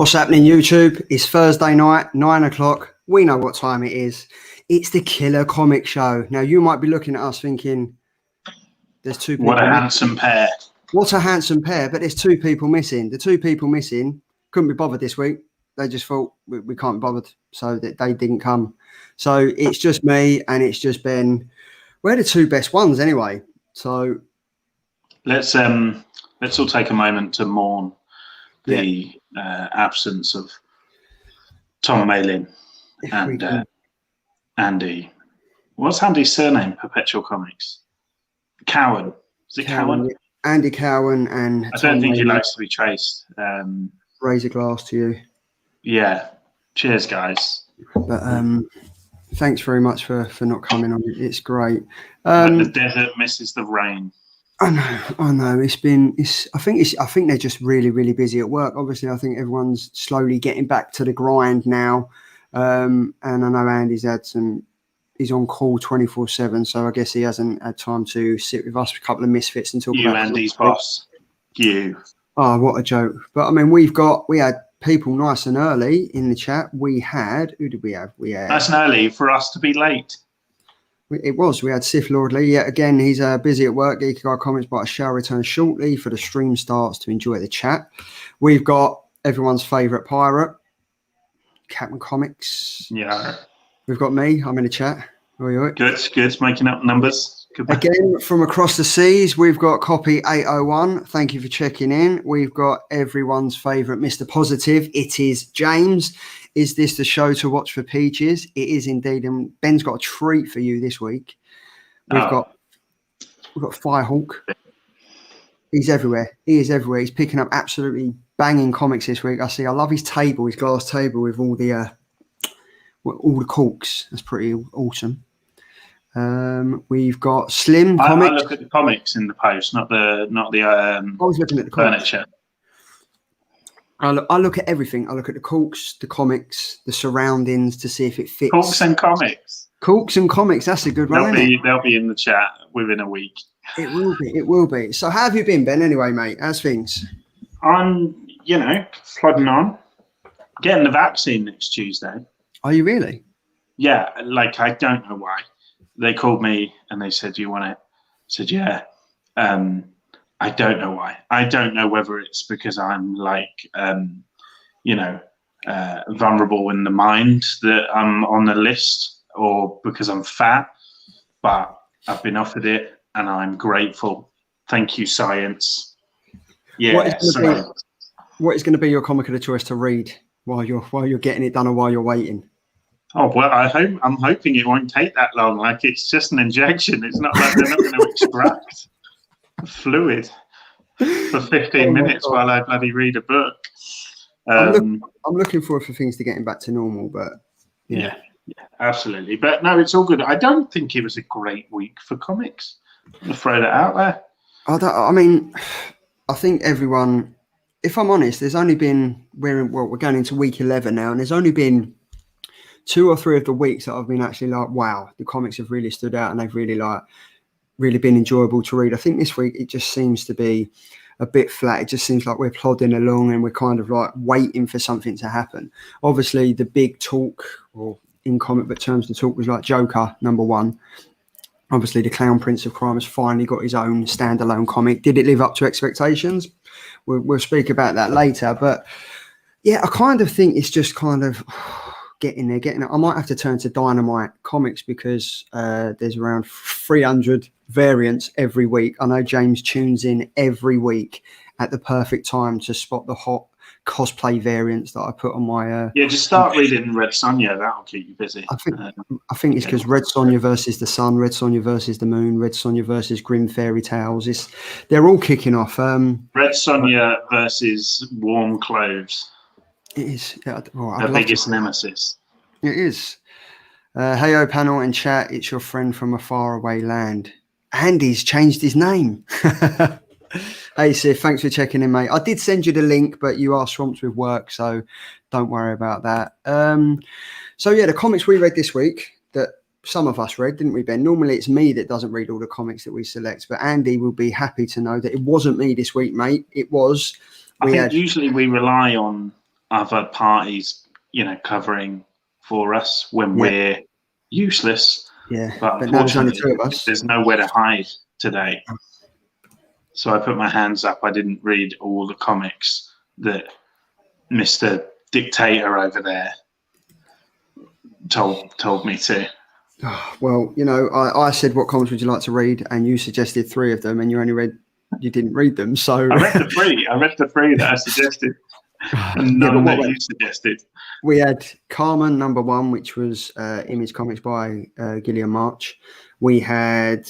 What's happening, YouTube? It's Thursday night, 9 o'clock. We know what time it is. It's the Killer Comic Show. Now, you might be looking at us thinking, there's two people. What a handsome pair. What a handsome pair, but there's two people missing. The two people missing couldn't be bothered this week. They just thought, we can't be bothered, so that they didn't come. So it's just me and it's just Ben. We're the two best ones anyway. So let's all take a moment to mourn the absence of Tom Malin and Andy. What's Andy's surname? Perpetual Comics. Cowan. Is it Cowan? Andy Cowan and I don't think he likes to be traced. Raise a glass to you. Yeah. Cheers, guys. But thanks very much for not coming on. It's great. The desert misses the rain. I know. I think they're just really busy at work. Obviously, I think everyone's slowly getting back to the grind now. And I know Andy's he's on call 24/7, so I guess he hasn't had time to sit with us, a couple of misfits, and talk about Andy's boss. You. Oh, what a joke. But I mean, we had people nice and early in the chat. Who did we have? Nice and early for us to be late. It was. We had Sif Lordley. Yet again, he's busy at work. Geeky Guy comments, but I shall return shortly for the stream starts to enjoy the chat. We've got everyone's favourite pirate, Captain Comics. Yeah. We've got me. I'm in the chat. Good. Making up numbers. Again, from across the seas, we've got copy 801. Thank you for checking in. We've got everyone's favourite Mr. Positive. It is James. Is this the show to watch for peaches? It is indeed. And Ben's got a treat for you this week. We've got Firehawk. He's everywhere. He is everywhere. He's picking up absolutely banging comics this week. I love his table, his glass table with all the corks. That's pretty awesome. We've got Slim Comics. I look at the comics in the post, not the I was looking at the furniture. I look at everything. I look at the corks, the comics, the surroundings to see if it fits. Corks and comics. Corks and comics. That's a good one. They'll be in the chat within a week. It will be. So how have you been, Ben? Anyway, mate, how's things? I'm, plodding on. Getting the vaccine next Tuesday. Are you really? Yeah. I don't know why. They called me and they said, "Do you want it?" I said, "Yeah." I don't know why. I don't know whether it's because I'm vulnerable in the mind that I'm on the list, or because I'm fat. But I've been offered it, and I'm grateful. Thank you, science. Yeah. What is going to be your comic of the choice to read while you're getting it done, or while you're waiting? Oh well, I'm hoping it won't take that long. It's just an injection. It's not like they're not going to extract fluid for 15 minutes while I bloody read a book. I'm looking forward for things to getting back to normal, but yeah, absolutely. But no, it's all good. I don't think it was a great week for comics. I'm going to throw that out there. I think everyone, if I'm honest, there's only been we're going into week 11 now, and there's only been 2 or 3 of the weeks that I've been actually wow, the comics have really stood out and they've really been enjoyable to read. I think this week it just seems to be a bit flat. It just seems like we're plodding along and we're kind of waiting for something to happen. Obviously, the big talk, or in comic book terms, the talk was Joker #1. Obviously, the Clown Prince of Crime has finally got his own standalone comic. Did it live up to expectations? We'll speak about that later. But yeah, I kind of think it's just kind of getting there. I might have to turn to Dynamite Comics because there's around 300 variants every week. I know James tunes in every week at the perfect time to spot the hot cosplay variants that I put on my just start reading Red Sonja. That'll keep you busy. I think it's because Red Sonja versus the Sun, Red Sonja versus the Moon, Red Sonja versus Grim Fairy Tales. They're all kicking off. Red Sonja versus Warm Clothes. It is. The biggest nemesis. It is. Heyo panel and chat, it's your friend from a faraway land. Andy's changed his name. Hey, Sif, thanks for checking in, mate. I did send you the link, but you are swamped with work, so don't worry about that. The comics we read this week, that some of us read, didn't we, Ben? Normally it's me that doesn't read all the comics that we select, but Andy will be happy to know that it wasn't me this week, mate. It was... I think usually we rely on other parties, covering for us when we're useless. Yeah, But now there's only unfortunately, two of us. there's nowhere to hide today. So I put my hands up. I didn't read all the comics that Mr. Dictator over there told me to. Well, I said, what comics would you like to read? And you suggested 3 of them, and you didn't read them. So I read the 3. I read the 3 that I suggested, and none that you suggested. We had Karmen #1, which was Image Comics by Gillian March. We had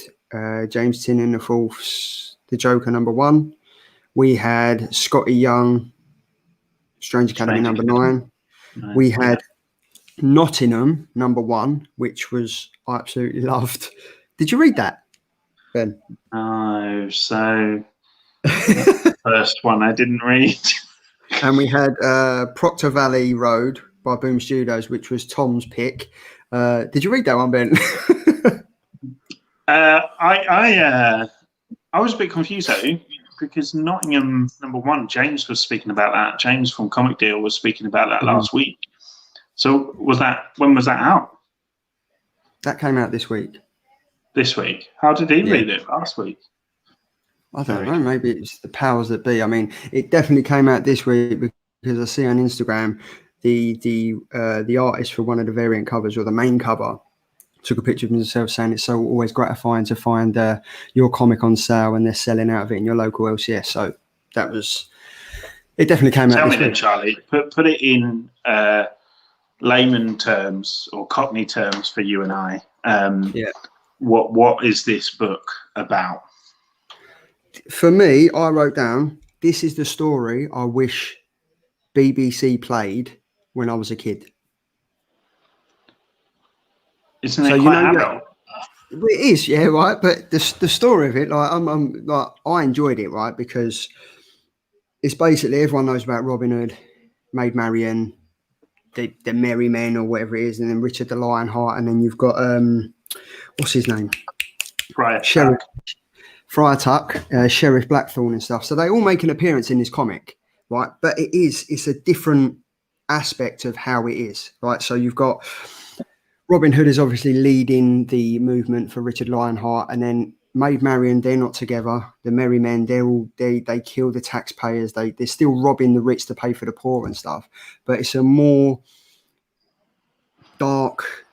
James Tynion IV's The Joker #1. We had Scotty Young, Strange Academy #9. We had Nottingham #1, which I absolutely loved. Did you read that, Ben? Oh, so the first one I didn't read. And we had Proctor Valley Road by Boom Studios, which was Tom's pick. Did you read that one, Ben? I was a bit confused though, because Nottingham #1, James was speaking about that. James from Comic Deal was speaking about that last week. So when was that out? That came out this week. This week? How did he read it last week? I don't know. Maybe it's the powers that be. I mean, it definitely came out this week because I see on Instagram the artist for one of the variant covers, or the main cover, took a picture of himself saying it's so always gratifying to find your comic on sale and they're selling out of it in your local LCS. So it definitely came out Tell this me week. then, Charlie, put it in layman terms or Cockney terms for you and I. What is this book about? For me, I wrote down, this is the story I wish BBC played when I was a kid. Isn't it quite adult? It is, yeah, right. But the story of it, like, I enjoyed it, right, because it's basically, everyone knows about Robin Hood, Maid Marian, the Merry Men, or whatever it is, and then Richard the Lionheart, and then you've got what's his name, Friar Tuck, Sheriff Blackthorn and stuff. So they all make an appearance in this comic, right? But it's a different aspect of how it is, right? So you've got Robin Hood is obviously leading the movement for Richard Lionheart, and then Maid Marian, they're not together. The Merry Men, they kill the taxpayers. They're still robbing the rich to pay for the poor and stuff. But it's a more dark,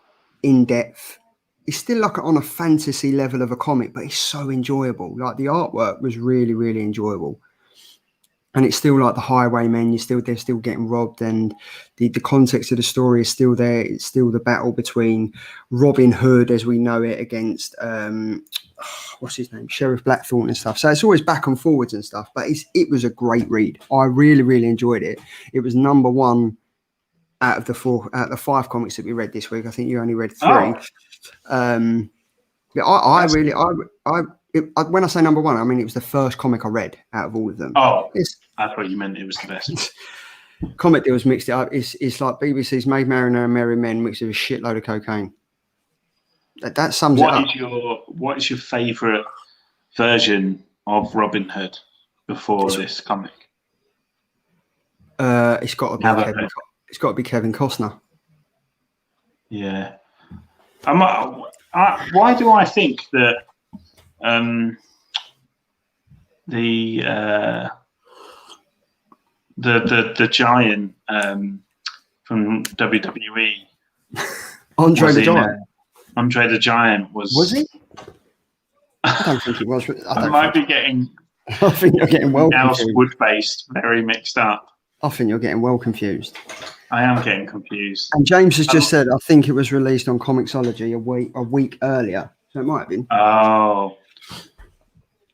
in-depth. It's still like on a fantasy level of a comic, but it's so enjoyable. Like, the artwork was really, really enjoyable. And it's still like the highwaymen, they're still getting robbed, and the context of the story is still there. It's still the battle between Robin Hood, as we know it, against what's his name, Sheriff Blackthorn and stuff. So it's always back and forwards and stuff. But it was a great read. I really, really enjoyed it. It was #1 out of the 5 comics that we read this week. I think you only read 3. When I say #1, I mean it was the first comic I read out of all of them. I thought you meant it was the best. Comic Deal's mixed it up. It's like BBC's Maid Marian and Merry Men mixed with a shitload of cocaine. That sums it up. What is your favourite version of Robin Hood before this comic? It's got to be Kevin Costner. Yeah. Why do I think that the giant from WWE, Andre the Giant? Andre the Giant was he? I don't think it was. I might be getting. I think you're getting well confused. Wood-based, very mixed up. I think you're getting well confused. I am getting confused. And James has just said, I think it was released on Comixology a week earlier. So it might have been. Oh,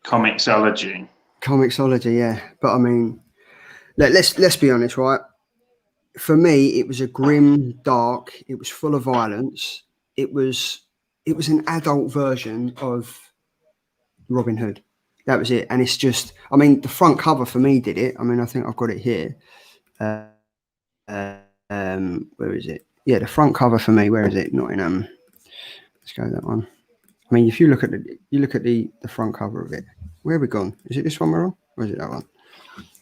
Comixology. Comixology, yeah. But I mean, let's be honest, right? For me, it was a grim, dark. It was full of violence. It was an adult version of Robin Hood. That was it. And it's just, I mean, the front cover for me did it. I mean, I think I've got it here. Where is it? Yeah, the front cover for me. Where is it? Not in let's go that one. I mean, if you look at the front cover of it, where have we gone? Is it this one we're on, or is it that one?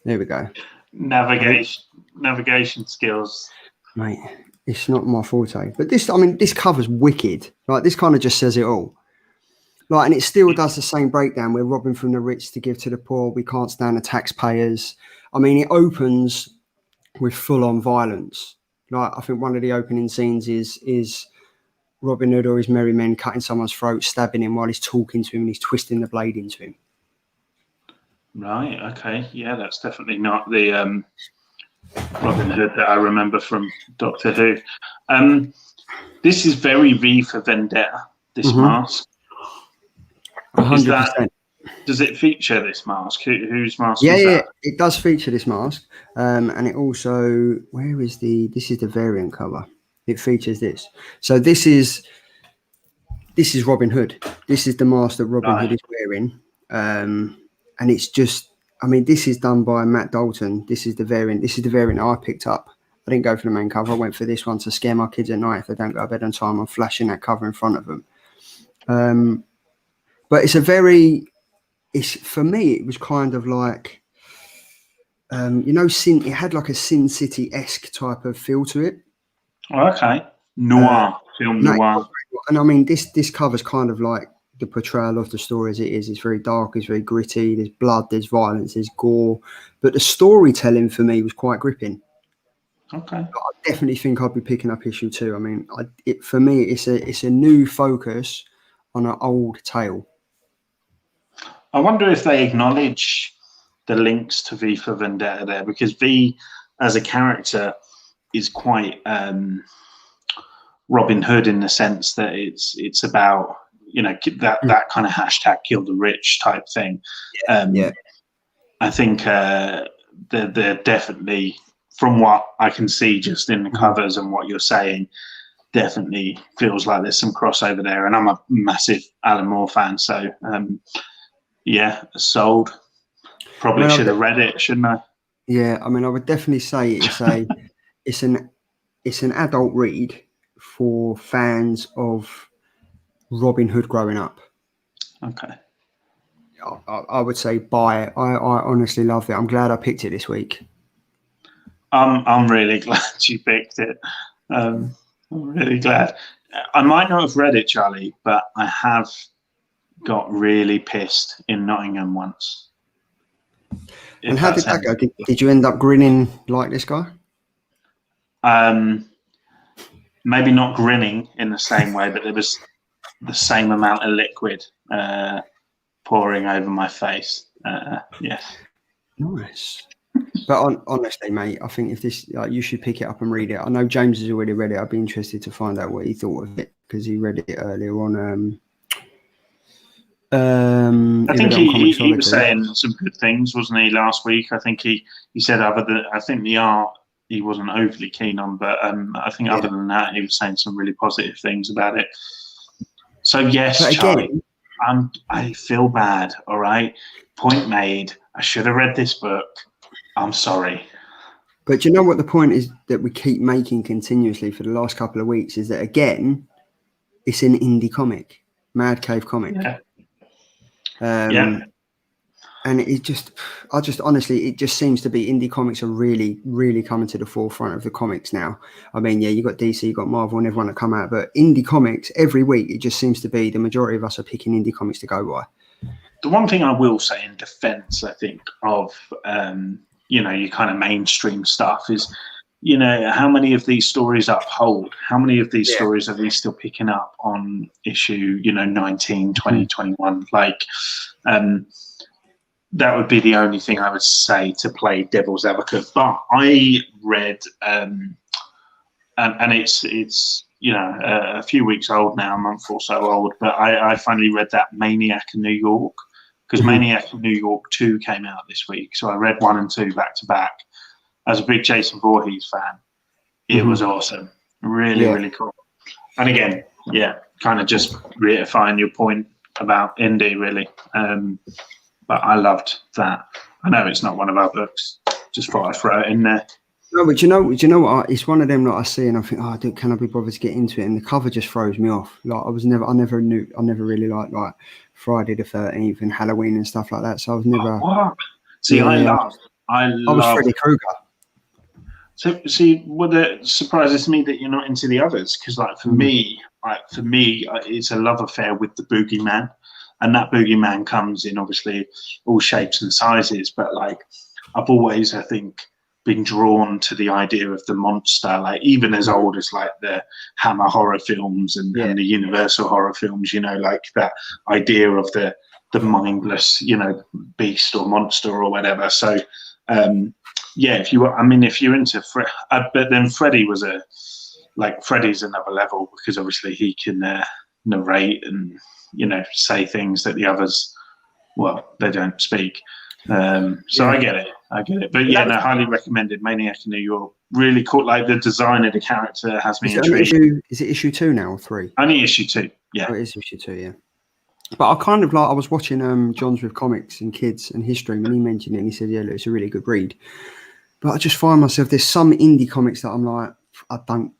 There we go. navigation skills, mate. It's not my forte. But this cover's wicked. Like, this kind of just says it all. Like, and it still does the same breakdown. We're robbing from the rich to give to the poor. We can't stand the taxpayers. I mean, it opens with full-on violence. Like, I think one of the opening scenes is Robin Hood or his merry men cutting someone's throat, stabbing him while he's talking to him, and he's twisting the blade into him. Right. Okay. Yeah, that's definitely not the Robin Hood that I remember from Doctor Who. This is very V for Vendetta. This mask. 100%. Does it feature this mask? Whose mask? Yeah, is that? it does feature this mask, and it also this is the variant cover. It features this. So this is Robin Hood. This is the mask that Robin Hood is wearing, and it's just. I mean, this is done by Matt Dalton. This is the variant. This is the variant I picked up. I didn't go for the main cover. I went for this one to scare my kids at night if they don't go to bed on time. I'm flashing that cover in front of them. But for me, it was kind of like, it had like a Sin City-esque type of feel to it. Oh, okay. Noir, film noir. And I mean, this cover's kind of like the portrayal of the story as it is. It's very dark, it's very gritty, there's blood, there's violence, there's gore. But the storytelling for me was quite gripping. Okay. I definitely think I'd be picking up issue 2. I mean, for me, it's a new focus on an old tale. I wonder if they acknowledge the links to V for Vendetta there, because V as a character is quite Robin Hood in the sense that it's about, that kind of hashtag kill the rich type thing. I think they're definitely, from what I can see just in the covers and what you're saying, definitely feels like there's some crossover there. And I'm a massive Alan Moore fan, so sold. Probably should have read it, shouldn't I? Yeah, I mean, I would definitely say it's an adult read for fans of Robin Hood growing up. Okay. I would say buy it. I honestly loved it. I'm glad I picked it this week. I'm really glad you picked it. I'm really glad. I might not have read it, Charlie, but I have got really pissed in Nottingham once. And how did that go? Did you end up grinning like this guy? Maybe not grinning in the same way, but there was the same amount of liquid pouring over my face. Yes. Nice. But honestly, mate, I think if this, you should pick it up and read it. I know James has already read it. I'd be interested to find out what he thought of it, because he read it earlier on. I think he was saying some good things, wasn't he, last week? I think he said I think the art he wasn't overly keen on, but I think other than that, he was saying some really positive things about it. So yes, Charlie, I feel bad. All right, point made. I should have read this book. I'm sorry. But you know what the point is that we keep making continuously for the last couple of weeks is that, again, it's an indie comic, Mad Cave comic. And it just honestly, it just seems to be indie comics are really, really coming to the forefront of the comics now. I mean, you got DC, you got Marvel and everyone that come out, but indie comics every week, it just seems to be the majority of us are picking indie comics to go by. The one thing I will say in defense, I think, of, your kind of mainstream stuff is, how many of these stories uphold? How many of these stories are we still picking up on issue, 19, 20, 21? Like, that would be the only thing I would say to play devil's advocate. But I read, and it's a few weeks old now, a month or so old, but I finally read that Maniac in New York, because Maniac in New York 2 came out this week. So I read 1 and 2 back to back. As a big Jason Voorhees fan, it was awesome. Really, really cool. And again, kind of just reifying your point about indie, really. But I loved that. I know it's not one of our books. Just thought I'd throw it in there. No, but you know what? It's one of them that I see and I think, can I be bothered to get into it? And the cover just throws me off. Like I never really liked like Friday the 13th and Halloween and stuff like that. So I was never. What? See, I I was love. Freddy Krueger. So see, what it surprises me that you're not into the others, because for me, it's a love affair with the boogeyman, and that boogeyman comes in obviously all shapes and sizes. But I've always, I think, been drawn to the idea of the monster, even as old as the Hammer horror films and the Universal horror films. That idea of the mindless, beast or monster or whatever. So. If you're into but then Freddy was Freddy's another level, because obviously he can narrate and say things that the others, they don't speak. So I get it. But highly recommended. Maniac in New York, really cool. The design of the character has me intrigued. Is it issue 2 now or 3? Only issue 2. Yeah, it is issue 2. Yeah. But I kind of I was watching John's with Comics and Kids and History, and he mentioned it, and he said, look, it's a really good read. But I just find myself, there's some indie comics that I'm I don't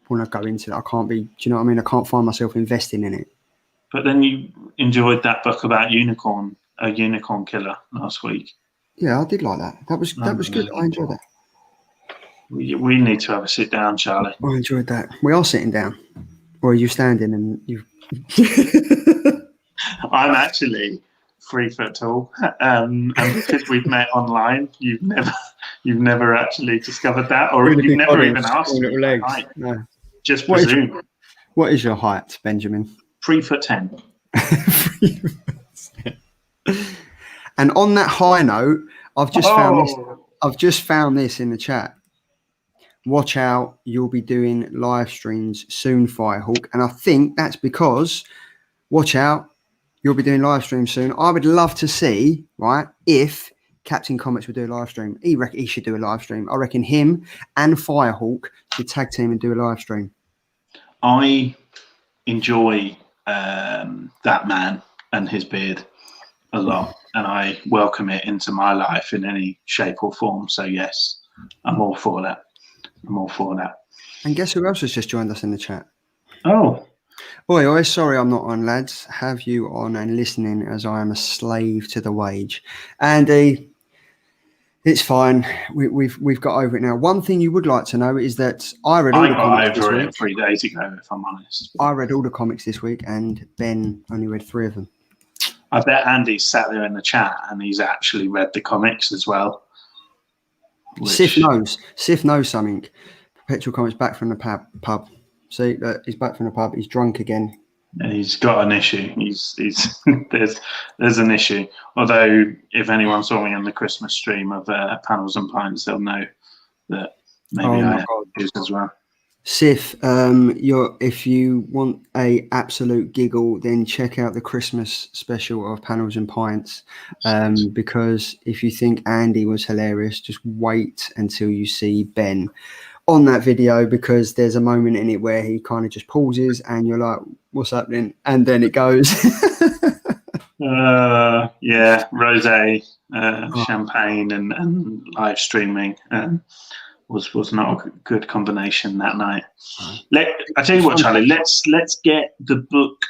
want to go into that. I can't be, do you know what I mean? I can't find myself investing in it. But then you enjoyed that book about a unicorn killer last week. Yeah, I did like that. That was good. I enjoyed that. We need to have a sit down, Charlie. I enjoyed that. We are sitting down. Or are you standing and you... I'm actually 3 foot tall, and because we've met online, you've never actually discovered that, or you've never even asked me my height. No. Just presume. What is your height, Benjamin? 3'10". And on that high note, I've just found this in the chat. Watch out, you'll be doing live streams soon, Firehawk. And I think that's because, watch out, you'll be doing live streams soon. I would love to see, right, if Captain Comics would do a live stream. He should do a live stream. I reckon him and Firehawk should tag team and do a live stream. I enjoy that man and his beard a lot, and I welcome it into my life in any shape or form. So yes, I'm all for that. And guess who else has just joined us in the chat? Oh. Oi, sorry I'm not on, lads. Have you on and listening, as I am a slave to the wage. Andy, it's fine. We've got over it now. One thing you would like to know is that I read all the comics this week. 3 days ago, if I'm honest. I read all the comics this week, and Ben only read 3 of them. I bet Andy sat there in the chat and he's actually read the comics as well. Sif knows something. Perpetual Comics back from the pub. See, he's back from the pub. He's drunk again. He's got an issue. He's there's an issue. Although, if anyone saw me on the Christmas stream of Panels and Pints, they'll know that maybe I have issues as well. Sif, if you want a absolute giggle, then check out the Christmas special of Panels and Pints. Because if you think Andy was hilarious, just wait until you see Ben on that video, because there's a moment in it where he kind of just pauses and you're like, what's happening? And then it goes. Rosé, champagne and live streaming was not a good combination that night. I tell you what, Charlie, let's get the book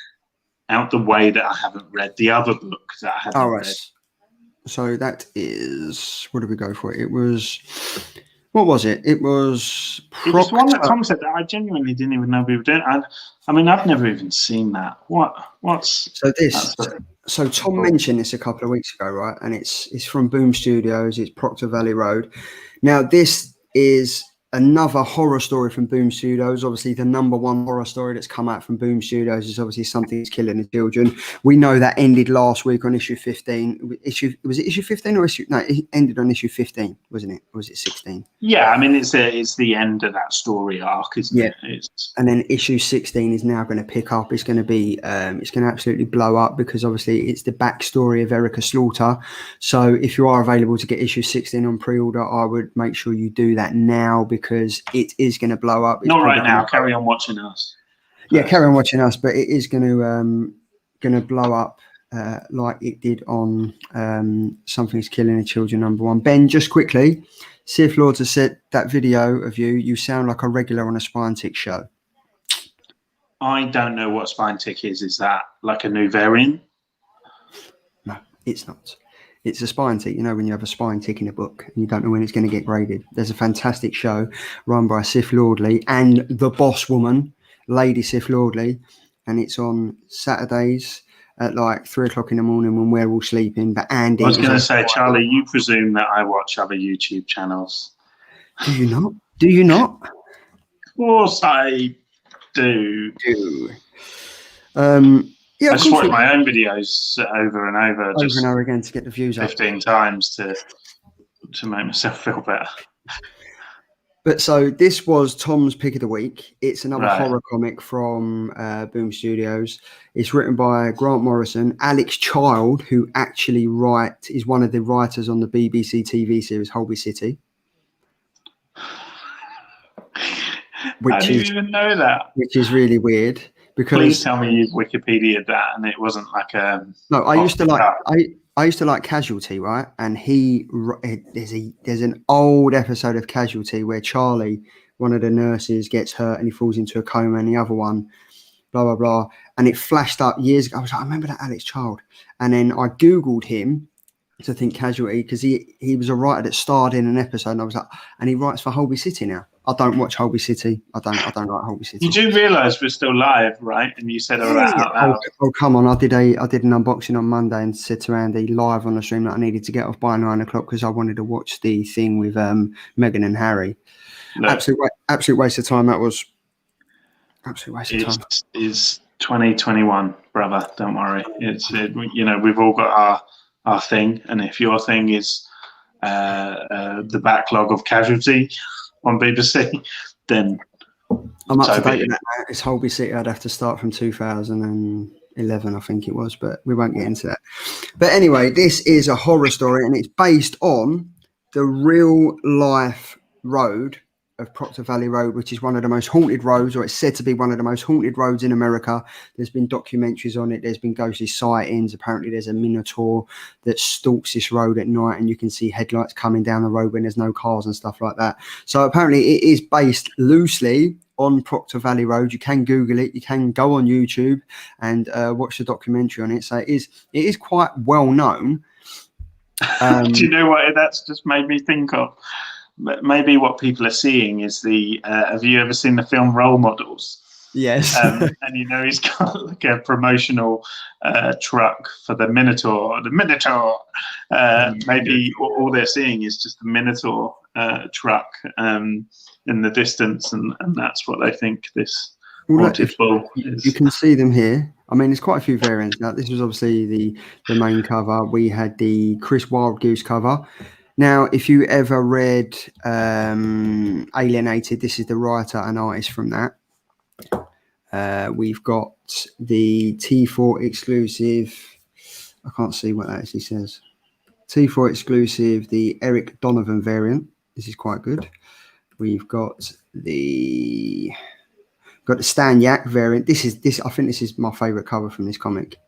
out the way that I haven't read, the other book that I haven't read. So that is, what did we go for? It was... What was it? It was one that Tom said that I genuinely didn't even know we were doing. I mean, I've never even seen that. So Tom mentioned this a couple of weeks ago, right? And it's from Boom Studios. It's Proctor Valley Road. Now, this is another horror story from Boom Studios. Obviously, the #1 horror story that's come out from Boom Studios is obviously Something's Killing the Children. We know that ended last week on issue 15. Was it issue 15 or issue? No, it ended on issue 15, wasn't it? Or was it 16? Yeah, I mean, it's the end of that story arc, isn't it? And then issue 16 is now going to pick up. It's going to be, it's going to absolutely blow up, because obviously it's the backstory of Erica Slaughter. So if you are available to get issue 16 on pre-order, I would make sure you do that now, because it is going to blow up. Not right now. Carry on watching us. Yeah, carry on watching us, but it is going to blow up like it did on Something's Killing the Children #1. Ben, just quickly, Sif Lords has said that video of you sound like a regular on a Spine Tick show. I don't know what Spine Tick is. Is that like a new variant? No, it's not. It's a spine tick. You know, when you have a spine tick in a book and you don't know when it's going to get graded. There's a fantastic show run by Sif Lordley and the boss woman, Lady Sif Lordley, and it's on Saturdays at like 3 o'clock in the morning when we're all sleeping. But Andy, I was going to say, Charlie, you presume that I watch other YouTube channels. Do you not? Do you not? Of course I do. Yeah, I just watch my own videos over and over and over again to get the views 15 up. times to make myself feel better. But so this was Tom's pick of the week. It's another horror comic from Boom Studios. It's written by Grant Morrison, Alex Child, who actually is one of the writers on the BBC TV series Holby City. I didn't even know that. Which is really weird. Because please tell me you've Wikipedia'd that and it wasn't like a... No, I used to like Casualty, right? And there's an old episode of Casualty where Charlie, one of the nurses, gets hurt and he falls into a coma, and the other one, blah, blah, blah. And it flashed up years ago. I was like, I remember that Alex Child. And then I Googled him to think Casualty, because he was a writer that starred in an episode, and I was like, and he writes for Holby City now. I don't watch Holby City. I don't like Holby City. You do realise we're still live, right? And you said all that out loud. Oh, come on! I did an unboxing on Monday and said to Andy live on the stream that I needed to get off by 9 o'clock because I wanted to watch the thing with Meghan and Harry. Look, absolute waste of time. That was absolute waste of time. It's 2021, brother. Don't worry. We've all got our thing, and if your thing is the backlog of Casualty on BBC, then I'm up to date with that now. It's Holby City. I'd have to start from 2011, I think it was, but we won't get into that. But anyway, this is a horror story, and it's based on the real life road of Proctor Valley Road, which is one of the most haunted roads, or it's said to be one of the most haunted roads in America. There's been documentaries on it. There's been ghostly sightings. Apparently there's a minotaur that stalks this road at night, and you can see headlights coming down the road when there's no cars and stuff like that. So apparently it is based loosely on Proctor Valley Road. You can Google it. You can go on YouTube and watch the documentary on it. So it is quite well known. Do you know what that's just made me think of? Maybe what people are seeing is have you ever seen the film Role Models? Yes. And he's got like a promotional truck for the Minotaur. Maybe all they're seeing is just the Minotaur truck in the distance, and that's what they think this haunted bull is. You can see them here. I mean, there's quite a few variants. Now, this was obviously the main cover. We had the Chris Wildgoose cover. Now, if you ever read Alienated, this is the writer and artist from that. We've got the T4 exclusive. I can't see what that actually says. T4 exclusive, the Eric Donovan variant. This is quite good. We've got the Stan Yak variant. I think this is my favourite cover from this comic.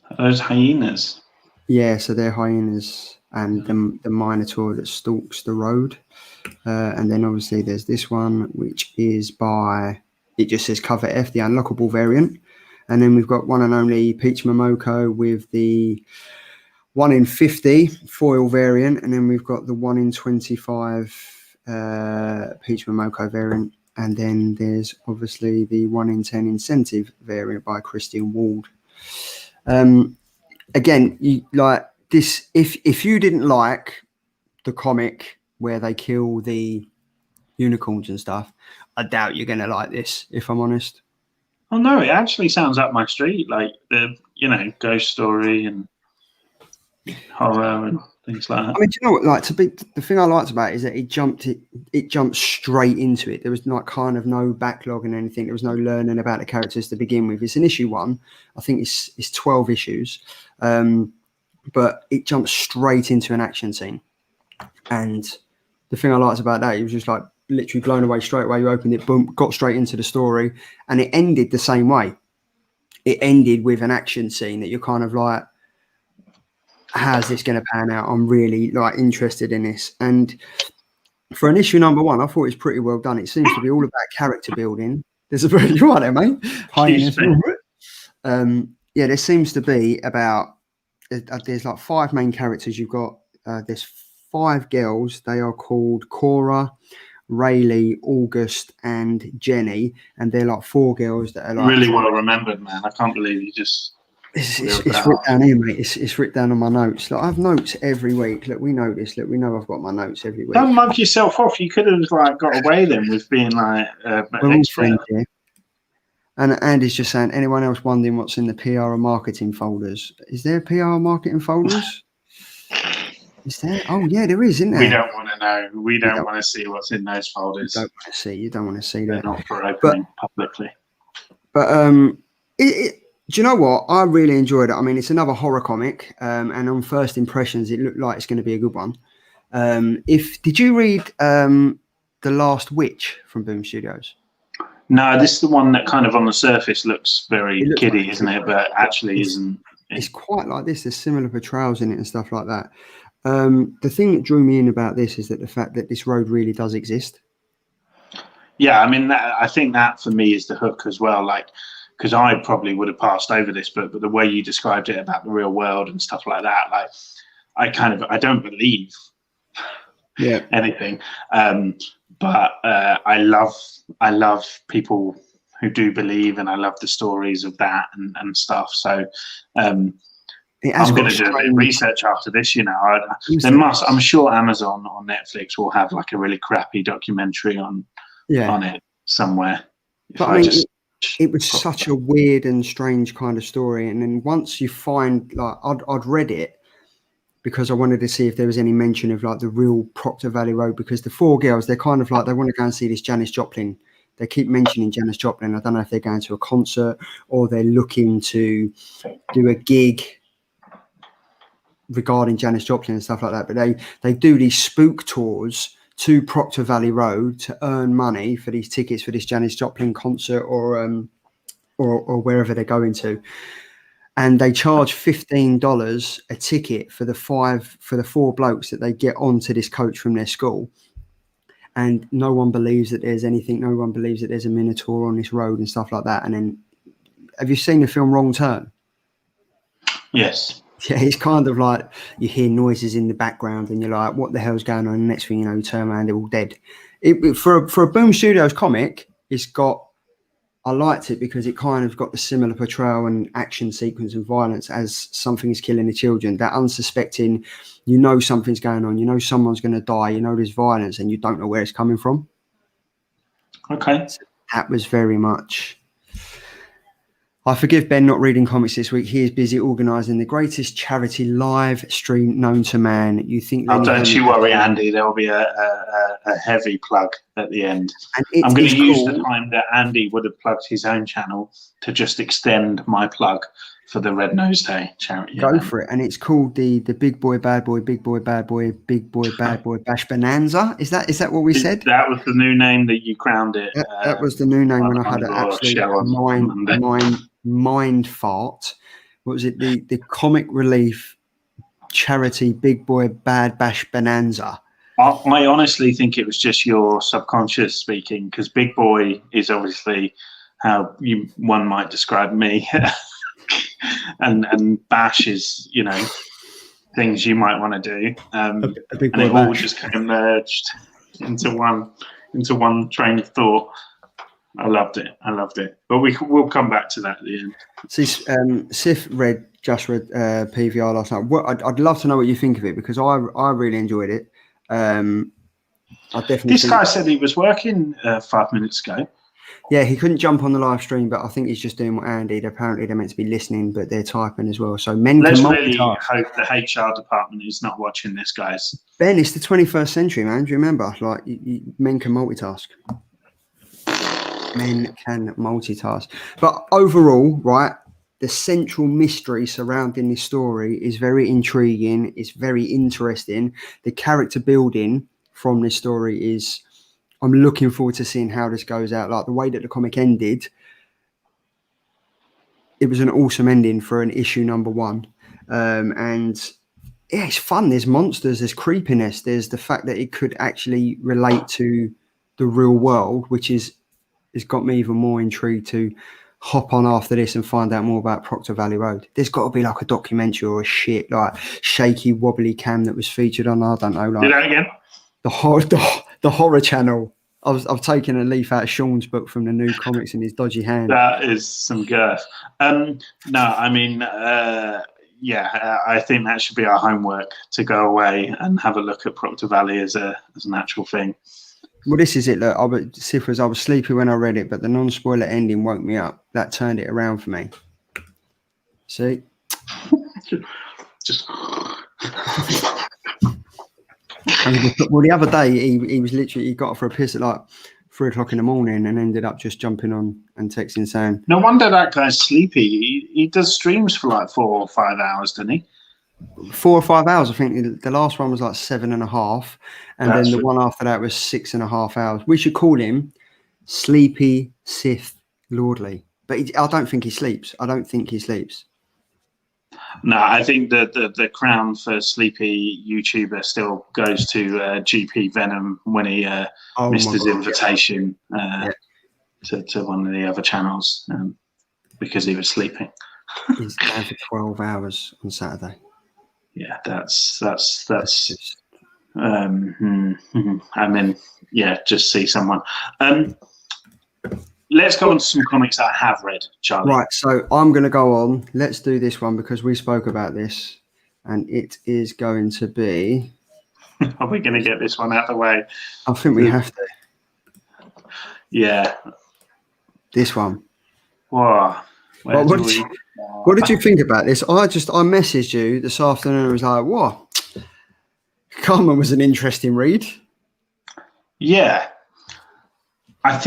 Are those hyenas? Yeah, so they're hyenas. And the Minotaur that stalks the road. And then obviously there's this one, which is it just says cover F, the unlockable variant. And then we've got one and only Peach Momoko with the 1 in 50 foil variant. And then we've got the 1 in 25 Peach Momoko variant. And then there's obviously the 1 in 10 incentive variant by Christian Wald. Again, this, if you didn't like the comic where they kill the unicorns and stuff, I doubt you're going to like this, if I'm honest. Oh no, it actually sounds up my street, like the ghost story and horror and things like that. I mean, do you know what? The thing I liked about it is that it jumped straight into it. There was kind of no backlog and anything. There was no learning about the characters to begin with. It's an issue 1. I think it's 12 issues. But it jumped straight into an action scene. And the thing I liked about that, it was just like literally blown away straight away. You opened it, boom, got straight into the story. And it ended the same way. It ended with an action scene that you're kind of like, how's this going to pan out? I'm really interested in this. And for an issue number 1, I thought it was pretty well done. It seems to be all about character building. There's you're right there, mate. There seems to be about there's like 5 main characters. You've got there's 5 girls. They are called Cora, Rayleigh, August, and Jenny, and they're like 4 girls that are like Really well remembered, man. I can't believe you just. It's written down here, mate. It's written down on my notes. Like, I have notes every week. Look, we know this. Look, we know I've got my notes every week. Don't mug yourself off. You could have like got away then with being like we're all friends here. And Andy's just saying, anyone else wondering what's in the PR and marketing folders? Is there PR and marketing folders? Is there? Oh yeah, there is, isn't there? We don't want to know. We don't want to see what's in those folders. You don't want to see that. They're not for opening publicly. But do you know what? I really enjoyed it. I mean, it's another horror comic, and on first impressions, it looked like it's going to be a good one. Did you read The Last Witch from Boom Studios? No, this is the one that kind of on the surface looks very kiddie, isn't it? But actually isn't. It's quite like this. There's similar portrayals in it and stuff like that. The thing that drew me in about this is that the fact that this road really does exist. Yeah, I mean, I think that for me is the hook as well. Like, because I probably would have passed over this, but the way you described it about the real world and stuff like that, like, I don't believe anything. But I love people who do believe, and I love the stories of that and stuff. So I'm going to do a bit of research after this. You know, I'm sure Amazon or Netflix will have like a really crappy documentary on it somewhere. But I mean, it was such a weird and strange kind of story. And then once you find, like, I'd read it because I wanted to see if there was any mention of like the real Proctor Valley Road, because the 4 girls, they're kind of like, they want to go and see this Janis Joplin. They keep mentioning Janis Joplin. I don't know if they're going to a concert or they're looking to do a gig regarding Janis Joplin and stuff like that. But they do these spook tours to Proctor Valley Road to earn money for these tickets for this Janis Joplin concert or wherever they're going to. And they charge $15 a ticket for the 4 blokes that they get onto this coach from their school. And no one believes that there's anything. No one believes that there's a Minotaur on this road and stuff like that. And then, have you seen the film Wrong Turn? Yes. Yeah, it's kind of like you hear noises in the background and you're like, what the hell's going on? And the next thing you know, you turn around, they're all dead. For a Boom Studios comic, I liked it because it kind of got the similar portrayal and action sequence and violence as something is killing the children. That unsuspecting, you know something's going on, you know someone's going to die, you know there's violence and you don't know where it's coming from. Okay. So that was very much... I forgive Ben not reading comics this week. He is busy organising the greatest charity live stream known to man. You think? Oh, don't you worry, Andy. There will be a heavy plug at the end. I'm going to use the time that Andy would have plugged his own channel to just extend my plug for the Red Nose Day charity. Go for it. And it's called the Big Boy Bad Boy Big Boy Bad Boy Big Boy Bad Boy Bash Bonanza. Is that what we said? That was the new name that you crowned it. That was the new name when I had an absolute mind fart. What was it? The comic relief charity Big Boy Bad Bash Bonanza. I honestly think it was just your subconscious speaking, because Big Boy is obviously how one might describe me. and bash is, you know, things you might want to do. And it all just kind of merged into one train of thought. I loved it. But we'll come back to that at the end. See, Sif just read PVR last night. I'd love to know what you think of it, because I really enjoyed it. This guy said he was working 5 minutes ago. Yeah, he couldn't jump on the live stream, but I think he's just doing what Andy did. Apparently, they're meant to be listening, but they're typing as well. So let's really hope the HR department is not watching this, guys. Ben, it's the 21st century, man. Do you remember? Like, men can multitask. Men can multitask. But overall, right, the central mystery surrounding this story is very intriguing. It's very interesting. The character building from this story is... I'm looking forward to seeing how this goes out. Like, the way that the comic ended, it was an awesome ending for an issue number 1. And yeah, it's fun. There's monsters, there's creepiness, there's the fact that it could actually relate to the real world, which has got me even more intrigued to hop on after this and find out more about Proctor Valley Road. There's got to be like a documentary or a shit like shaky wobbly cam that was featured on, I don't know, like Do that again. the horror channel. I've taken a leaf out of Sean's book from the new comics in his dodgy hand. That is some girth. No, I mean, yeah, I think that should be our homework, to go away and have a look at Proctor Valley as an actual thing. Well, this is it. Look, I was sleepy when I read it, but the non-spoiler ending woke me up. That turned it around for me. See? Just. Well, the other day he was literally, he got off for a piss at like 3 o'clock in the morning and ended up just jumping on and texting saying, No wonder that guy's sleepy. He does streams for like 4 or 5 hours, doesn't he? 4 or 5 hours. I think the last one was like 7.5, and then the one after that was 6.5 hours. We should call him Sleepy Sith Lordly, but I don't think he sleeps. No, I think that the crown for sleepy YouTuber still goes to GP Venom when he missed his invitation to one of the other channels because he was sleeping. He's down for 12 hours on Saturday. Yeah, that's I mean, yeah, just see someone. Let's go on to some comics that I have read, Charlie. Right, so I'm going to go on. Let's do this one because we spoke about this, and it is going to be... Are we going to get this one out of the way? I think we have to. Yeah. This one. Wow. What did you think about this? I messaged you this afternoon and was like, what? Karmen was an interesting read. Yeah. I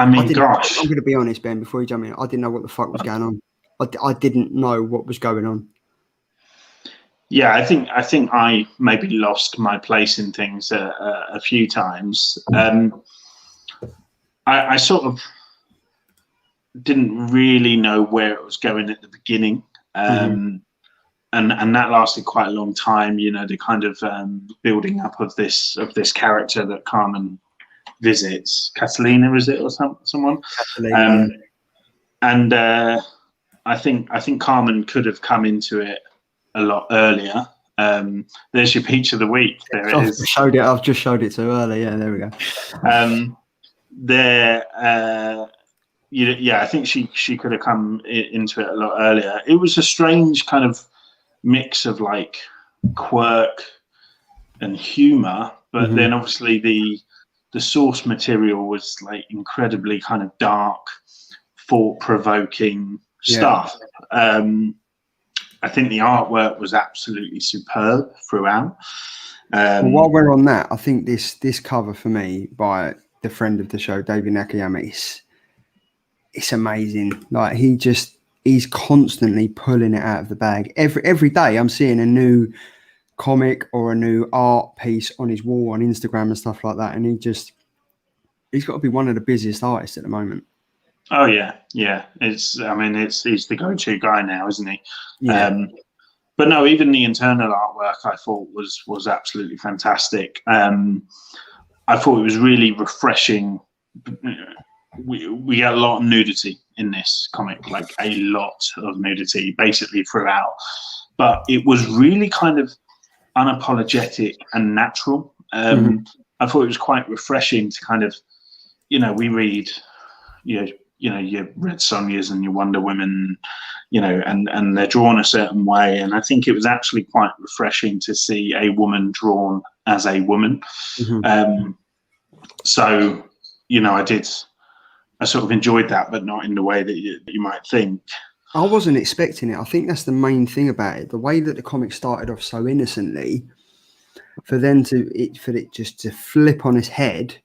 mean, gosh. I'm going to be honest, Ben, before you jump in. I didn't know what the fuck was going on. I didn't know what was going on. Yeah, I think I maybe lost my place in things a few times. I sort of didn't really know where it was going at the beginning. And that lasted quite a long time, you know, the kind of building up of this character that Karmen visits. Catalina, is it, or someone? Catalina. And I think Karmen could have come into it a lot earlier. There's your peach of the week. There it is. I've just showed it to her earlier. Yeah, there we go. Yeah, I think she could have come into it a lot earlier. It was a strange kind of mix of like quirk and humor, but then obviously the source material was like incredibly kind of dark, thought-provoking stuff. I think the artwork was absolutely superb throughout. Well, while we're on that, I think this cover for me by the friend of the show, David Nakamise, it's amazing. Like he's constantly pulling it out of the bag. Every day I'm seeing a new comic or a new art piece on his wall on Instagram and stuff like that, and he's got to be one of the busiest artists at the moment. Oh yeah. He's the go-to guy now, isn't he? Yeah. But no, even the internal artwork I thought was absolutely fantastic. I thought it was really refreshing. We get a lot of nudity in this comic, like a lot of nudity basically throughout, but it was really kind of unapologetic and natural. I thought it was quite refreshing to kind of, you know, we read, you know, your Red Sonjas and your Wonder Women, you know, and they're drawn a certain way. And I think it was actually quite refreshing to see a woman drawn as a woman. So, you know, I sort of enjoyed that, but not in the way that you might think. I wasn't expecting it. I think that's the main thing about it. The way that the comic started off so innocently, for it just to flip on its head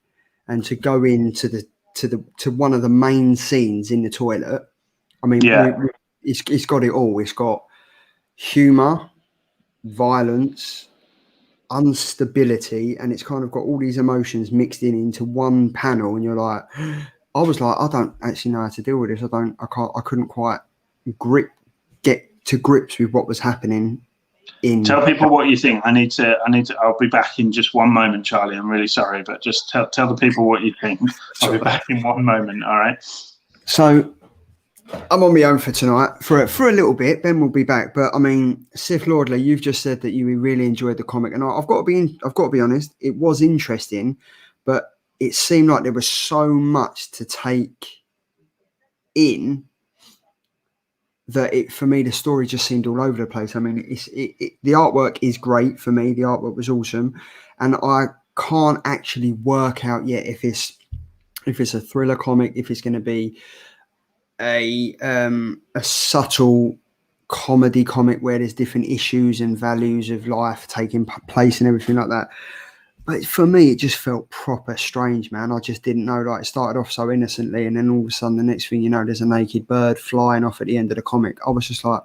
and to go into to one of the main scenes in the toilet. I mean, it's got it all. It's got humor, violence, instability, and it's kind of got all these emotions mixed into one panel. And you're like, I was like, I don't actually know how to deal with this. I couldn't quite get to grips with what was happening. Tell people what you think. I need to. I'll be back in just one moment, Charlie. I'm really sorry, but just tell the people what you think. I'll be back in one moment. All right. So I'm on my own for tonight for a little bit. Ben will be back, but I mean, Sif Lordley, you've just said that you really enjoyed the comic, and I've got to be honest. It was interesting, but it seemed like there was so much to take in that for me the story just seemed all over the place. I mean, the artwork is great for me. The artwork was awesome, and I can't actually work out yet if it's a thriller comic, if it's going to be a subtle comedy comic where there's different issues and values of life taking place and everything like that. But for me, it just felt proper strange, man. I just didn't know. Like, it started off so innocently, and then all of a sudden, the next thing you know, there's a naked bird flying off at the end of the comic. I was just like,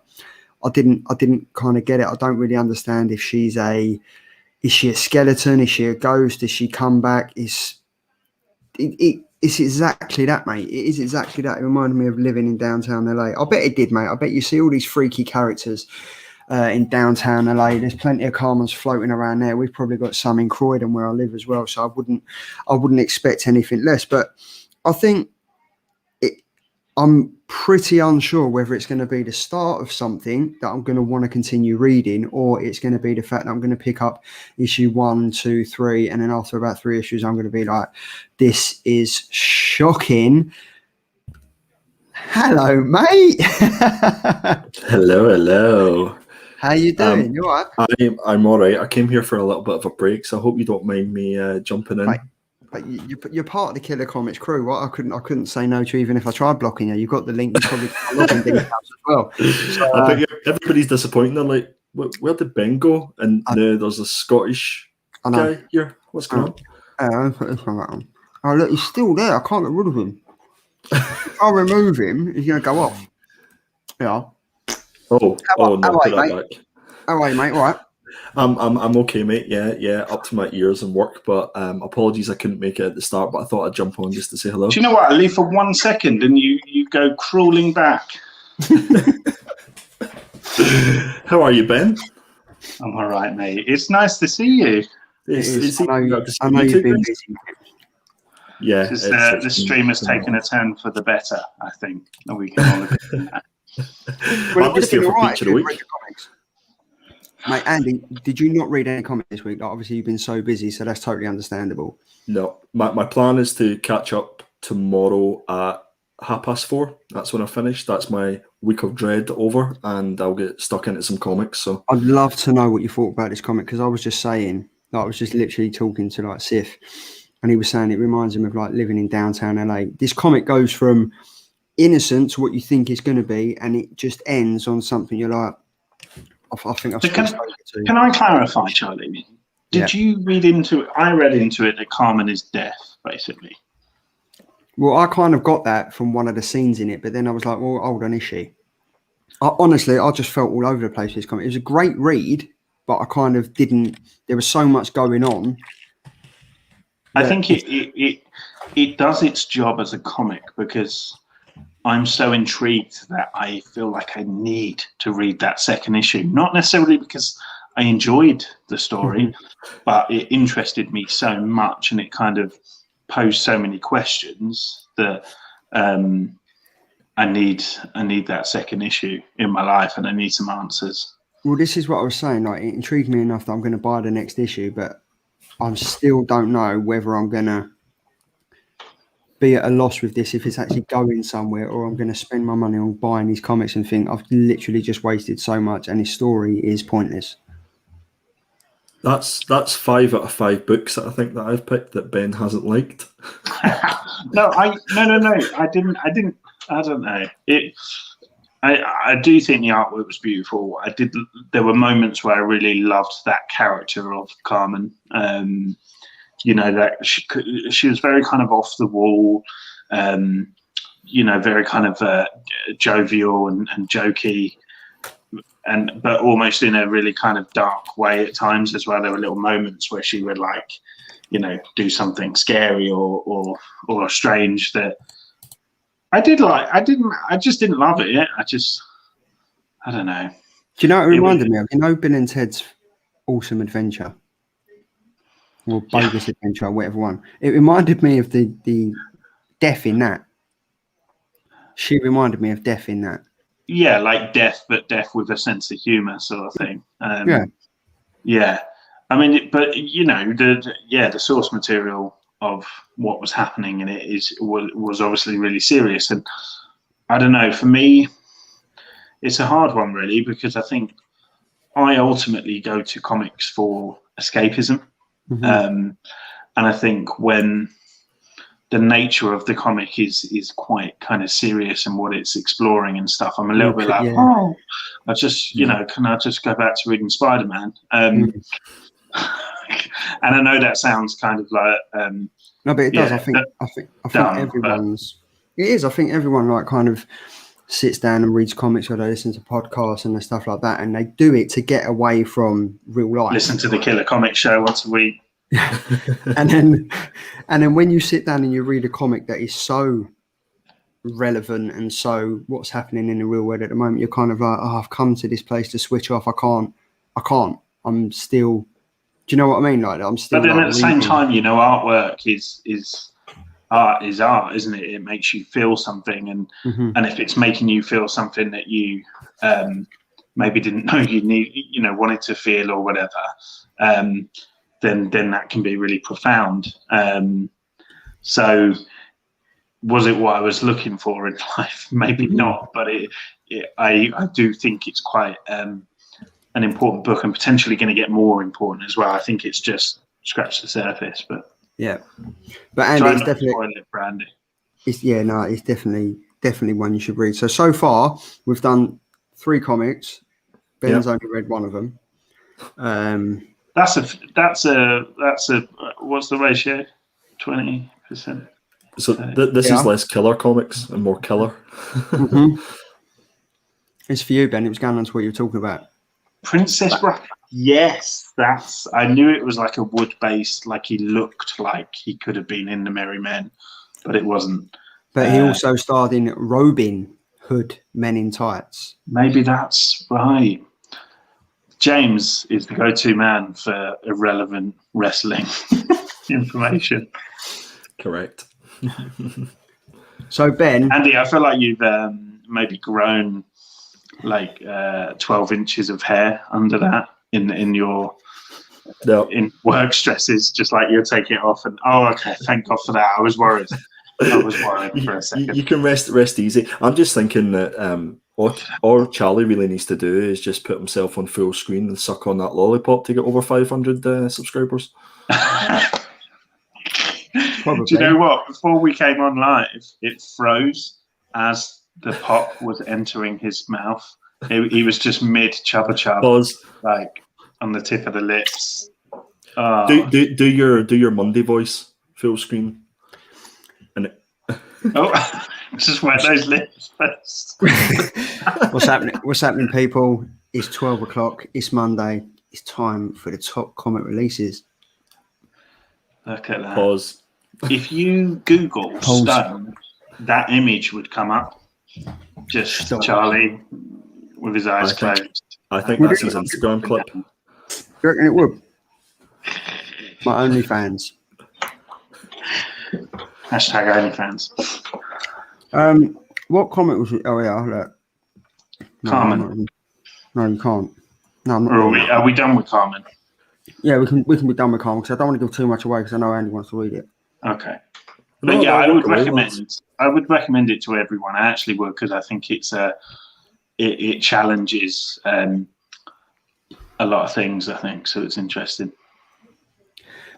I didn't kind of get it. I don't really understand if is she a skeleton? Is she a ghost? Does she come back? It's exactly that, mate. It is exactly that. It reminded me of living in downtown LA. I bet it did, mate. I bet you see all these freaky characters in downtown LA. There's plenty of Karmens floating around there. We've probably got some in Croydon where I live as well. So I wouldn't expect anything less. But I think I'm pretty unsure whether it's going to be the start of something that I'm going to want to continue reading, or it's going to be the fact that I'm going to pick up issue 1, 2, 3, and then after about 3 issues, I'm going to be like, this is shocking. Hello, mate. Hello. How you doing? You all right? I'm all right. I came here for a little bit of a break, so I hope you don't mind me jumping in. Right. But you're part of the Killer Comics crew, right? I couldn't say no to you even if I tried blocking you. You've got the link. You probably got login details as well. So, I bet everybody's disappointed. They're like, where did Ben go? And now there's a Scottish guy here. What's going on? Put this one on. Oh, look, he's still there. I can't get rid of him. If I remove him, he's going to go off. Yeah. No, put that back. How are you, mate? All right. I'm okay, mate. Yeah, up to my ears in work, but apologies I couldn't make it at the start, but I thought I'd jump on just to say hello. Do you know what? I leave for 1 second and you go crawling back. How are you, Ben? I'm all right, mate. It's nice to see you. I know you've been busy. Yeah. The stream has taken a turn for the better, I think. And we can all agree on that. I'm just here for feature of the week. Mate, Andy, did you not read any comics this week? Like, obviously, you've been so busy, so that's totally understandable. No, my plan is to catch up tomorrow at 4:30. That's when I finish. That's my week of dread over, and I'll get stuck into some comics. So I'd love to know what you thought about this comic, because I was just saying, like, I was just literally talking to like Sif, and he was saying it reminds him of like living in downtown LA. This comic goes from innocent to what you think it's going to be, and it just ends on something you're like, I think can I clarify, Charlie? Did you read into it? I read into it that Karmen is deaf, basically. Well, I kind of got that from one of the scenes in it, but then I was like, well, hold on, is she? Honestly, I just felt all over the place with this comic. It was a great read, but I kind of didn't. There was so much going on. I think it does its job as a comic, because I'm so intrigued that I feel like I need to read that second issue. Not necessarily because I enjoyed the story, but it interested me so much, and it kind of posed so many questions that I need that second issue in my life, and I need some answers. Well, this is what I was saying. Like, it intrigued me enough that I'm going to buy the next issue, but I still don't know whether I'm going to be at a loss with this, if it's actually going somewhere, or I'm going to spend my money on buying these comics and think I've literally just wasted so much and his story is pointless. That's 5 out of 5 books that I think that I've picked that Ben hasn't liked. No. I didn't. I don't know. I do think the artwork was beautiful. There were moments where I really loved that character of Karmen. That she was very kind of off the wall, very kind of jovial and jokey, but almost in a really kind of dark way at times as well. There were little moments where she would do something scary or strange that I did like. I just didn't love it. I don't know. Do you know what it reminded me of? Bill and Ted's Awesome Adventure? Or Bogus Adventure, whatever one. It reminded me of the death in that. She reminded me of Death in that. Yeah, like Death, but Death with a sense of humour, sort of thing. Yeah. I mean, but you know, the source material of what was happening in it was obviously really serious, and I don't know. For me, it's a hard one, really, because I think I ultimately go to comics for escapism, and I think when the nature of the comic is quite kind of serious and what it's exploring and stuff, I'm a little bit like, I just, you know, can I just go back to reading Spider-Man? And I know that sounds kind of like no, but it does. I think dumb, everyone's. It is. I think everyone like kind of sits down and reads comics or they listen to podcasts and stuff like that, and they do it to get away from real life. Listen to the Killer Comic Show once a week. and then when you sit down and you read a comic that is so relevant and so what's happening in the real world at the moment, you're kind of like, oh, I've come to this place to switch off. I can't. I'm still. Do you know what I mean? Like I'm still. But then like, at the same time, you know, artwork is art, isn't it? It makes you feel something, and if it's making you feel something that you maybe didn't know you need, you know, wanted to feel or whatever. Then that can be really profound. So was it what I was looking for in life? Maybe not, but I do think it's quite an important book, and potentially going to get more important as well. I think it's just scratched the surface, but yeah. But Andy, it's definitely Brandy. It's definitely one you should read. So far we've done 3 comics. Ben's only read one of them. That's a what's the ratio? 20%. So this is less killer comics and more killer. It's for you, Ben. It was going on to what you were talking about. Princess Bride. Yes, I knew it was like a wood-based, like he looked like he could have been in The Merry Men, but it wasn't. But he also starred in Robin Hood, Men in Tights. Maybe that's right. James is the go-to man for irrelevant wrestling information. Correct. So Ben, Andy, I feel like you've maybe grown like 12 inches of hair under that in your in work stresses, just like you're taking it off. And okay, thank God for that. I was worried. For a second. You can rest easy. I'm just thinking that all Charlie really needs to do is just put himself on full screen and suck on that lollipop to get over 500 subscribers. Probably. Do you know what? Before we came on live, it froze as the pop was entering his mouth. He was just mid chubba chub, like on the tip of the lips. Do your Monday voice full screen. And just wet those lips first. What's happening, people? It's 12 o'clock. It's Monday. It's time for the top comic releases. Look at that. Pause. If you Google Stone, that image would come up. Just Charlie with his eyes closed. I think that's his Instagram clip. You reckon it would? My OnlyFans. #OnlyFans. What comic was it? Oh yeah, look. Karmen. No, you can't. No, I'm not. Are we done with Karmen? Yeah, we can be done with Karmen because I don't want to give too much away because I know Andy wants to read it. Okay. But yeah, I would recommend it to everyone. I actually would, because I think it challenges a lot of things, I think, so it's interesting.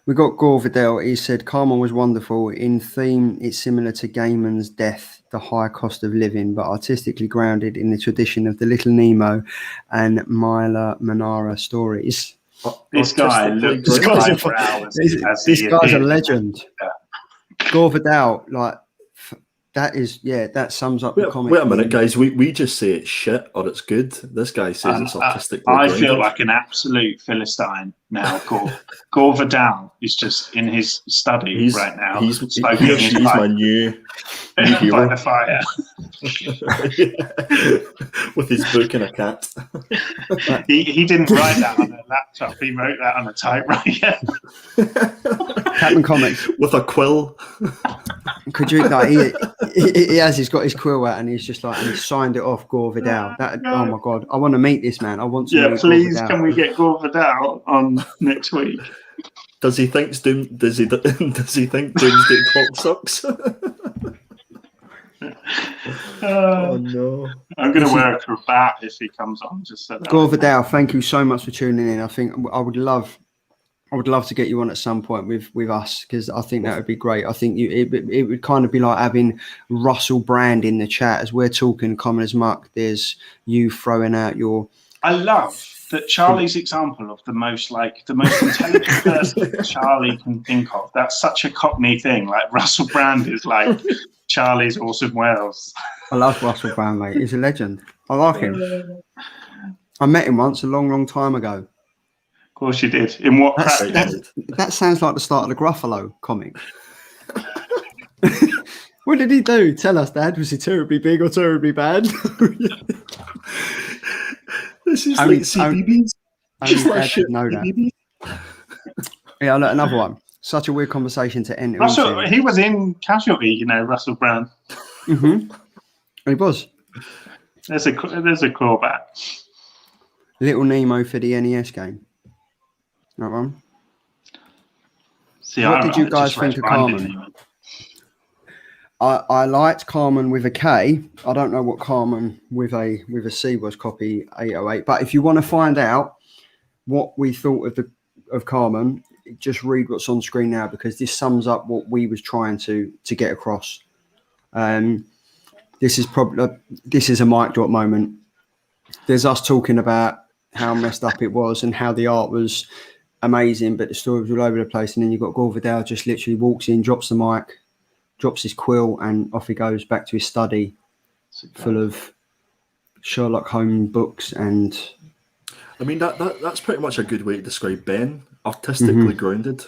We got Gore Vidal. He said Karmen was wonderful. In theme, it's similar to Gaiman's Death, The High Cost of Living, but artistically grounded in the tradition of the Little Nemo and Mila Manara stories. This guy's a legend. Yeah. Gore Vidal, like that sums up the comic. Wait a minute, guys. We just say it's shit or it's good. This guy says it's artistically I grounded. feel like an absolute Philistine now. Gore Vidal is just in his study right now. He's my new hero. By the fire. With his book and a cat. He didn't write that on a laptop. He wrote that on a typewriter. Captain Comics with a quill. Could you? Like, He's got his quill out and he's just like, and he signed it off Gore Vidal. Oh my God, I want to meet this man. I want to meet please, Gore Vidal. can we get Gore Vidal on next week? Does he think Does he think Doomsday Clock sucks? Oh no! I'm going to wear a cravat if he comes on. Just so that Gore Vidal, thank you so much for tuning in. I think I would love to get you on at some point with us, because I think that would be great. I think it would kind of be like having Russell Brand in the chat as we're talking common as muck. There's you throwing out your. I love that Charlie's example of the most intelligent person that Charlie can think of. That's such a Cockney thing. Like Russell Brand is like Charlie's Awesome Wales. I love Russell Brand, mate. He's a legend. I like him. I met him once a long, long time ago. Of course you did. In what practice? That sounds like the start of the Gruffalo comic. What did he do? Tell us, Dad. Was he terribly big or terribly bad? This is like CBBS. Just like shit. Know that. Yeah, look, another one. Such a weird conversation to enter Russell, into. he was in Casualty, you know, Russell Brand. Mm-hmm. He was. There's a callback. Little Nemo for the NES game. That one. See, what did you guys think of Karmen? I liked Karmen with a K. I don't know what Karmen with a C was, copy 808. But if you want to find out what we thought of Karmen, just read what's on screen now, because this sums up what we was trying to get across. This is a mic drop moment. There's us talking about how messed up it was and how the art was amazing, but the story was all over the place. And then you've got Gore Vidal just literally walks in, drops the mic, drops his quill, and off he goes back to his study full of Sherlock Holmes books. And I mean, that's pretty much a good way to describe Ben. Artistically grounded.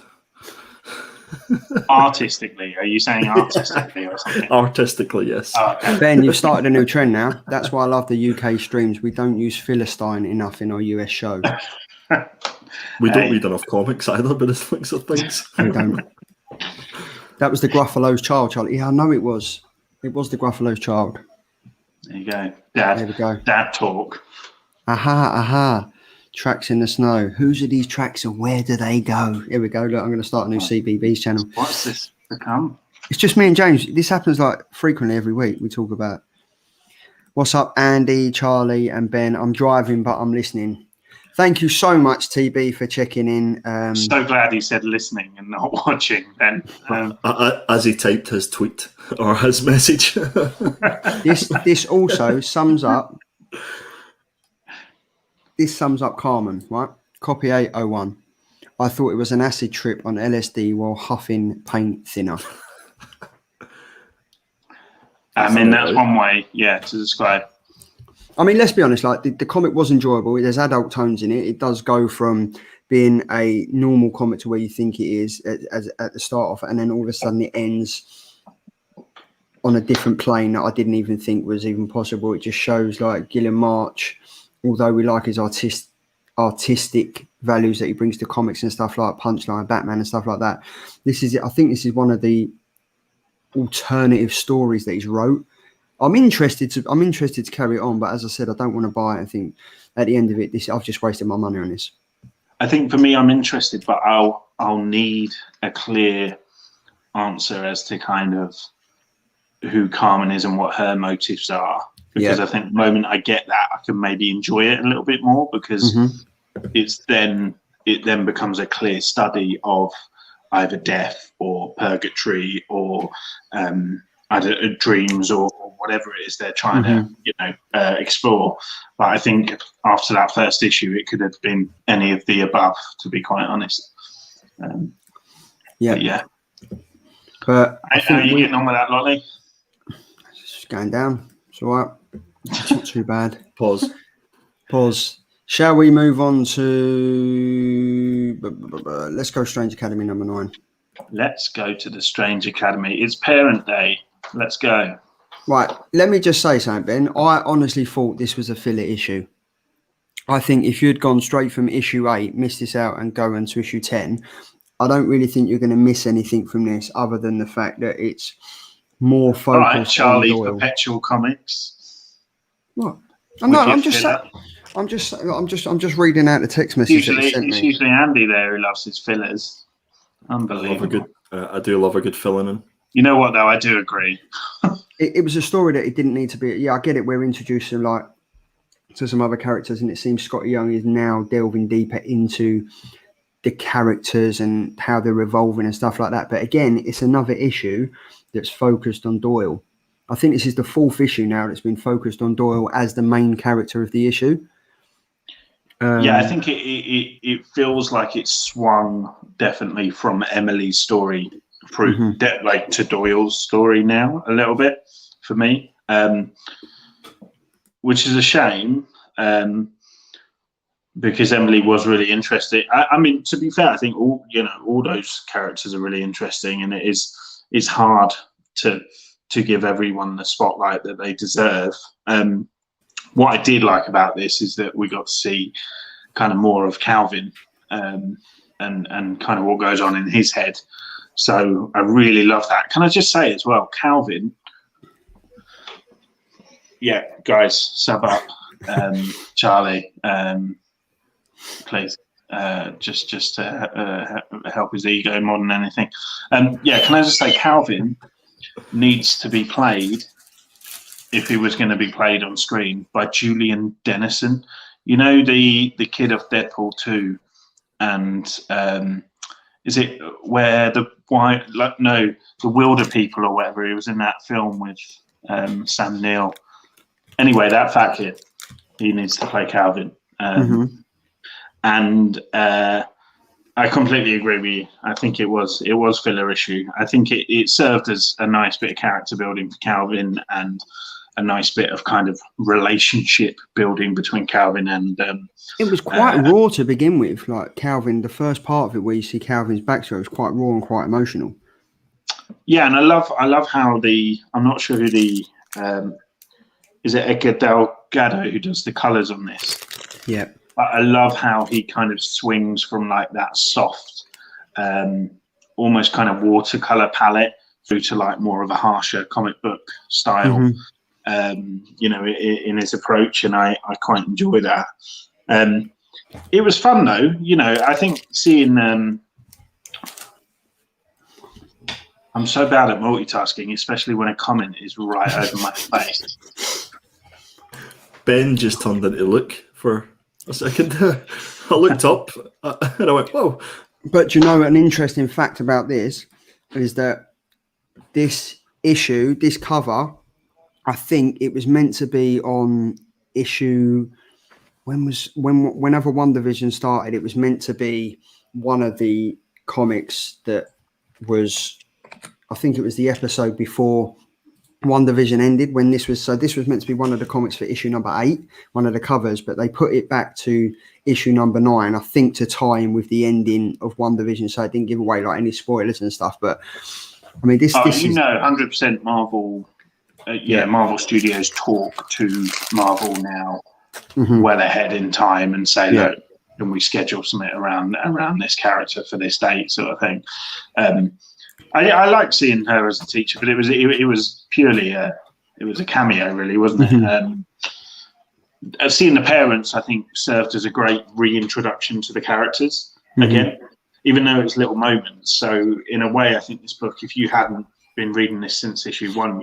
Artistically? Are you saying artistically or something? Artistically, yes. Oh, okay. Ben, you've started a new trend now. That's why I love the UK streams. We don't use Philistine enough in our US show. We don't read enough comics either, but it's looks of things. We don't. That was the Gruffalo's child, Charlie. Yeah, I know it was. It was the Gruffalo's child. There you go. Dad. There we go. Dad talk. Aha. Tracks in the snow. Whose are these tracks and where do they go? Here we go. Look, I'm going to start a new CBBS channel. What's this become? It's just me and James. This happens like frequently every week. We talk about what's up, Andy, Charlie, and Ben. I'm driving, but I'm listening. Thank you so much, TB, for checking in. So glad he said listening and not watching, Ben. As he typed his tweet or his message. This also sums up. This sums up Karmen, right? Copy 801. I thought it was an acid trip on LSD while huffing paint thinner. I mean, that's one way, to describe. I mean, let's be honest, like the comic was enjoyable. There's adult tones in it. It does go from being a normal comic to where you think it is at the start of it, and then all of a sudden it ends on a different plane that I didn't even think was even possible. It just shows like Gillian March, although we like his artistic values that he brings to comics and stuff like Punchline, Batman and stuff like that. I think this is one of the alternative stories that he's wrote. I'm interested to carry it on, but as I said, I don't want to buy it. I think at the end of it, I've just wasted my money on this. I think for me, I'm interested, but I'll need a clear answer as to kind of who Karmen is and what her motives are. Because I think the moment I get that, I can maybe enjoy it a little bit more, because it then becomes a clear study of either death or purgatory or either dreams or whatever it is they're trying to explore. But I think after that first issue, it could have been any of the above, to be quite honest. But how are you getting on with that, Lolly? It's just going down. It's all right. It's not too bad. Pause. Shall we move on to... Let's go Strange Academy number 9. Let's go to the Strange Academy. It's Parent Day. Let's go. Right. Let me just say something, Ben. I honestly thought this was a filler issue. I think if you'd gone straight from issue 8, miss this out and go into issue 10, I don't really think you're going to miss anything from this other than the fact that it's more All right, focused on Charlie, Doyle. Perpetual Comics. What? I'm not. Wicked I'm filler. I'm just reading out the text message that he sent It's me. usually Andy there who loves his fillers. I love Unbelievable. a good. I do love a good filling in. You know what though? I do agree. It was a story that it didn't need to be. Yeah, I get it. We're introducing like to some other characters, and it seems Scotty Young is now delving deeper into the characters and how they're evolving and stuff like that. But again, it's another issue that's focused on Doyle. I think this is the fourth issue now that's been focused on Doyle as the main character of the issue. Yeah, I think it feels like it's swung definitely from Emily's story through like to Doyle's story now a little bit for me, which is a shame because Emily was really interesting. I mean, to be fair, I think all those characters are really interesting, and it's hard to give everyone the spotlight that they deserve. What I did like about this is that we got to see kind of more of Calvin and kind of what goes on in his head. So I really love that. Can I just say as well, Calvin? Yeah, guys, sub up, Charlie, please, just to help his ego more than anything. Yeah, can I just say, Calvin needs to be played, if he was going to be played on screen, by Julian Dennison. You know, the kid of Deadpool 2, and is it where the Wilder people or whatever? He was in that film with Sam Neill. Anyway, that fat kid, he needs to play Calvin. And I completely agree with you. I think it was filler issue. I think it served as a nice bit of character building for Calvin and a nice bit of kind of relationship building between Calvin and it was quite raw to begin with. Like Calvin, the first part of it where you see Calvin's backstory was quite raw and quite emotional. Yeah, and I love how I'm not sure who the is it Edgar Delgado who does the colours on this. Yeah. I love how he kind of swings from like that soft, almost kind of watercolor palette through to like more of a harsher comic book style, in his approach. And I quite enjoy that. It was fun though. I think seeing, I'm so bad at multitasking, especially when a comment is right over my face. Ben just turned into Luke for a second. I looked up and I went, whoa. But you know, an interesting fact about this is that this issue, this cover, I think it was meant to be on issue. Whenever One Division started, it was meant to be one of the comics that was, I think it was the episode before One Division ended when this was meant to be one of the comics for issue number 8, one of the covers, but they put it back to issue number 9, I think, to tie in with the ending of One Division, so it didn't give away like any spoilers and stuff. But I mean, this is 100% Marvel. Marvel Studios talk to Marvel now, well ahead in time, and say, look, can we schedule something around this character for this date, sort of thing. I like seeing her as a teacher, but it was purely a cameo, really, wasn't it? Seeing the parents, I think, served as a great reintroduction to the characters again, even though it's little moments. So in a way, I think this book, if you hadn't been reading this since issue 1,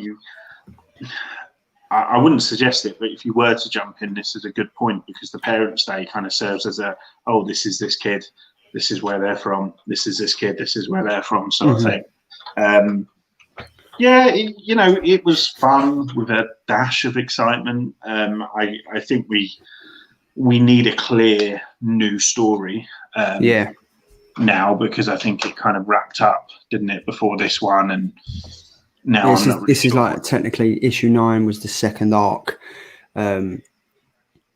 I wouldn't suggest it, but if you were to jump in, this is a good point, because the Parents' Day kind of serves as this is this kid, this is where they're from, this is this kid, this is where they're from, sort of thing. It was fun with a dash of excitement. I think we need a clear new story now, because I think it kind of wrapped up, didn't it, before this one, and now this is like technically issue 9 was the second arc. But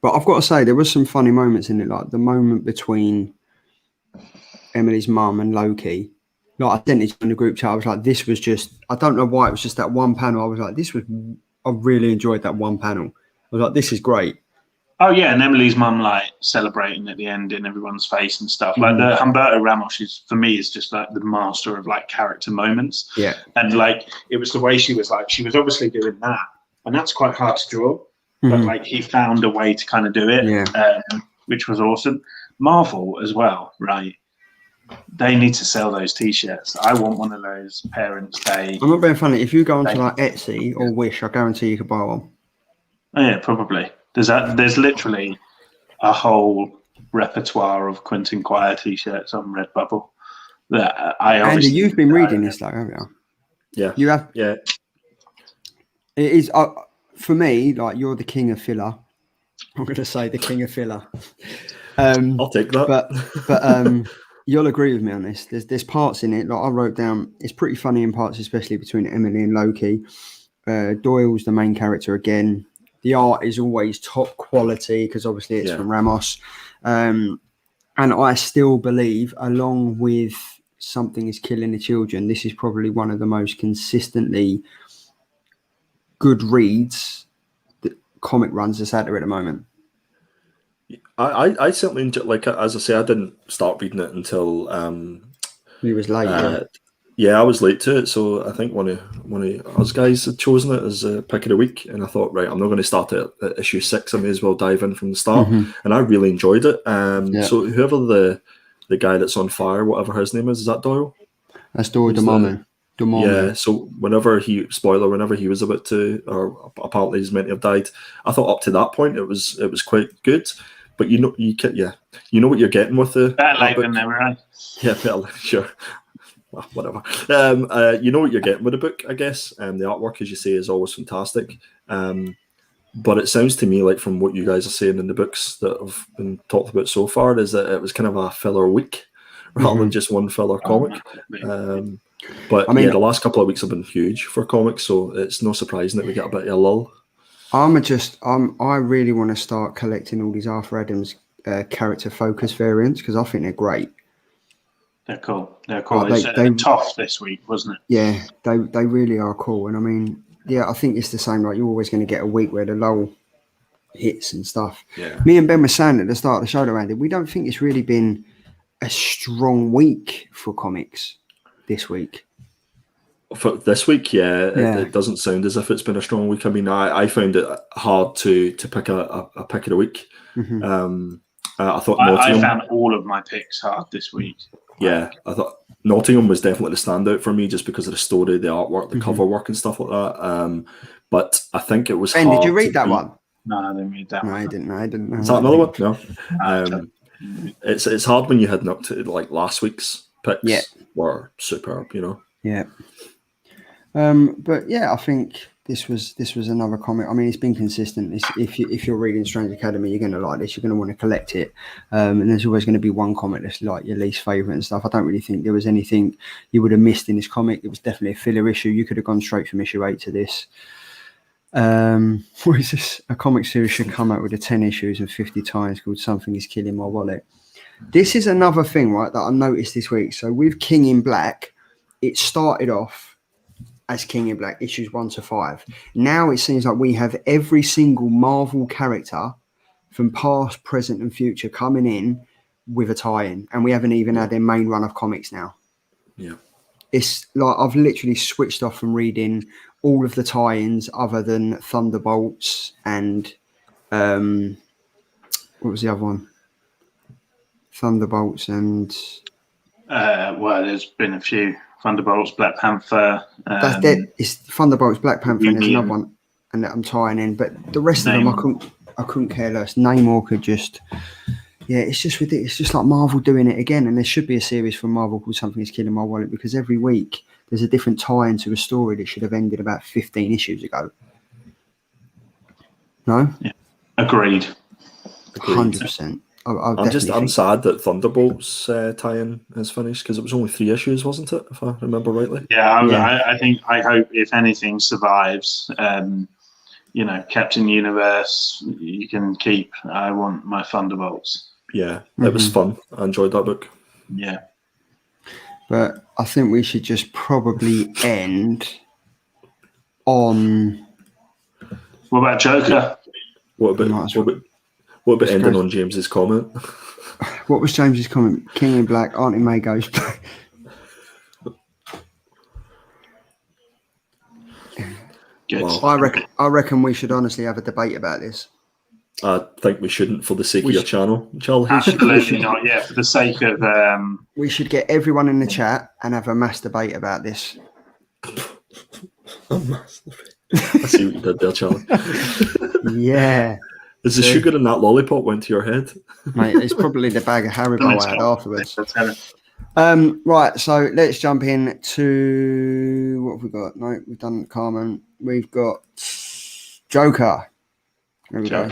I've got to say, there was some funny moments in it, like the moment between Emily's mum and Loki. Like, I sent it in the group chat. I was like, this was just, I don't know why, it was just that one panel. I was like, I really enjoyed that one panel. I was like, this is great. Oh yeah, and Emily's mum like celebrating at the end in everyone's face and stuff. Like the Humberto Ramos is for me is just like the master of like character moments. Yeah. And like it was the way she was obviously doing that, and that's quite hard to draw. But like he found a way to kind of do it, which was awesome. Marvel as well, right? They need to sell those T-shirts. I want one of those Parents' Day. I'm not being funny. If you go onto like Etsy or Wish, I guarantee you could buy one. Oh yeah, probably. There's literally a whole repertoire of Quentin Quire T-shirts on Redbubble that I obviously. Andy, you've been reading this though, haven't you? Yeah. You have. Yeah. It is for me like you're the king of filler. I'm going to say the king of filler. I'll take that. But you'll agree with me on this. There's parts in it like I wrote down. It's pretty funny in parts, especially between Emily and Loki. Doyle's the main character again. The art is always top quality because obviously it's from Ramos. And I still believe, along with Something is Killing the Children, this is probably one of the most consistently good reads that comic runs that's out there at the moment. I certainly enjoy, like, as I say, I didn't start reading it until He was late. Yeah, I was late to it, so I think one of us guys had chosen it as a pick of the week, and I thought, right, I'm not going to start it at issue 6. I may as well dive in from the start, and I really enjoyed it. So whoever the guy that's on fire, whatever his name is that Doyle? That's Doyle Dumont. Yeah, so whenever he was about to, or apparently he's meant to have died, I thought up to that point it was quite good. But you know what you're getting with the better late than never, right? Yeah, sure. Well, whatever. You know what you're getting with the book, I guess. The artwork, as you say, is always fantastic. But it sounds to me like, from what you guys are saying in the books that have been talked about so far, is that it was kind of a filler week rather than just one filler comic. But I mean, the last couple of weeks have been huge for comics, so it's no surprising that we get a bit of a lull. I really want to start collecting all these Arthur Adams character focus variants because I think they're great. They're cool. They tough this week, wasn't it? Yeah, they really are cool. And I mean, I think it's the same. Like, you're always going to get a week where the lull hits and stuff. Yeah. Me and Ben were saying at the start of the show around it, we don't think it's really been a strong week for comics this week. For this week, it doesn't sound as if it's been a strong week. I mean, I found it hard to pick a pick of the week. I thought I found all of my picks hard this week. Yeah, I thought Nottingham was definitely the standout for me just because of the story, the artwork, the cover work and stuff like that. But I think it was Ben, hard. did you read that one? No, I didn't read that one. I didn't. Is that another one? No. It's hard when you're heading up to like last week's picks were superb, you know. Yeah. But yeah, I think this was another comic. I mean, it's been consistent. If you're reading Strange Academy, you're going to like this. You're going to want to collect it. And there's always going to be one comic that's like your least favorite and stuff. I don't really think there was anything you would have missed in this comic. It was definitely a filler issue. You could have gone straight from issue 8 to this. What is this? A comic series should come out with 10 issues and 50 times called Something is Killing My Wallet. This is another thing, right, that I noticed this week. So with King in Black, it started off as King in Black, issues 1 to 5. Now it seems like we have every single Marvel character from past, present, and future coming in with a tie-in, and we haven't even had their main run of comics now. Yeah, it's like I've literally switched off from reading all of the tie-ins other than Thunderbolts and what was the other one? Thunderbolts and well, there's been a few. Thunderbolts, Black Panther. That's it. It's Thunderbolts, Black Panther, and there's another one, and that I'm tying in. But the rest of them, I couldn't care less. Namor could just, it's just ridiculous. It's just like Marvel doing it again. And there should be a series from Marvel called Something is Killing My Wallet, because every week there's a different tie-in to a story that should have ended about 15 issues ago. No? Yeah. Agreed. 100%. I'm sad that Thunderbolts tie-in is finished because it was only 3 issues, wasn't it? If I remember rightly. Yeah, I hope if anything survives, Captain Universe, you can keep. I want my Thunderbolts. Yeah, it was fun. I enjoyed that book. Yeah, but I think we should just probably end on. What about Joker? What about What about ending on James's comment? What was James's comment? King in Black, Auntie May goes black. Good. Wow. I reckon we should honestly have a debate about this. I think we shouldn't for the sake of your channel, Charlie. Absolutely not. Yeah, for the sake of we should get everyone in the chat and have a mass debate about this. I see what you did there, Charlie. Yeah. Is the sugar in that lollipop went to your head? Mate, it's probably the bag of Haribo I had afterwards. Right, so let's jump in to what have we got? No, we've done Karmen. We've got Joker. There we go.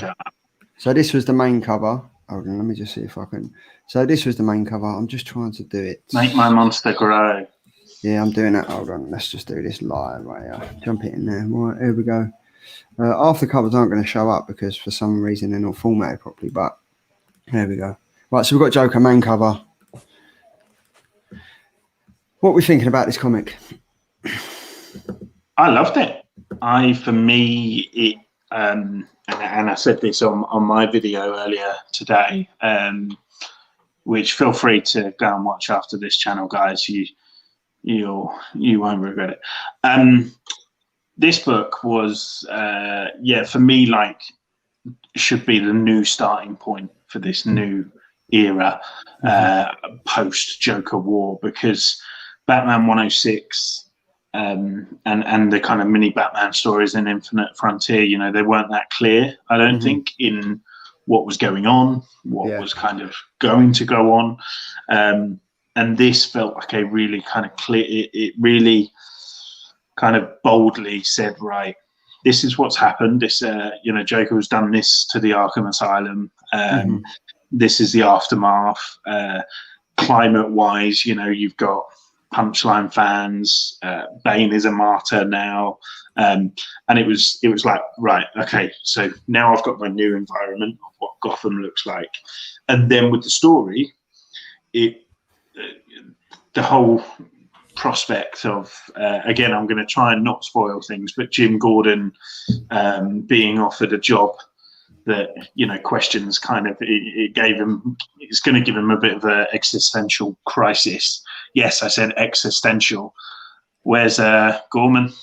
So this was the main cover. Hold on, let me just see if I can. So this was the main cover. I'm just trying to do it. Make my monster grow. Yeah, I'm doing that. Hold on, let's just do this live right here. Jump it in there. Right, here we go. Half the covers aren't going to show up because for some reason they're not formatted properly, but there we go. Right, so we've got Joker main cover. What are we thinking about this comic? I loved it. For me, it, and I said this on my video earlier today, which feel free to go and watch after this channel, guys. You won't regret it. This book was, for me, like, should be the new starting point for this new era, post Joker War, because Batman 106 and the kind of mini Batman stories in Infinite Frontier, you know, they weren't that clear, I don't think, in what was going on, what was kind of going to go on. And this felt like a really kind of clear, it really kind of boldly said, right, this is what's happened. This, Joker has done this to the Arkham Asylum. This is the aftermath. Climate-wise, you know, you've got Punchline fans. Bane is a martyr now, and it was like, right, okay, so now I've got my new environment of what Gotham looks like, and then with the story, the whole prospect of again, I'm going to try and not spoil things, but Jim Gordon being offered a job that, you know, questions kind of, it's going to give him a bit of an existential crisis. Yes, I said existential. Where's Gorman?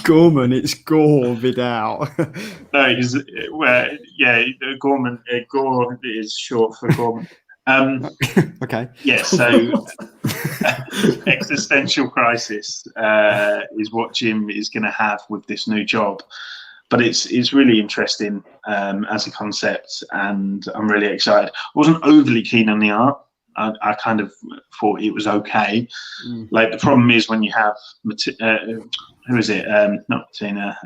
Gorman, it's Gore Vidal. No, Gorman. Gore is short for Gorman. Okay. Yeah, so existential crisis is what Jim is going to have with this new job, but it's really interesting as a concept, and I'm really excited. I wasn't overly keen on the art. I kind of thought it was okay. Like, the problem is when you have who is it? Not Martina.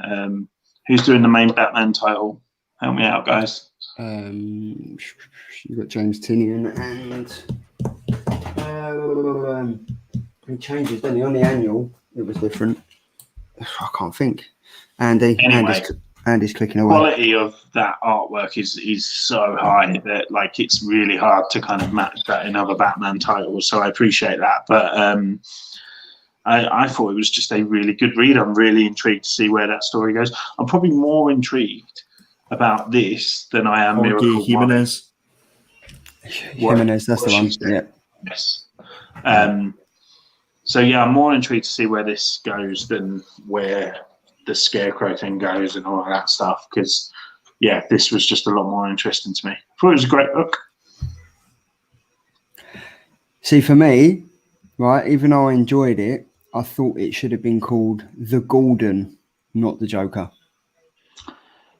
Who's doing the main Batman title? Help me out, guys. You've got James Tynion, and he changes, doesn't he? On the annual, it was different. I can't think. Andy. Anyway, Andy's clicking away. The quality of that artwork is so high that, like, it's really hard to kind of match that in other Batman titles. So I appreciate that, but I thought it was just a really good read. I'm really intrigued to see where that story goes. I'm probably more intrigued about this than I am Miracle Jimenez. Jimenez, that's the one. Yeah. Yes. So yeah, I'm more intrigued to see where this goes than where the Scarecrow thing goes and all of that stuff. Because yeah, this was just a lot more interesting to me. I thought it was a great book. See, for me, right, even though I enjoyed it, I thought it should have been called The Gordon, not The Joker.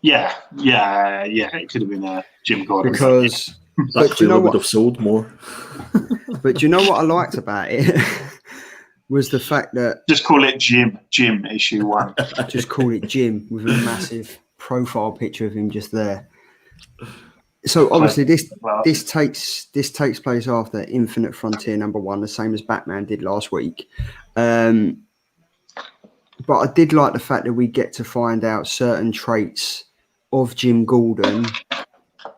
Yeah. It could have been Jim Gordon. Because that clearly would have sold more. But do you know what I liked about it? Was the fact that... Just call it Jim issue 1. Just call it Jim with a massive profile picture of him just there. So obviously this takes place after Infinite Frontier #1, the same as Batman did last week. But I did like the fact that we get to find out certain traits of Jim Gordon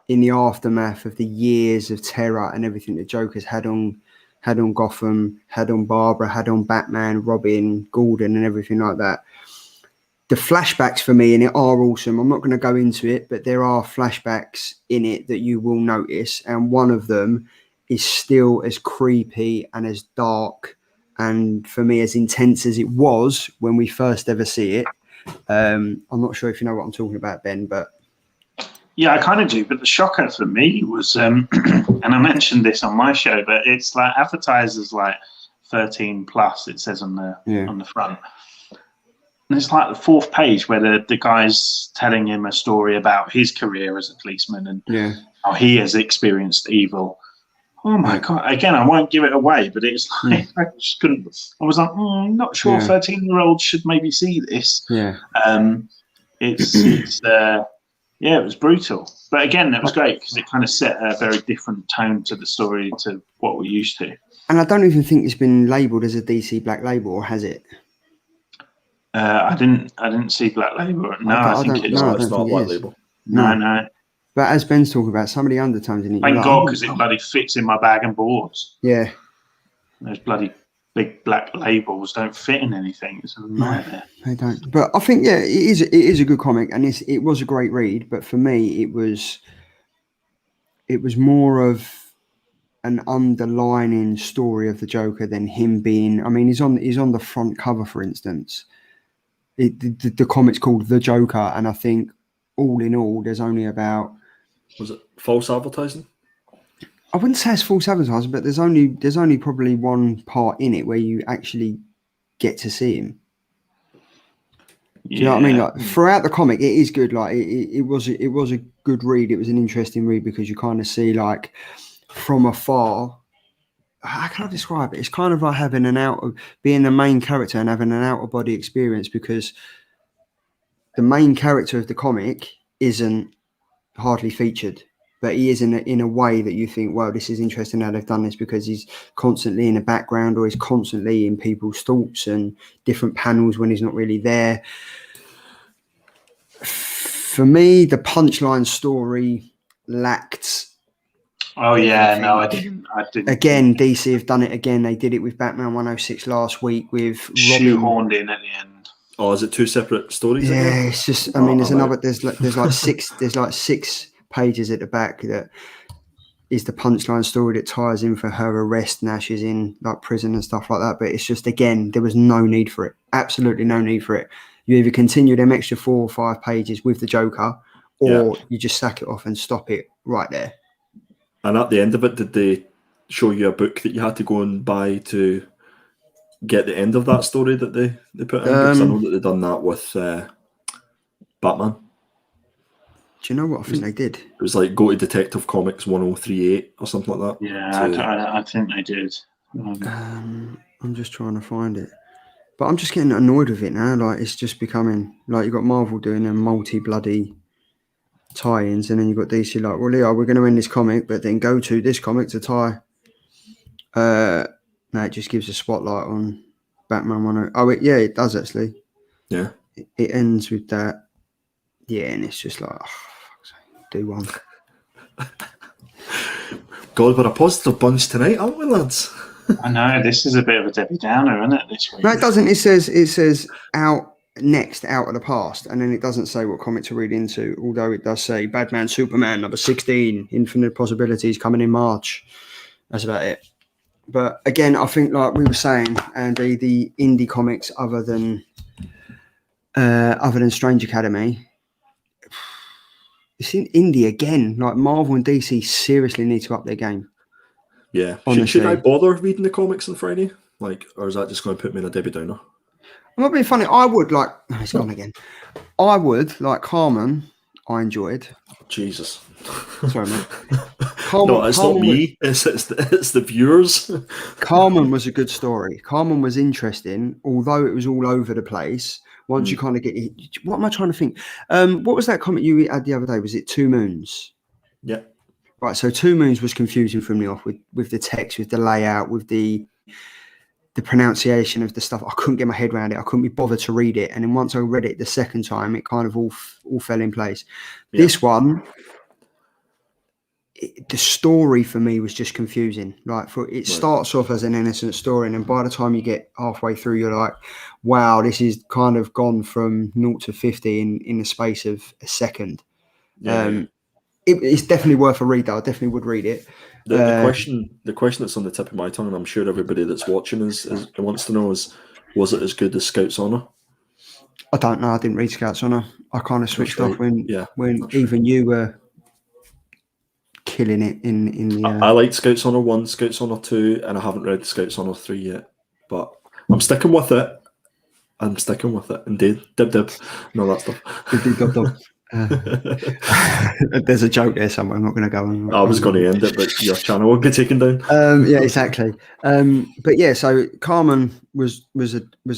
in the aftermath of the years of terror and everything that Joker's had on Gotham, had on Barbara, had on Batman, Robin, Gordon, and everything like that. the flashbacks for me in it are awesome. I'm not going to go into it, but there are flashbacks in it that you will notice. And one of them is still as creepy and as dark and for me as intense as it was when we first ever see it. I'm not sure if you know what I'm talking about, Ben, but yeah, I kind of do. But the shocker for me was, and I mentioned this on my show, but it's like advertised as like 13 plus. It says on the front. And it's like the fourth page where the guy's telling him a story about his career as a policeman and how he has experienced evil. Oh my God. Again, I won't give it away, but it's like, I just couldn't. I was like, I'm not sure 13-year-olds should maybe see this. Yeah. It was brutal. But again, that was great because it kind of set a very different tone to the story to what we're used to. And I don't even think it's been labelled as a DC Black Label, or has it? I didn't see Black Label. No, I think it's not Black Label. No. But as Ben's talking about, some of the undertones in it. Thank God, because it bloody fits in my bag and boards. Yeah. Those bloody big black labels don't fit in anything. It's a nightmare. They don't. But I think it is a good comic, and it was a great read. But for me, it was more of an underlining story of the Joker than him being. I mean, he's on the front cover, for instance. The comic's called The Joker, and I think all in all, there's only about. Was it false advertising? I wouldn't say it's false advertising, but there's only probably one part in it where you actually get to see him. Do you know what I mean? Like throughout the comic, it is good. Like it was a good read. It was an interesting read because you kind of see like from afar. How can I describe it? It's kind of like having being the main character and having an out of body experience, because the main character of the comic isn't hardly featured, but he is in a way that you think, well, this is interesting how they've done this, because he's constantly in the background, or he's constantly in people's thoughts and different panels when he's not really there. For me, the punchline story lacked. Oh yeah, no, I didn't. Again, DC have done it again. They did it with Batman 106 last week with shoehorned in at the end. Oh, is it two separate stories? Yeah, again? It's just. I mean, there's like six. There's like 6 pages at the back that is the punchline story that ties in for her arrest. Now she's in like prison and stuff like that. But it's just, again, there was no need for it. Absolutely no need for it. You either continue them extra 4 or 5 pages with the Joker, or you just sack it off and stop it right there. And at the end of it, did they show you a book that you had to go and buy to get the end of that story that they put in? Because I know that they've done that with Batman. Do you know what I think they did? It was like go to Detective Comics 1038 or something like that. Yeah, I think they did. I'm just trying to find it. But I'm just getting annoyed with it now. Like, it's just becoming like you've got Marvel doing a multi-bloody tie-ins, and then you've got DC like, well, yeah, we're going to end this comic, but then go to this comic to tie. No, it just gives a spotlight on Batman 1. It does actually. Yeah. It ends with that. Yeah, and it's just like, do one. God, we're a positive bunch tonight, aren't we, lads? I know, this is a bit of a Debbie Downer, isn't it, this week? No, it doesn't. It says out of the past, and then it doesn't say what comic to read into, although it does say Batman Superman number 16, Infinite Possibilities, coming in March. That's about it. But again, I think, like we were saying, Andy, the indie comics other than Strange Academy, it's in indie again. Like Marvel and DC seriously need to up their game. Yeah. Should I bother reading the comics on Friday? Like, or is that just going to put me in a Debbie Downer? I'm not being funny. I would like. Oh, it's gone again. I would like Karmen. I enjoyed. Jesus. Sorry, mate. No, it's not me. It's the viewers. Karmen was a good story. Karmen was interesting, although it was all over the place. Once you kind of get, what am I trying to think? What was that comic you had the other day? Was it Two Moons? Yeah. Right. So Two Moons was confusing from the off with the text, with the layout, with the pronunciation of the stuff. I couldn't get my head around it. I couldn't be bothered to read it. And then once I read it the second time, it kind of all fell in place. Yeah. This one, the story for me was just confusing. Like, it starts off as an innocent story, and then by the time you get halfway through, you're like, wow, this is kind of gone from 0 to 50 in the space of a second. It's definitely worth a read, though. I definitely would read it. The question that's on the tip of my tongue, and I'm sure everybody that's watching wants to know, is, was it as good as Scout's Honor? I don't know. I didn't read Scout's Honor. I kind of switched off when even you were killing it in the. I liked Scout's Honor 1, Scout's Honor 2, and I haven't read Scout's Honor 3 yet. But I'm sticking with it. Indeed. Dib dib. No, that stuff. Dib dib dib. There's a joke there somewhere. I'm not going to go on. I was going to end it, but your channel will get taken down. Yeah, exactly. But yeah, so Karmen was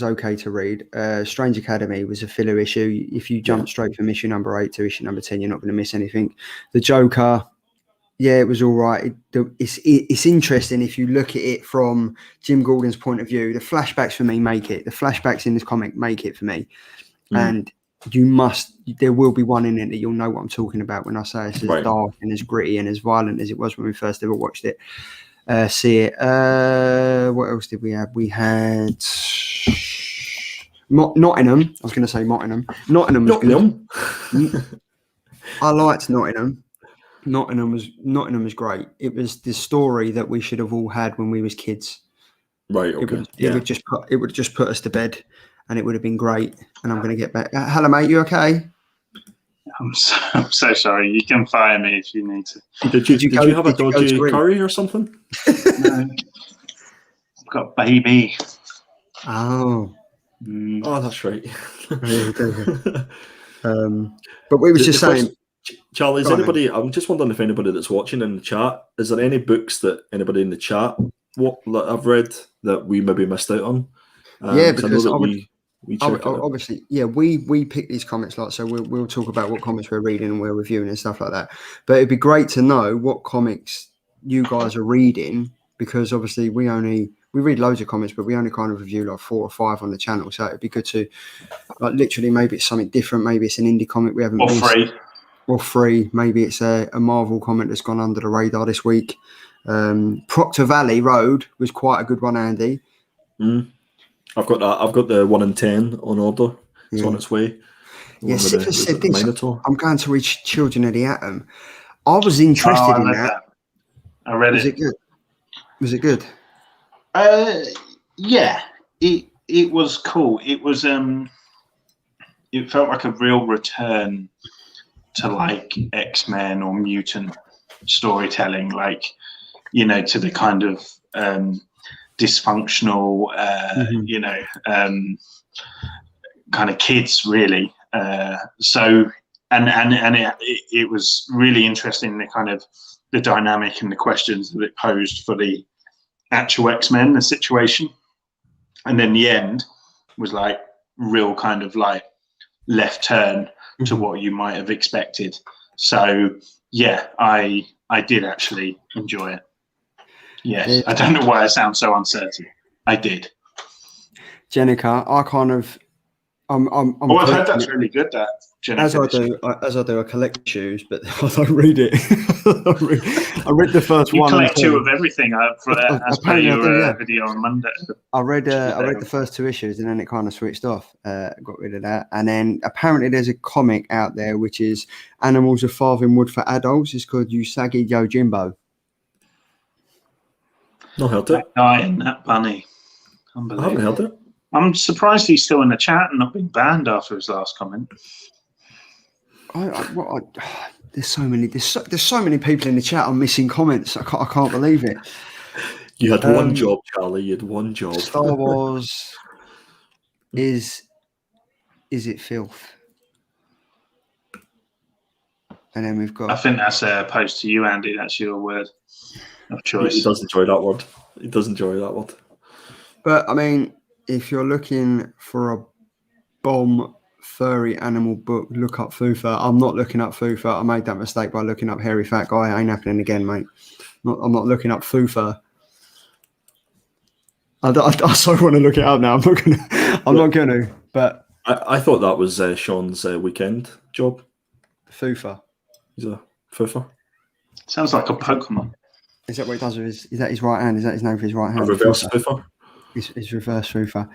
okay to read. Strange Academy was a filler issue. If you jump straight from issue number 8 to issue number 10, you're not going to miss anything. The Joker, yeah, it was all right. It's interesting if you look at it from Jim Gordon's point of view. The flashbacks for me make it. The flashbacks in this comic make it for me, and there will be one in it that you'll know what I'm talking about when I say it's as dark and as gritty and as violent as it was when we first ever watched it. See it. What else did we have? We had Nottingham. I was going to say Nottingham. Nottingham was good. I liked Nottingham. Nottingham was great. It was the story that we should have all had when we was kids. Right. Okay. It would just put us to bed. And it would have been great. And I'm going to get back. Hello, mate. You okay? I'm so sorry. You can fire me if you need to. Did you have a dodgy curry or something? No. I've got baby. Oh. Oh, that's right. But we was just saying. Charlie, is anybody? I'm just wondering if anybody that's watching in the chat, is there any books that anybody in the chat that I've read that we maybe missed out on? Yeah, because obviously, we pick these comics lot, so we'll talk about what comics we're reading and we're reviewing and stuff like that. But it'd be great to know what comics you guys are reading, because obviously we read loads of comics, but we only kind of review like 4 or 5 on the channel. So it'd be good to, like, literally, maybe it's something different. Maybe it's an indie comic we haven't read. Or free. Maybe it's a Marvel comic that's gone under the radar this week. Proctor Valley Road was quite a good one, Andy. I've got that. I've got the 1 in 10 on order. It's on its way. Yeah, Siffer said this. I'm going to read Children of the Atom. I was interested in that. I read it. Was it good? Was it good? Yeah. It was cool. It was it felt like a real return to like X-Men or mutant storytelling, like, you know, to the kind of dysfunctional, kind of kids, really. So it was really interesting, the kind of the dynamic and the questions that it posed for the actual X-Men, the situation, and then the end was like real kind of like left turn to what you might have expected. So yeah, I did actually enjoy it. Yes, I don't know why I sound so uncertain. I did. Jenica, I've heard that's really good. That Jenica, as I do, I collect issues, but I don't read it. I read the first one. You collect 2 of everything as per your video on Monday. I read the first 2 issues, and then it kind of switched off. Got rid of that, and then apparently there's a comic out there which is Animals of Farthing Wood for adults. It's called Usagi Yojimbo. Not heard it. That guy and that bunny. I haven't heard it. I'm surprised he's still in the chat and not been banned after his last comment. There's so many people in the chat. I'm missing comments. I can't believe it. You had one job, Charlie. You had one job. Star Wars is it filth? And then we've got. I think that's opposed to you, Andy. That's your word of choice. He does enjoy that word. He does enjoy that word. But I mean, if you're looking for a bomb furry animal book, look up Fufa. I'm not looking up Fufa. I made that mistake by looking up Hairy Fat Guy. Ain't happening again, mate. I'm not looking up Fufa. I so want to look it up now. I'm not gonna. But I thought that was Sean's weekend job. Fufa. He's a Fufa. Sounds like a Pokemon. Is that what he does with his? Is that his right hand? Is that his name for his right A hand? reverse swoofer. His reverse swoofer.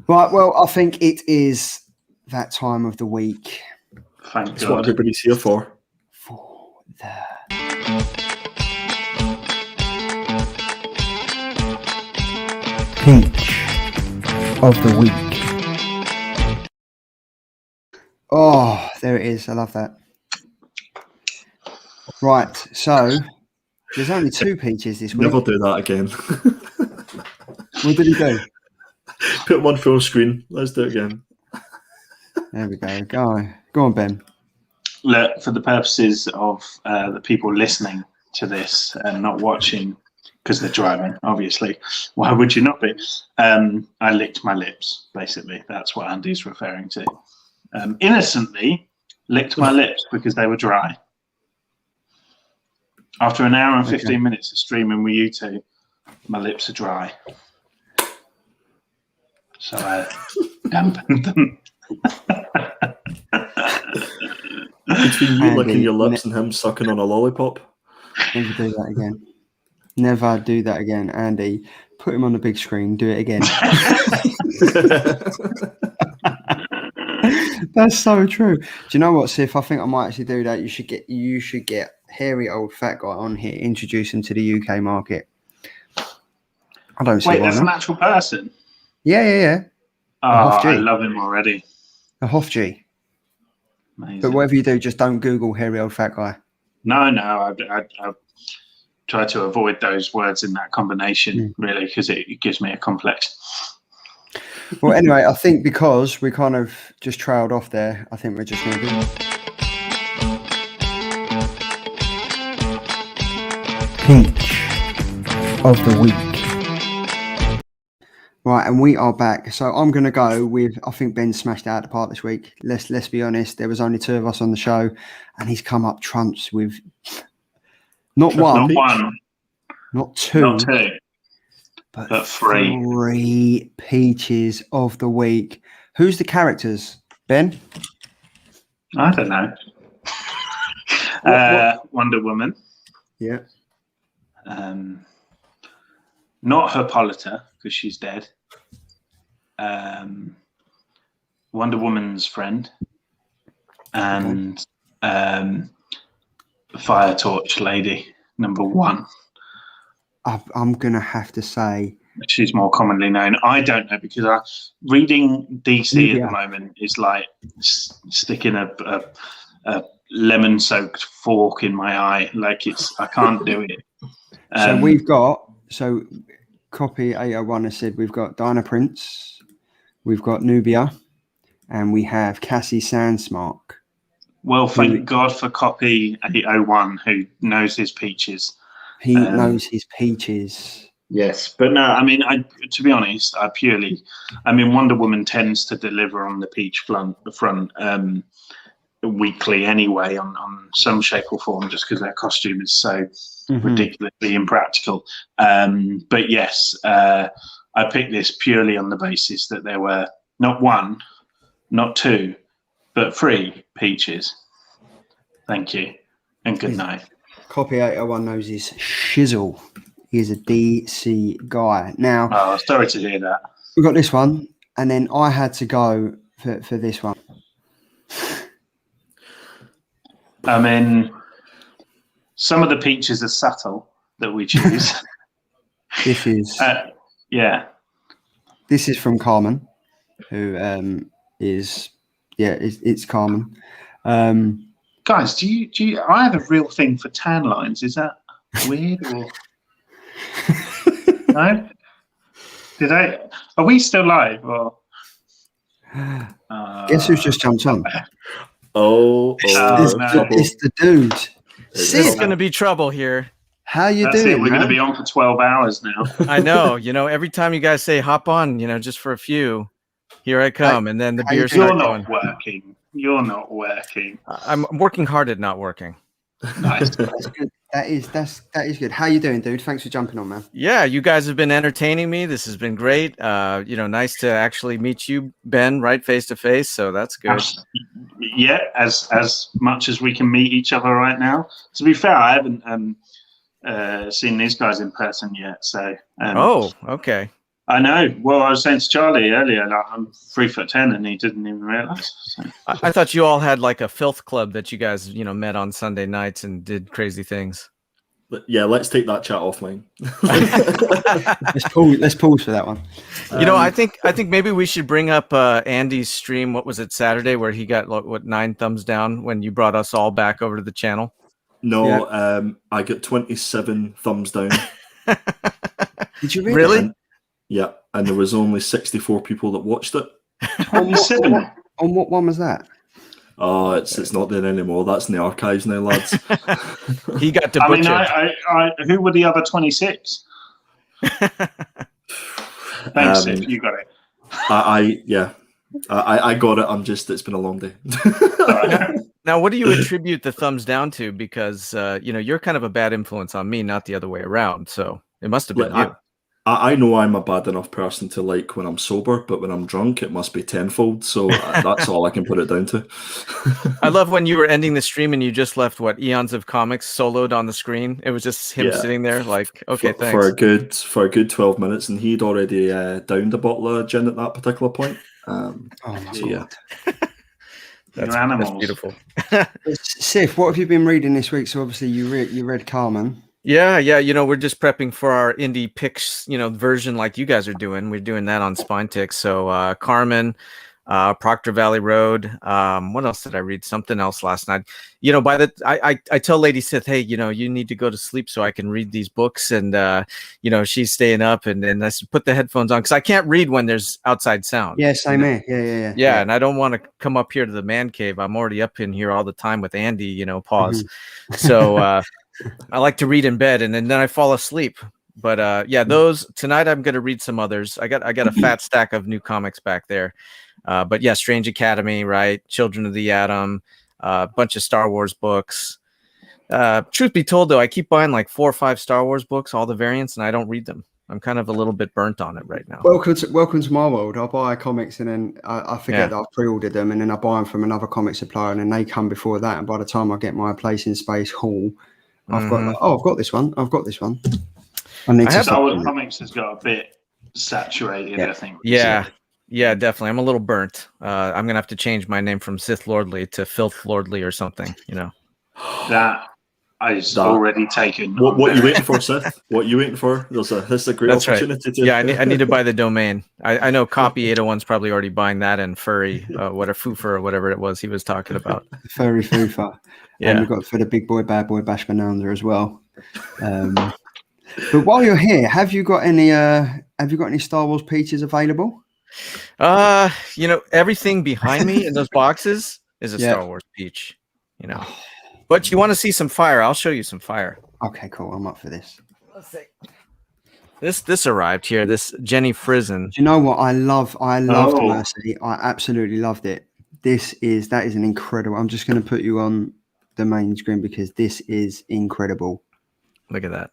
Right. Well, I think it is that time of the week Thank That's what God. everybody's here for. for the peach of the week. Oh, there it is. I love that. Right. So there's only 2 peaches this week. Never do that again. What did he do? Put them on full screen. Let's do it again. There we go. Go on, Ben. Look, for the purposes of the people listening to this and not watching, because they're driving, obviously. Why would you not be? I licked my lips, basically. That's what Andy's referring to. Innocently licked my lips because they were dry. After an hour and 15 minutes of streaming with you two, my lips are dry. So I dampened them. Between you Andy, licking your lips and him sucking on a lollipop. Never do that again. Never do that again, Andy. Put him on the big screen. Do it again. That's so true. Do you know what, Sif? I think I might actually do that. You should get hairy old fat guy on here, introduce him to the UK market. I don't see Wait, why that's an not. actual person? Yeah. Oh, Hoff G. I love him already. A Hoff G. Amazing. But whatever you do, just don't Google hairy old fat guy. No, I try to avoid those words in that combination, really, because it gives me a complex. Well, anyway, I think because we kind of just trailed off there, I think we're just going to do peach of the week. Right, and we are back. So I'm going to go with, I think Ben smashed it out of the park this week. Let's be honest, there was only 2 of us on the show, and he's come up trumps with not one, not two, but 3 peaches of the week. Who's the characters, Ben? I don't know. Wonder Woman. Yeah. Not Hippolyta, because she's dead. Wonder Woman's friend. And Fire Torch Lady, number 1. I'm going to have to say... She's more commonly known. I don't know, because reading DC at the moment is like sticking a lemon-soaked fork in my eye. Like I can't do it. So we've got... So Copy 801 has said we've got Diana Prince, we've got Nubia, and we have Cassie Sandsmark. Well, thank God for Copy 801, who knows his peaches. He knows his peaches. Yes, but no, I mean, to be honest, Wonder Woman tends to deliver on the peach front weekly anyway, on some shape or form, just because their costume is so ridiculously impractical. But yes, I picked this purely on the basis that there were not 1, not 2, but 3 peaches. Thank you, and good night. Copy 801 knows his shizzle. He is a DC guy. Now, oh, sorry to hear that. We've got this one, and then I had to go for this one. I mean, some of the peaches are subtle that we choose. This is This is from Karmen, who it's Karmen. Guys, do you? I have a real thing for tan lines. Is that weird or no? Are we still live or? Guess who's just jumped on? It's the dude. It's going to be trouble here. How you That's doing? We're going to be on for 12 hours now. I know. Every time you guys say hop on, just for a few, here I come, and then the beers start going. You're not working. I'm working hard at not working. Nice. That is good. How you doing, dude? Thanks for jumping on, man. Yeah, you guys have been entertaining me. This has been great. Nice to actually meet you, Ben, right, face to face. So that's good. Yeah, as much as we can meet each other right now. To be fair, I haven't seen these guys in person yet. So. Oh, okay. I know. Well, I was saying to Charlie earlier, like, I'm 3'10", and he didn't even realize. So. I thought you all had like a filth club that you guys, met on Sunday nights and did crazy things. Yeah, let's take that chat offline. let's pause for that one. I think maybe we should bring up Andy's stream. What was it, Saturday, where he got 9 thumbs down when you brought us all back over to the channel? No, yeah. I got 27 thumbs down. Did you really? Yeah, and there was only 64 people that watched it. On what one was that? Oh, it's not there anymore. That's in the archives now, lads. He got debutted. I who were the other 26? Thanks, you got it. I got it. it's been a long day. Now, what do you attribute the thumbs down to? Because you're kind of a bad influence on me, not the other way around. So it must have been you. I know I'm a bad enough person to like when I'm sober, but when I'm drunk, it must be tenfold. So that's all I can put it down to. I love when you were ending the stream and you just left Eons of Comics soloed on the screen. It was just him sitting there like, okay, thanks. For a good 12 minutes, and he'd already downed a bottle of gin at that particular point. Yeah. That's beautiful. Sif, what have you been reading this week? So obviously you read Karmen. Yeah. We're just prepping for our indie picks, version like you guys are doing. We're doing that on Spine Tick. So Karmen, Proctor Valley Road. What else did I read? Something else last night. I tell Lady Sith, hey, you need to go to sleep so I can read these books. And she's staying up, and I put the headphones on because I can't read when there's outside sound. Yeah, same here. Yeah, and I don't want to come up here to the man cave. I'm already up in here all the time with Andy. Pause. Mm-hmm. So. I like to read in bed, and then I fall asleep. But those tonight I'm going to read some others. I got a fat stack of new comics back there. But yeah, Strange Academy, right? Children of the Atom, a bunch of Star Wars books. Truth be told, though, I keep buying like 4 or 5 Star Wars books, all the variants, and I don't read them. I'm kind of a little bit burnt on it right now. Welcome to my world. I buy comics and then I forget that I've pre-ordered them, and then I buy them from another comic supplier, and then they come before that. And by the time I get my Place in Space haul, I've got this one. I've got this one. Star Wars comics has got a bit saturated, I think. Yeah, definitely. I'm a little burnt. I'm gonna have to change my name from Sith Lordly to Filth Lordly or something. That is already taken. What you waiting for, Sith? What you waiting for? This is a great opportunity. Right. Yeah, I need to buy the domain. I know Copy 801's probably already buying that, and Furry, Foofa or whatever it was he was talking about. Furry Foofa. Yeah, and we've got for the big boy, bad boy, Bash Bonanza as well. But while you're here, have you got any Star Wars peaches available? Everything behind me in those boxes is a Star Wars peach. But you want to see some fire? I'll show you some fire. Okay, cool. I'm up for this. Let's see. This arrived here. This Jenny Frizen. Do you know what I love? I loved Mercy. I absolutely loved it. That is an incredible. I'm just going to put you on the main screen because this is incredible. Look at that.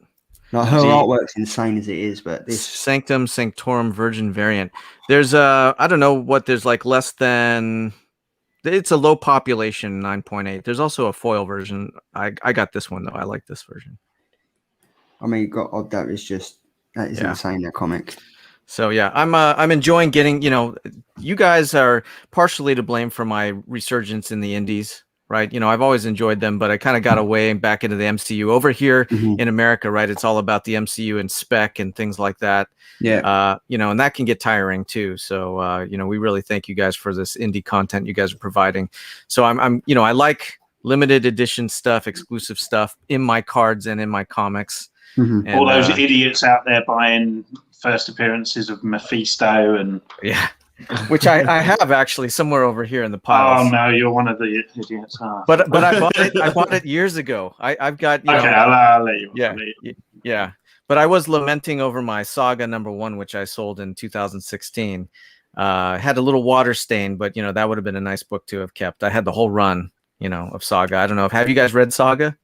Like her artwork's insane as it is, but this Sanctum Sanctorum Virgin variant. There's I don't know what there's like less than. It's a low population 9.8. There's also a foil version. I got this one though. I like this version. I mean, that is insane, that comic. So yeah, I'm enjoying getting. You guys are partially to blame for my resurgence in the indies. Right. I've always enjoyed them, but I kind of got away and back into the MCU over here in America. Right. It's all about the MCU and spec and things like that. Yeah. And that can get tiring, too. So, we really thank you guys for this indie content you guys are providing. So I like limited edition stuff, exclusive stuff in my cards and in my comics. Mm-hmm. And, all those idiots out there buying first appearances of Mephisto and. Yeah. Which I have actually somewhere over here in the pile. Oh no, you're one of the idiots. Oh. But I bought it. I bought it years ago. I've got. I'll let you. Yeah. But I was lamenting over my Saga #1, which I sold in 2016. Had a little water stain, but that would have been a nice book to have kept. I had the whole run, of Saga. I don't know. Have you guys read Saga?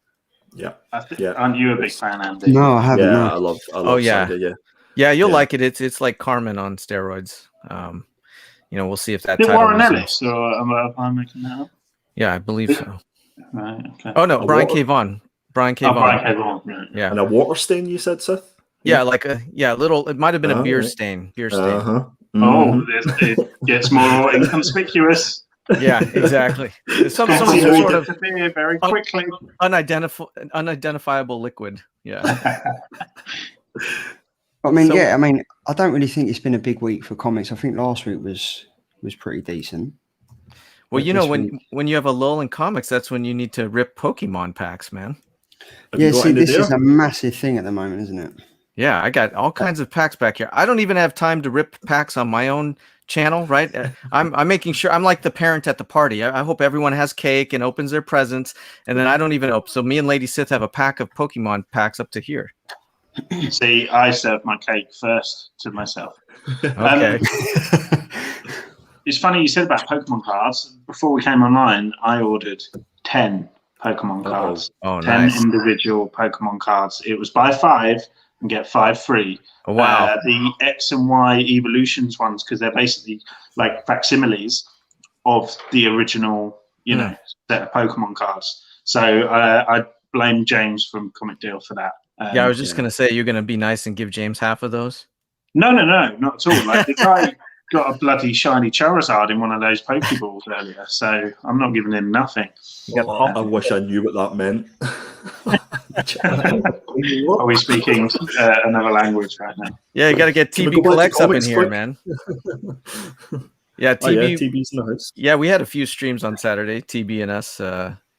Yeah. Aren't you a big fan, Andy? No, I haven't. Yeah, No. I love yeah. Saga, yeah. Yeah, you'll Yeah. like it. It's like Karmen on steroids. We'll see if that Is it title Warren is- Ellis, or am I making that up? Yeah, I believe so. Right, okay. Oh no, A Brian water- K. Vaughan. Brian K. Oh, Vaughan. Brian K. Vaughan, right. Yeah. And a water stain, you said, Seth? Yeah, like a little. It might have been a beer right. stain. Beer stain. Uh-huh. Oh, it gets more inconspicuous. Yeah, exactly. Some Fancy sort water of to beer very quickly. unidentifiable liquid. Yeah. I mean, So- yeah. I mean, I don't really think it's been a big week for comics. I think last week was pretty decent. Well, But this when you have a lull in comics, that's when you need to rip Pokemon packs, man. Have you Yeah, got see, any this there? is a massive thing at the moment, isn't it? Yeah, I got all kinds of packs back here. I don't even have time to rip packs on my own channel, right? I'm making sure I'm like the parent at the party. I hope everyone has cake and opens their presents, and then I don't even open. So me and Lady Sith have a pack of Pokemon packs up to here. See, I serve my cake first to myself. Okay. It's funny you said about Pokemon cards. Before we came online, I ordered 10 Pokemon cards. Oh, 10 nice. individual Pokemon cards. It was buy 5 and get 5 free. Oh, wow. The X and Y evolutions ones, because they're basically like facsimiles of the original, set of Pokemon cards. So I blame James from Comic Deal for that. Yeah, I was just gonna say you're gonna be nice and give James half of those. No, not at all. Like the guy got a bloody shiny Charizard in one of those Pokeballs earlier, so I'm not giving him nothing. I wish I knew what that meant. Are we speaking another language right now? Yeah, you got to get Can we TB go back to collects up in comics here, quick? man. Yeah, Oh, yeah, TB. TB's in the house. Yeah, we had a few streams on Saturday, TB and us.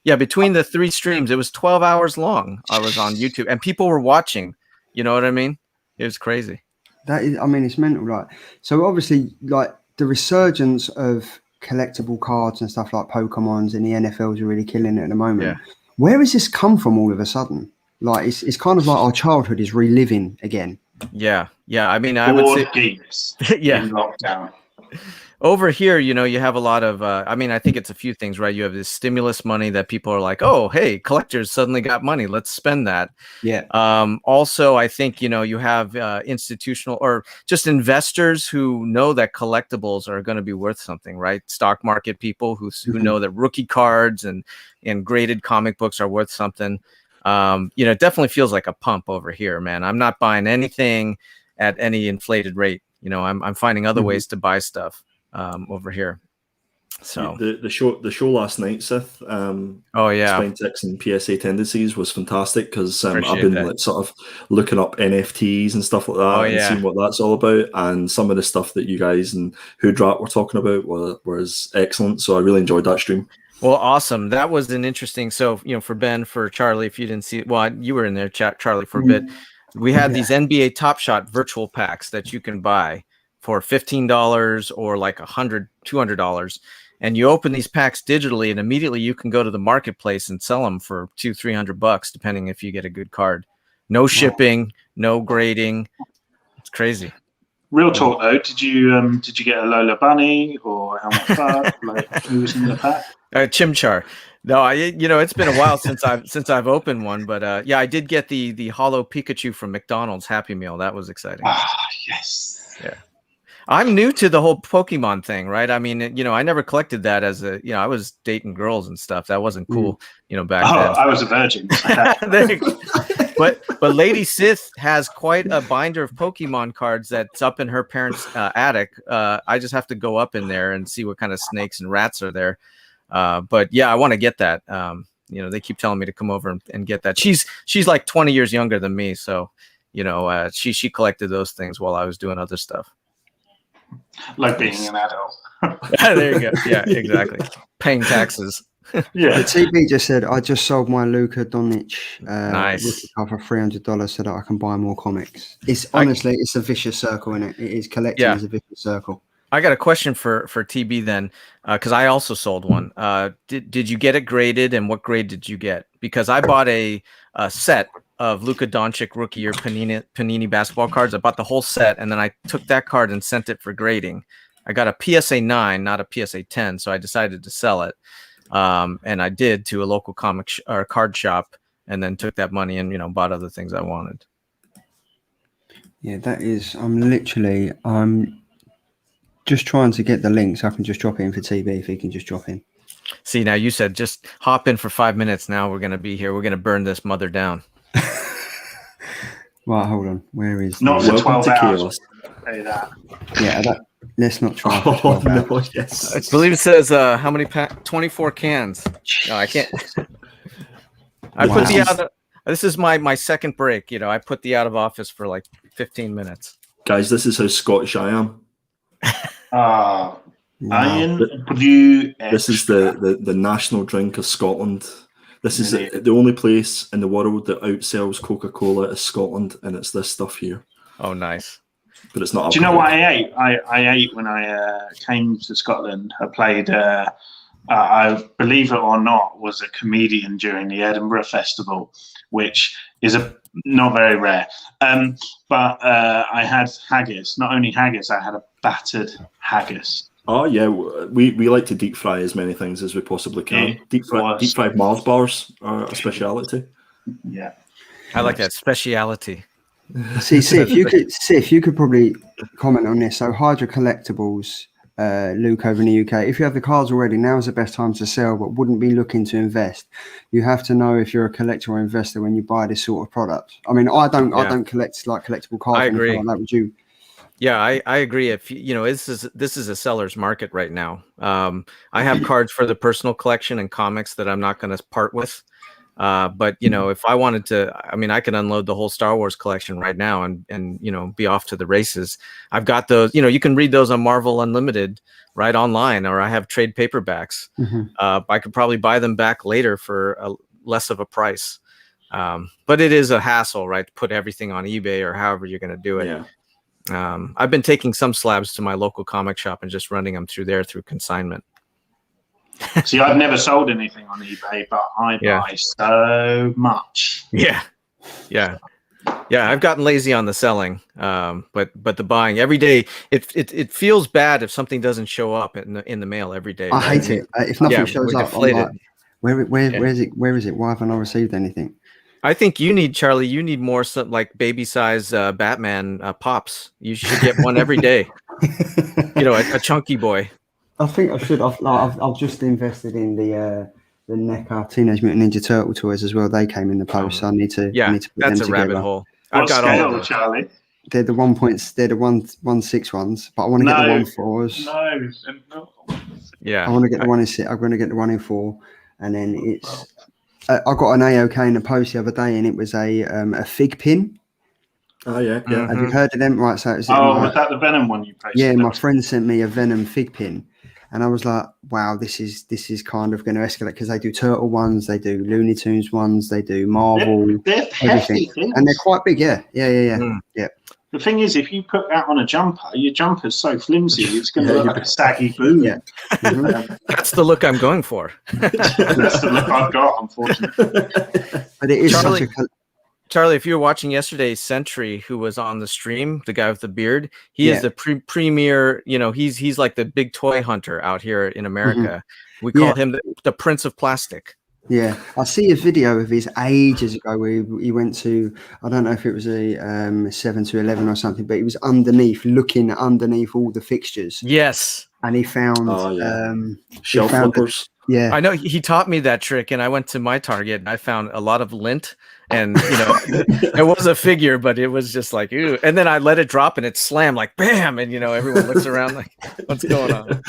Yeah, between the 3 streams, it was 12 hours long. I was on YouTube, and people were watching. You know what I mean? It was crazy. That is, I mean, it's mental. Like, so obviously, like the resurgence of collectible cards and stuff like Pokemon's and the NFLs are really killing it at the moment. Yeah. Where has this come from all of a sudden? Like, it's kind of like our childhood is reliving again. Yeah. I mean, I would Board say, geeks yeah. in lockdown. Over here, you have a lot of, I mean, I think it's a few things, right? You have this stimulus money that people are like, oh, hey, collectors suddenly got money. Let's spend that. Yeah. Also, I think, you have institutional or just investors who know that collectibles are going to be worth something, right? Stock market people who know that rookie cards and graded comic books are worth something. It definitely feels like a pump over here, man. I'm not buying anything at any inflated rate. I'm finding other ways to buy stuff. Over here. So the show last night, Seth. Oh yeah, Spine Ticks and PSA Tendencies was fantastic because I've Appreciate been that. like sort of looking up NFTs and stuff like that and seeing what that's all about. And some of the stuff that you guys and Hoodrat were talking about was excellent. So I really enjoyed that stream. Well, awesome. That was an interesting. So for Ben, for Charlie, if you didn't see it, well, you were in there, Charlie, for a bit. We had these NBA Top Shot virtual packs that you can buy for $15 or like $100, $200, and you open these packs digitally, and immediately you can go to the marketplace and sell them for $200-$300, depending if you get a good card. No shipping, no grading. It's crazy. Real talk though, did you get a Lola Bunny or how much that? Like who was in the pack? Chimchar. No, it's been a while since I've opened one, but yeah, I did get the Holo Pikachu from McDonald's Happy Meal. That was exciting. Ah, yes. Yeah. I'm new to the whole Pokemon thing, right? I mean, I never collected that as I was dating girls and stuff. That wasn't cool, back then. I was a virgin. There you go. But Lady Sith has quite a binder of Pokemon cards that's up in her parents' attic. I just have to go up in there and see what kind of snakes and rats are there. But yeah, I want to get that. They keep telling me to come over and get that. She's like 20 years younger than me, so she collected those things while I was doing other stuff. Like being an adult. There you go. Yeah, exactly. Paying taxes. Yeah. The TB just said, I just sold my Luka Doncic Nice. rookie card for $300 so that I can buy more comics. It's honestly, it's a vicious circle, isn't it? It is collecting is a vicious circle. I got a question for TB then, because I also sold one. Did you get it graded, and what grade did you get? Because I bought a set of Luka Doncic rookie year Panini basketball cards. I bought the whole set, and then I took that card and sent it for grading. I got a PSA 9, not a PSA 10, so I decided to sell it. And I did to a local comic or card shop. and then took that money and, you know, bought other things I wanted. Yeah, that is. I'm just trying to get the link so I can just drop it in for TB if he can just drop in. See, now you said just hop in for 5 minutes. Now we're going to be here. We're going to burn this mother down. Right, hold on. Where is Not for Welcome 12 to hours. chaos. Say that. Yeah, let's not try. For Oh 12 hours. no! Yes. I believe it says how many 24 cans. No, I can't. I put the out. This is my second break. You know, I put the out of office for like 15 minutes. Guys, this is how Scottish I am. Iron Brew This is the national drink of Scotland. This is the only place in the world that outsells Coca-Cola is Scotland, and it's this stuff here. Oh, nice. But it's not. Do you know what I ate? I ate when I came to Scotland. I played, I believe it or not, was a comedian during the Edinburgh Festival, which is not very rare. But I had haggis. Not only haggis, I had a battered haggis. Oh yeah, we like to deep fry as many things as we possibly can. Deep fried Mars bars are a speciality. Yeah, I like that speciality. See if you could probably comment on this. So Hydra Collectibles, Luke over in the UK. If you have the cards already, now is the best time to sell, but wouldn't be looking to invest. You have to know if you're a collector or investor when you buy this sort of product. I mean, I don't collect like collectible cards. I agree. Like that. Would you? Yeah, I agree. If you know, this is a seller's market right now. I have cards for the personal collection and comics that I'm not going to part with. But you know, if I wanted to, I mean, I can unload the whole Star Wars collection right now and you know, be off to the races. I've got those. You know, you can read those on Marvel Unlimited right online, or I have trade paperbacks. I could probably buy them back later for less of a price. But it is a hassle, right? To put everything on eBay or however you're going to do it. Yeah. I've been taking some slabs to my local comic shop and just running them through consignment. See, I've never sold anything on eBay, but I buy so much. Yeah. I've gotten lazy on the selling, but the buying every day. It feels bad if something doesn't show up in the mail every day. I hate it. If nothing shows up, I'm like, where is it? Why haven't I received anything? I think you need, Charlie. You need more like baby size Batman pops. You should get one every day. You know, a chunky boy. I think I should. I've just invested in the NECA Teenage Mutant Ninja Turtle toys as well. They came in the post. So I need to. Yeah, I need to put that's them a together. rabbit hole. I've got all of them, Charlie. They're the 1.6 ones, but I want to get the 1.4s. No. Yeah, I want to get the 1 in 6. I'm going to get the 1 in 4, and then it's. I got an AOK in the post the other day, and it was a fig pin. Oh yeah. Have you heard of them? Right, so was that the Venom one you posted? Yeah, my friend sent me a Venom fig pin, and I was like, "Wow, this is kind of going to escalate," because they do Turtle ones, they do Looney Tunes ones, they do Marvel, they're hefty things, and they're quite big. Yeah. The thing is, if you put that on a jumper, your jumper's so flimsy, it's going to look like a saggy boot. Yeah. That's the look I'm going for. That's the look I've got, unfortunately. But it is Charlie, if you were watching yesterday, Sentry, who was on the stream, the guy with the beard, he is the premier. You know, he's like the big toy hunter out here in America. We call him the Prince of Plastic. Yeah, I see a video of his ages ago where he went to, I don't know if it was a 7-Eleven or something, but he was looking underneath all the fixtures. Yes. And he found shelf flippers. Yeah, I know he taught me that trick, and I went to my Target and I found a lot of lint, and you know, it was a figure, but it was just like, ooh. And then I let it drop and it slammed like bam, and you know, everyone looks around like, what's going on?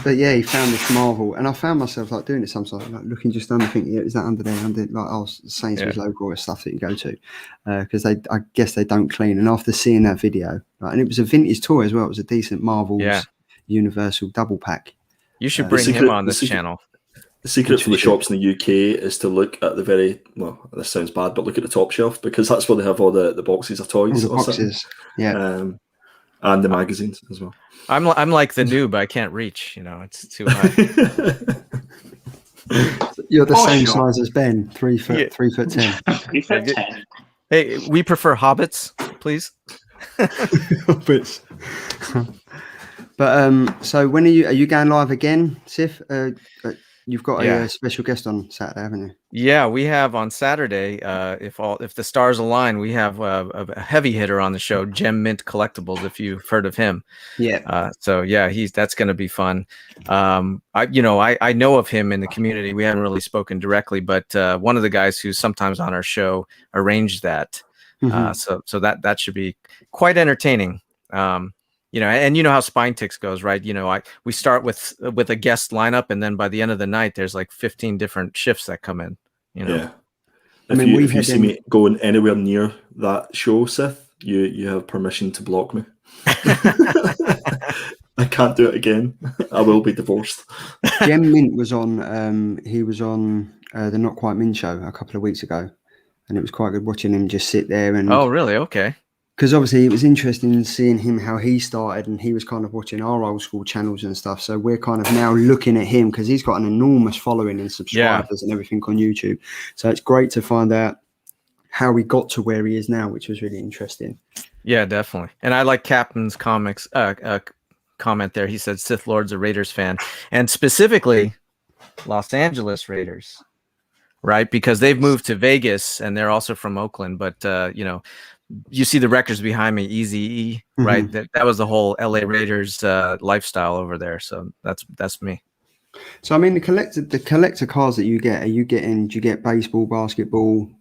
But yeah, he found this Marvel, and I found myself like doing it sometimes, like looking just under, thinking, is that under there? Under like Sainsbury's logo or stuff that you go to, because I guess they don't clean. And after seeing that video, and it was a vintage toy as well, it was a decent Marvel's Universal double pack. You should bring him on this channel. The secret for the shops in the UK is to look at this sounds bad, but look at the top shelf, because that's where they have all the boxes of toys. All the boxes, and the magazines as well. I'm like the noob. I can't reach. You know, it's too high. You're the same size as Ben, 3 foot 10. 3 foot 10. Hey, we prefer hobbits, please. Hobbits. But so when are you going live again, Sif? You've got a special guest on Saturday, haven't you? Yeah, we have on Saturday. If the stars align, we have a heavy hitter on the show, Gem Mint Collectibles. If you've heard of him, so yeah, that's going to be fun. I know of him in the community. We haven't really spoken directly, but one of the guys who's sometimes on our show arranged that. So that should be quite entertaining. And you know how Spine Ticks goes, right? We start with a guest lineup, and then by the end of the night, there's like 15 different shifts that come in. Yeah. If you see me going anywhere near that show, Seth, you have permission to block me. I can't do it again. I will be divorced. Gem Mint was on. He was on the Not Quite Mint show a couple of weeks ago, and it was quite good watching him just sit there and. Oh, really? Okay. Because obviously it was interesting seeing him how he started, and he was kind of watching our old school channels and stuff. So we're kind of now looking at him because he's got an enormous following and subscribers and everything on YouTube. So it's great to find out how he got to where he is now, which was really interesting. Yeah, definitely. And I like Captain's comics comment there. He said Sith Lord's a Raiders fan, and specifically Los Angeles Raiders, right? Because they've moved to Vegas and they're also from Oakland, but you see the records behind me, Eazy-E, right? That was the whole LA Raiders lifestyle over there. So that's me. So I mean, the collector cards that you get, do you get baseball, basketball?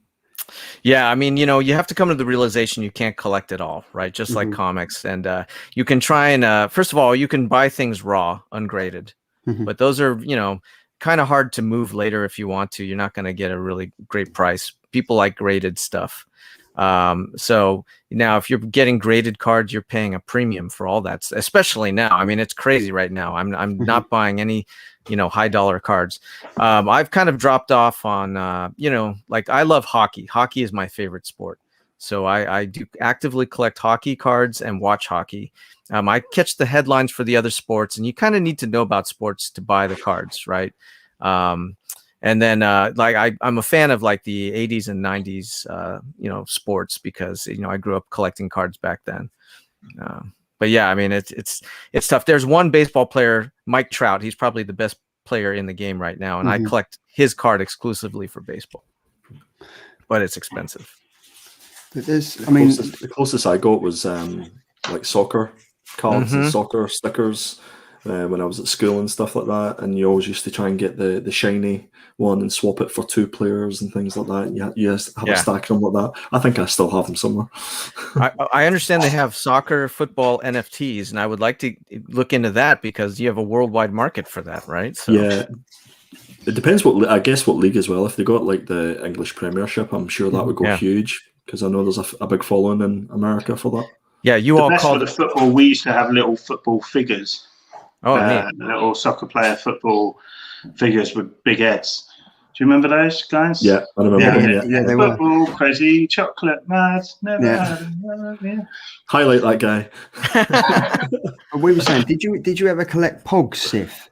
Yeah, I mean, you have to come to the realization you can't collect it all, right? Just like comics. And you can try and first of all, you can buy things raw, ungraded, but those are, kind of hard to move later if you want to. You're not going to get a really great price. People like graded stuff. So now if you're getting graded cards, you're paying a premium for all that, especially now. I mean, it's crazy right now. I'm not buying any, high dollar cards. I've kind of dropped off on, like I love hockey. Hockey is my favorite sport. So I do actively collect hockey cards and watch hockey. I catch the headlines for the other sports, and you kind of need to know about sports to buy the cards, right? And then, I'm a fan of like the 80s and 90s, sports because I grew up collecting cards back then. But yeah, I mean it's tough. There's one baseball player, Mike Trout. He's probably the best player in the game right now, and I collect his card exclusively for baseball. But it's expensive. But the closest I got was like soccer cards and soccer stickers. When I was at school and stuff like that, and you always used to try and get the shiny one and swap it for 2 players and things like that. You have a stack of them like that. I think I still have them somewhere. I understand they have soccer, football NFTs, and I would like to look into that because you have a worldwide market for that, right? So. Yeah, it depends what league as well. If they got like the English Premiership, I'm sure that would go huge because I know there's a big following in America for that. Yeah, you all called the football. We used to have little football figures. Oh, little soccer player football figures with big heads. Do you remember those guys? Yeah, I remember them. Yeah, they football, were. Crazy chocolate, mad, never had Highlight that guy. We were saying, did you ever collect Pogs, Sif?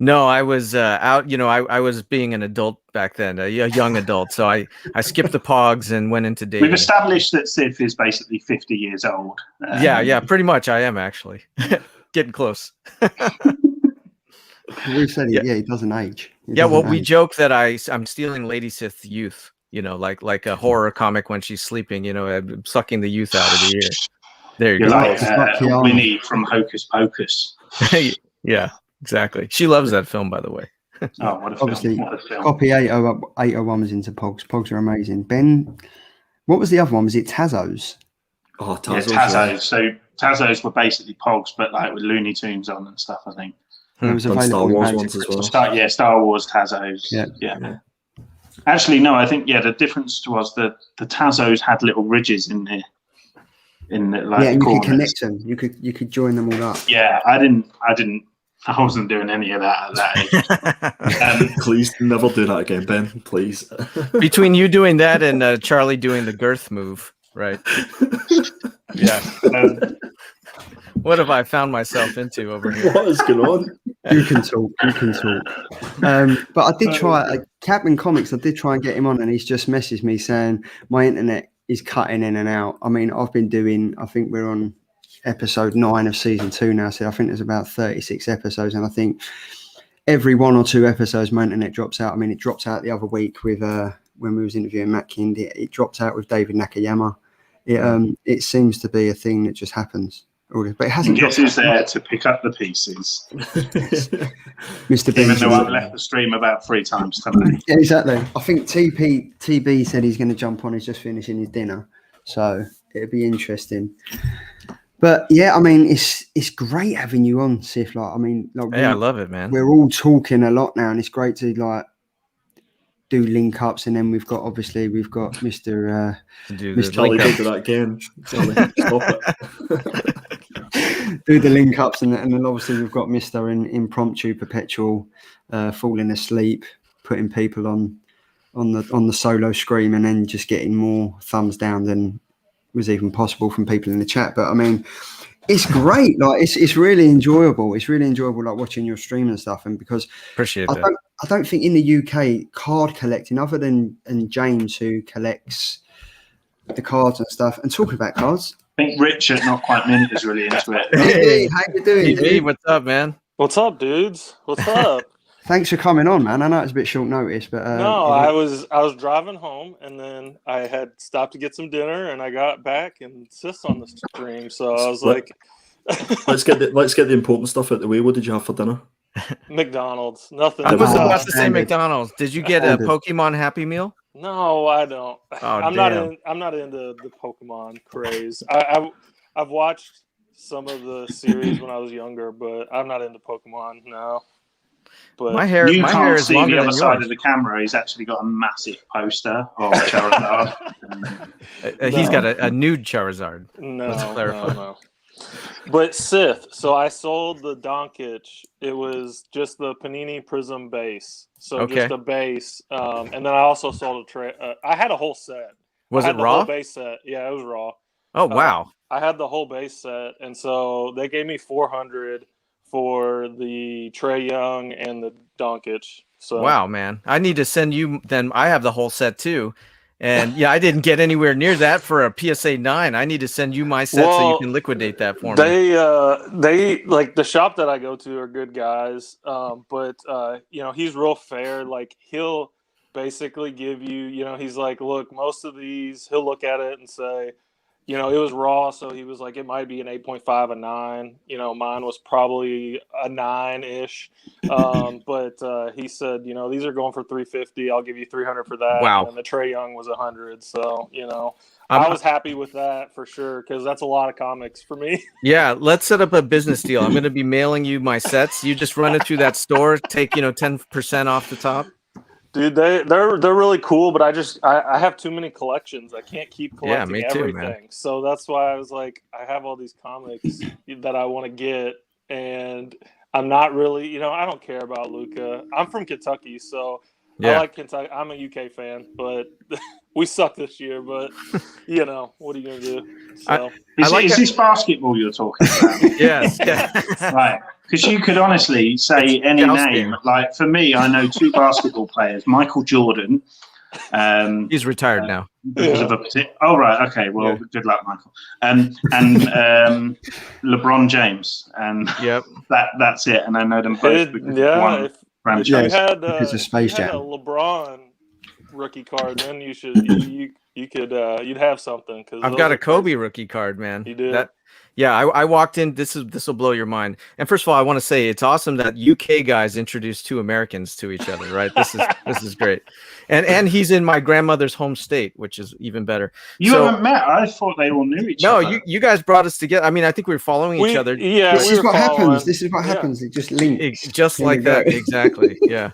No, I was out. I was being an adult back then, a young adult. So I skipped the Pogs and went into dating. We've established that Sif is basically 50 years old. Yeah, pretty much. I am actually. Getting close. We've said he doesn't age. We joke that I'm stealing Lady Sith's youth, like a horror comic when she's sleeping, sucking the youth out of the ear. There you go. Like Winnie from Hocus Pocus. Yeah, exactly. She loves that film, by the way. Oh, what a Obviously, film. What a film. Copy 801 was into Pogs. Pogs are amazing. Ben, what was the other one? Was it Tazos? Oh, Tazos. Yeah, Tazos. So Tazos were basically Pogs, but like with Looney Tunes on and stuff, I think. It was And Star Wars ones as well. Star Wars Tazos. Yeah. Actually, no, I think the difference was that the Tazos had little ridges in there. And you could connect them. You could join them all up. Yeah, I wasn't doing any of that at that age. Please never do that again, Ben. Please. Between you doing that and Charlie doing the girth move, right? Yeah. What have I found myself into over here? What is going on? You can talk. But I did try Captain Comics. I did try and get him on, and he's just messaged me saying my internet is cutting in and out. I mean, I think we're on episode 9 of season 2 now. So I think there's about 36 episodes, and I think every 1 or 2 episodes, my internet drops out. I mean, it dropped out the other week with when we was interviewing Matt Kind. It dropped out with David Nakayama. It seems to be a thing that just happens. But it hasn't. Guess who's there to pick up the pieces? Mr. B. Even though I've left the stream about 3 times today. Yeah, exactly. I think TB said he's going to jump on. He's just finishing his dinner, so it'll be interesting. But yeah, I mean, it's great having you on, Sif. Like, I mean, like, I love it, man. We're all talking a lot now, and it's great to like do link ups, and then we've got Mr. Mr. Charlie did that again. Charlie, stop it. Do the link ups, and then obviously we've got Mr. Impromptu Perpetual falling asleep, putting people on the solo scream, and then just getting more thumbs down than was even possible from people in the chat. But I mean, it's great. Like it's really enjoyable. It's really enjoyable, like watching your stream and stuff. And because Appreciate that. I don't think in the UK card collecting, other than James who collects the cards and stuff. And talking about cards, I think Richard, not quite mint, is really into it. hey, how you doing? Hey, what's up, man? What's up, dudes? What's up? Thanks for coming on, man. I know it's a bit short notice, but no, I was driving home, and then I had stopped to get some dinner, and I got back and Sis on the stream, so I was like, let's get the important stuff out the way. What did you have for dinner? McDonald's. Nothing. I was Oh, about to say McDonald's. Did you get a Pokemon Happy Meal? No, I don't. Oh, I'm damn. not into the Pokemon craze. I've watched some of the series when I was younger, but I'm not into Pokemon now. But My hair You can't is see longer the than other side yours. of the camera. He's actually got a massive poster of Charizard. He's got a nude Charizard. No, Let's clarify. no. But Sith, so I sold the Donkich. It was just the Panini Prism base, so Okay. just a base. And then I also sold a tray. I had a whole set. Was I it had the raw? whole base set. Yeah, it was raw. Oh, wow. I had the whole base set, and so they gave me $400 for the Trey Young and the Donkich. So Wow, man. I need to send you then. I have the whole set too. And yeah, I didn't get anywhere near that for a PSA 9. I need to send you my set so you Well, can liquidate that for me. They like the shop that I go to are good guys. But he's real fair. Like he'll basically give you, he's like, look, most of these, he'll look at it and say, it was raw, so he was like, it might be an 8.5, a 9. Mine was probably a 9-ish. But he said, these are going for $350. I'll give you $300 for that. Wow. And the Trey Young was $100. So, I was happy with that for sure, because that's a lot of comics for me. Yeah, let's set up a business deal. I'm going to be mailing you my sets. You just run it through that store, take 10% off the top. Dude, they're really cool, but I have too many collections. I can't keep collecting me too, everything. man. So that's why I was like, I have all these comics that I want to get, and I'm not really, I don't care about Luca. I'm from Kentucky, so I like Kentucky. I'm a UK fan, but we suck this year. But what are you gonna do? So Is this basketball you're talking about? Yes. Yeah. Right. Because you could honestly say any jousting. name. Like for me, I know 2 basketball players: Michael Jordan. He's retired now. Because of a oh right, okay. Well, good luck, Michael. And LeBron James, and Yep. that's it. And I know them both. because of one if franchise. you had because of Space you had a Jam. LeBron rookie card, then you should you could you'd have something. Because I've got a Kobe rookie card, man. You do? I walked in. This will blow your mind. And first of all, I want to say it's awesome that UK guys introduced 2 Americans to each other. Right? This is great. And he's in my grandmother's home state, which is even better. You haven't met. I thought they all knew each other. No, you guys brought us together. I mean, I think we were following each other. Yeah, This is what happens. This is what happens. It just links. Just There like you go. that. Exactly. Yeah.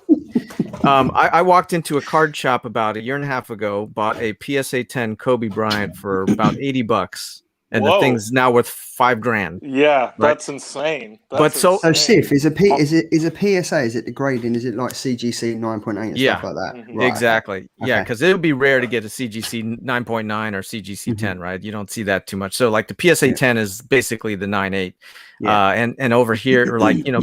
I walked into a card shop about 1.5 years ago, bought a PSA 10 Kobe Bryant for about $80. And Whoa. the thing's now worth $5,000. Yeah, that's insane. But so- So Sif, is a PSA? Is it the grading? Is it like CGC 9.8 and Yeah. stuff like that? Mhm. Right. Exactly. Yeah, Okay. because it would be rare to get a CGC 9.9 or CGC 10, right? You don't see that too much. So like the PSA 10 is basically the 9.8. Yeah. And over here,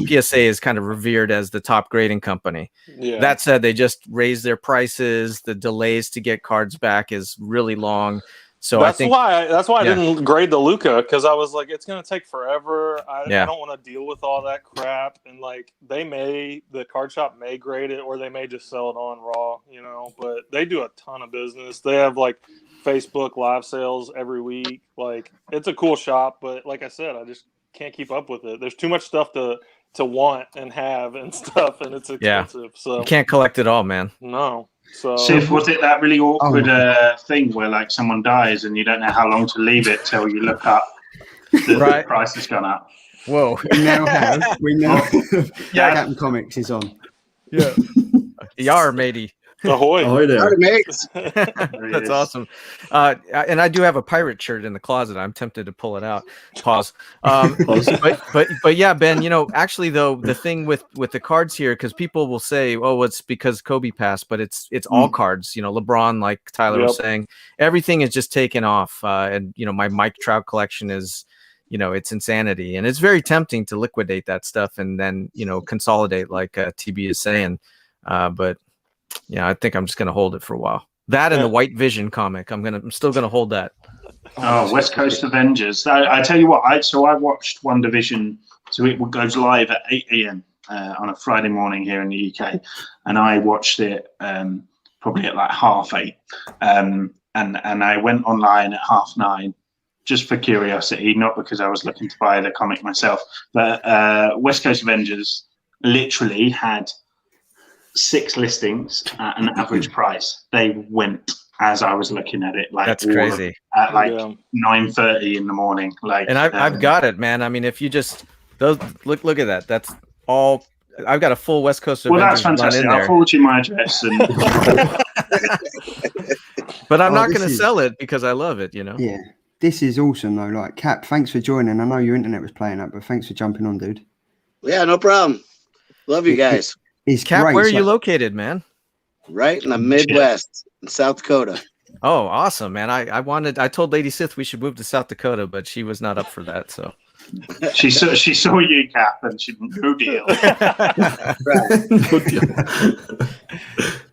PSA is kind of revered as the top grading company. Yeah. That said, they just raised their prices. The delays to get cards back is really long. So that's I think why I yeah. didn't grade the Luca, because I was like, it's gonna take forever. I Yeah. don't want to deal with all that crap. And like, the card shop may grade it, or they may just sell it on raw, you know. But they do a ton of business. They have like Facebook live sales every week. Like, it's a cool shop, but like I said, I just can't keep up with it. There's too much stuff to want and have and stuff, and it's expensive. So you can't collect it all, man. no. So Sif, was it that really awkward thing where like someone dies and you don't know how long to leave it till you look up the price has gone up? Whoa. We know Yeah. Captain Comics is on. Yeah. Yar, matey. ahoy. Ahoy there. Howdy, mates. That's awesome. And I do have a pirate shirt in the closet. I'm tempted to pull it out. Pause. But yeah, Ben, you know, actually though, the thing with the cards here, because people will say, oh, it's because Kobe passed, but it's all cards, you know, LeBron, like Tyler was saying, everything is just taken off. And you know, my Mike Trout collection is, you know, it's insanity, and it's very tempting to liquidate that stuff and then, you know, consolidate like TB is saying. But yeah, I think I'm just gonna hold it for a while. That and the White Vision comic, I'm still gonna hold that. Oh, West Coast Avengers. I tell you what, I watched One Division, so it goes live at 8 a.m. On a Friday morning here in the UK, and I watched it probably at like 8:30, and I went online at 9:30 just for curiosity, not because I was looking to buy the comic myself, but West Coast Avengers literally had 6 listings at an average price. They went as I was looking at it, like that's crazy at like 9:30 in the morning. Like, and I've got it, man. I mean, if you just look at that, that's all. I've got a full West Coast Avengers. Well, that's fantastic. I'll forward you my address. And but I'm not going to sell it because I love it. You know. Yeah, this is awesome though. Like Cap, thanks for joining. I know your internet was playing up, but thanks for jumping on, dude. Yeah, no problem. Love you guys. It's Cap, great. where are you located, man? Right in the Midwest, in South Dakota. Oh, awesome, man. I told Lady Sith we should move to South Dakota, but she was not up for that. So she saw you, Cap, and she didn't no deal.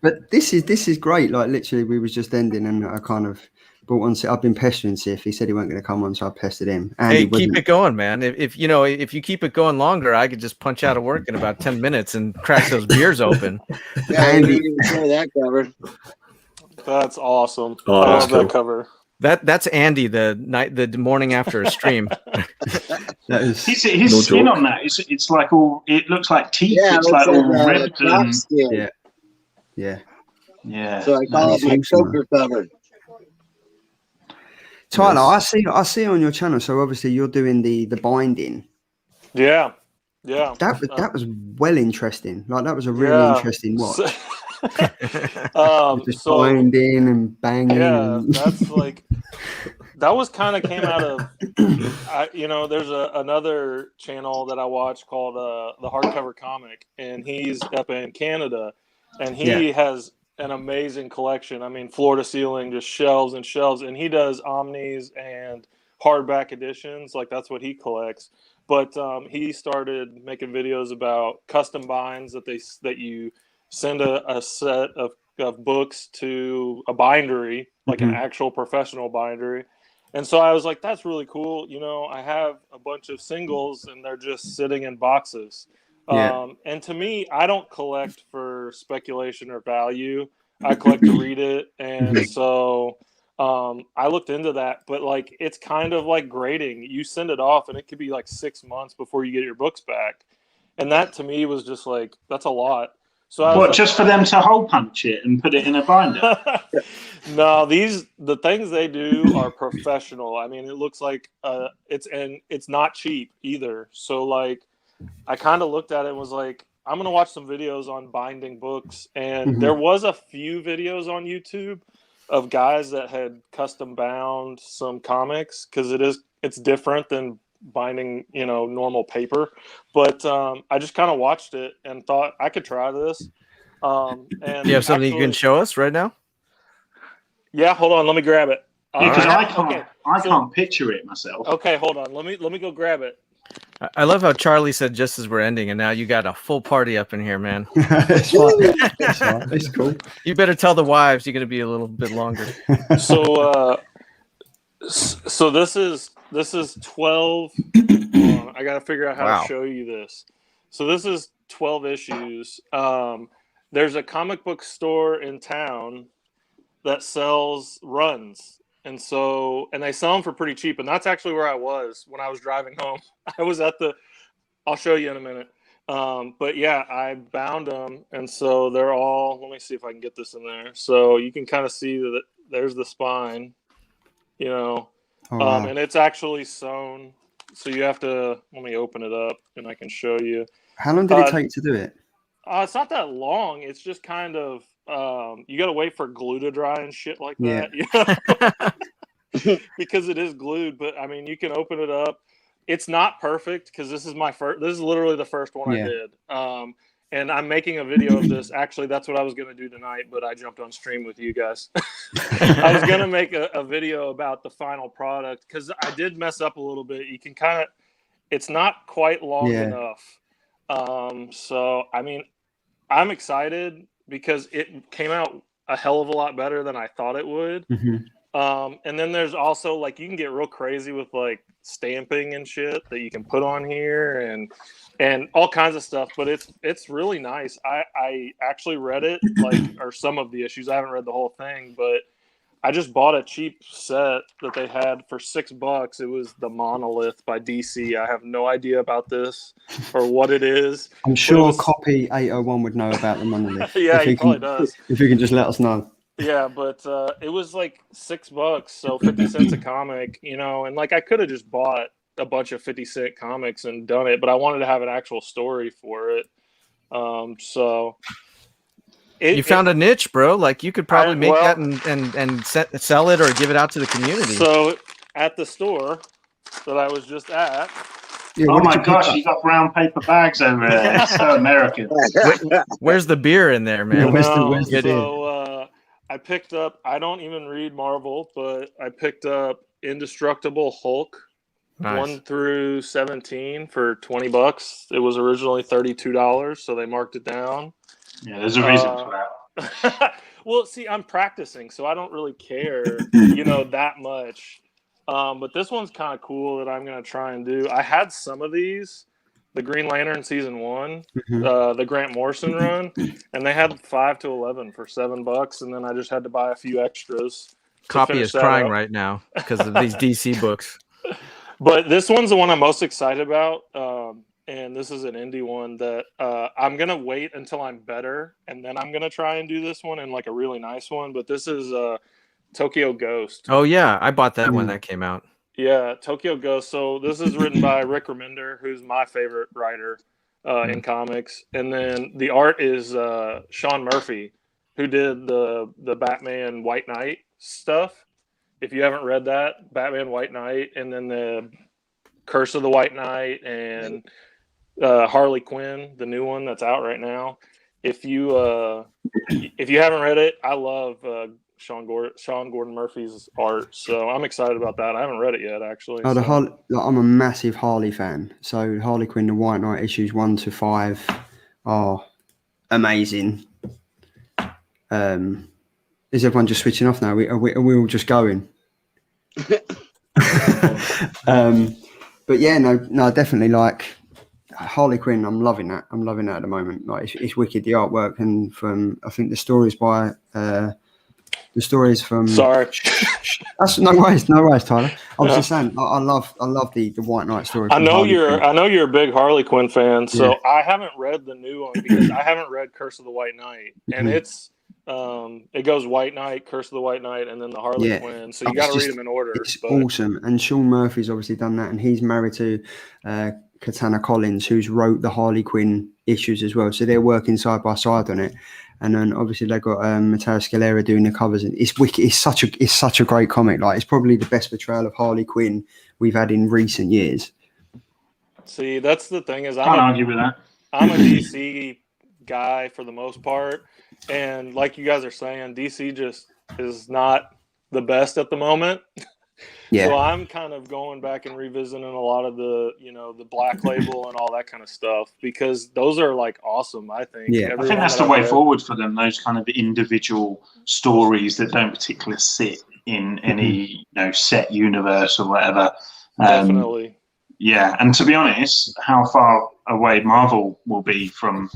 But this is great. Like literally, we was just ending, and I kind of brought on. I've been pestering Sith. He said he wasn't going to come on, so I pestered him. And hey, keep it going, man. If you keep it going longer, I could just punch out of work in about 10 minutes and crack those beers open. Yeah, Andy, that cover. That's awesome. Oh, I that's love cool. that cover. That's Andy the morning after a stream. That is His No skin joke. on that it's like all. It looks like teeth. Yeah, it's like all ripped clock and skin. yeah. yeah. So I call it my choker cover. Tyler, I see on your channel. So obviously you're doing the binding. Yeah. That was well interesting. Like that was a really interesting watch. Just So binding and banging. yeah, and- that's like that was kind of came out of there's another channel that I watch called the Hardcover Comic, and he's up in Canada, and he has an amazing collection. I mean, floor to ceiling, just shelves and shelves, and he does omnis and hardback editions. Like that's what he collects. But he started making videos about custom binds that you send a set of books to a bindery, like an actual professional bindery. And so I was like, that's really cool. You know, I have a bunch of singles and they're just sitting in boxes. And to me, I don't collect for speculation or value. I collect to read it. And so I looked into that, but like, it's kind of like grading. You send it off and it could be like 6 months before you get your books back. And that to me was just like, that's a lot. So I was just for them to hole punch it and put it in a binder? No, the things they do are professional. I mean, it looks like it's not cheap either. So like, I kind of looked at it and was like, I'm gonna watch some videos on binding books, and there was a few videos on YouTube of guys that had custom bound some comics because it's different than binding normal paper, but I just kind of watched it and thought I could try this. And do you have something you can show us right now? Yeah, hold on, let me grab it. Because I can't picture it myself. Okay, hold on, let me go grab it. I love how Charlie said just as we're ending, and now you got a full party up in here, man. It's fine. It's cool. You better tell the wives you're going to be a little bit longer. So So this is 12. Hold on, I got to figure out how Wow. to show you this. So this is 12 issues. There's a comic book store in town that sells runs, and they sell them for pretty cheap. And that's actually where I was when I was driving home. I was at the. I'll show you in a minute. But yeah, I bound them, and so they're all. Let me see if I can get this in there. So you can kind of see that there's the spine. You know, Oh, wow. and it's actually sewn. So you have to, let me open it up and I can show you. How long did it take to do it? It's not that long. It's just kind of, you got to wait for glue to dry and shit like that. You know? Because it is glued, but I mean, you can open it up. It's not perfect because this is literally the first one I did. And I'm making a video of this. Actually, that's what I was going to do tonight, but I jumped on stream with you guys. I was going to make a video about the final product because I did mess up a little bit. You can kind of, it's not quite long enough. So, I mean, I'm excited because it came out a hell of a lot better than I thought it would. And then there's also like, you can get real crazy with like stamping and shit that you can put on here and all kinds of stuff, but it's really nice. I actually read it, like, or some of the issues. I haven't read the whole thing, but I just bought a cheap set that they had for $6. It was the Monolith by DC. I have no idea about this or what it is. I'm sure Copy 801 would know about the Monolith. Yeah, he probably does. If you can just let us know. Yeah, but it was like $6, so 50 cents a comic, you know, and like I could have just bought a bunch of 50-cent comics and done it, but I wanted to have an actual story for it. So you found a niche, bro. Like you could probably make that and sell it or give it out to the community. So at the store that I was just at. Yeah, oh my gosh, you got brown paper bags over there. It's so American. Where's the beer in there, man? I picked up, I don't even read Marvel, but I picked up Indestructible Hulk 1 through 17 for $20. It was originally $32, so they marked it down. Yeah, there's a reason for that. Well, see, I'm practicing, so I don't really care, you know, that much. But this one's kind of cool that I'm going to try and do. I had some of these, the Green Lantern season 1, the Grant Morrison run, and they had 5 to 11 for $7, and then I just had to buy a few extras. Copy is crying right now because of these DC books. But this one's the one I'm most excited about, and this is an indie one that I'm going to wait until I'm better, and then I'm going to try and do this one and like a really nice one. But this is Tokyo Ghost. Oh, yeah. I bought that when that came out. Yeah, Tokyo Ghost. So this is written by Rick Remender, who's my favorite writer in comics. And then the art is Sean Murphy, who did the Batman White Knight stuff. If you haven't read that, Batman White Knight, and then the Curse of the White Knight and Harley Quinn, the new one that's out right now. If you haven't read it, I love Sean Gordon Murphy's art, so I'm excited about that. I haven't read it yet, actually. I'm a massive Harley fan, so Harley Quinn, the White Knight issues 1 to 5 are amazing. Is everyone just switching off now? Are we all just going? But yeah, no, definitely like Harley Quinn. I'm loving that. I'm loving that at the moment. Like it's wicked, the artwork, and from I think the stories from. Sorry, that's no worries, Tyler. I was just saying, I love the White Knight story. I know you're a big Harley Quinn fan, so yeah. I haven't read the new one because I haven't read Curse of the White Knight, and it's it goes White Knight, Curse of the White Knight, and then the Harley Quinn. So you got to read them in order. It's awesome, and Sean Murphy's obviously done that, and he's married to Katana Collins, who's wrote the Harley Quinn issues as well. So they're working side by side on it. And then obviously they got Matteo Scalera doing the covers, and it's wicked. It's such a great comic. Like it's probably the best portrayal of Harley Quinn we've had in recent years. See, that's the thing is, can't argue with that. I'm a DC guy for the most part, and like you guys are saying, DC just is not the best at the moment. Yeah. So I'm kind of going back and revisiting a lot of the, the Black Label and all that kind of stuff because those are like awesome, I think. Yeah, I think that's the way forward for them, those kind of individual stories that don't particularly sit in any set universe or whatever. Definitely. Yeah, and to be honest, how far away Marvel will be from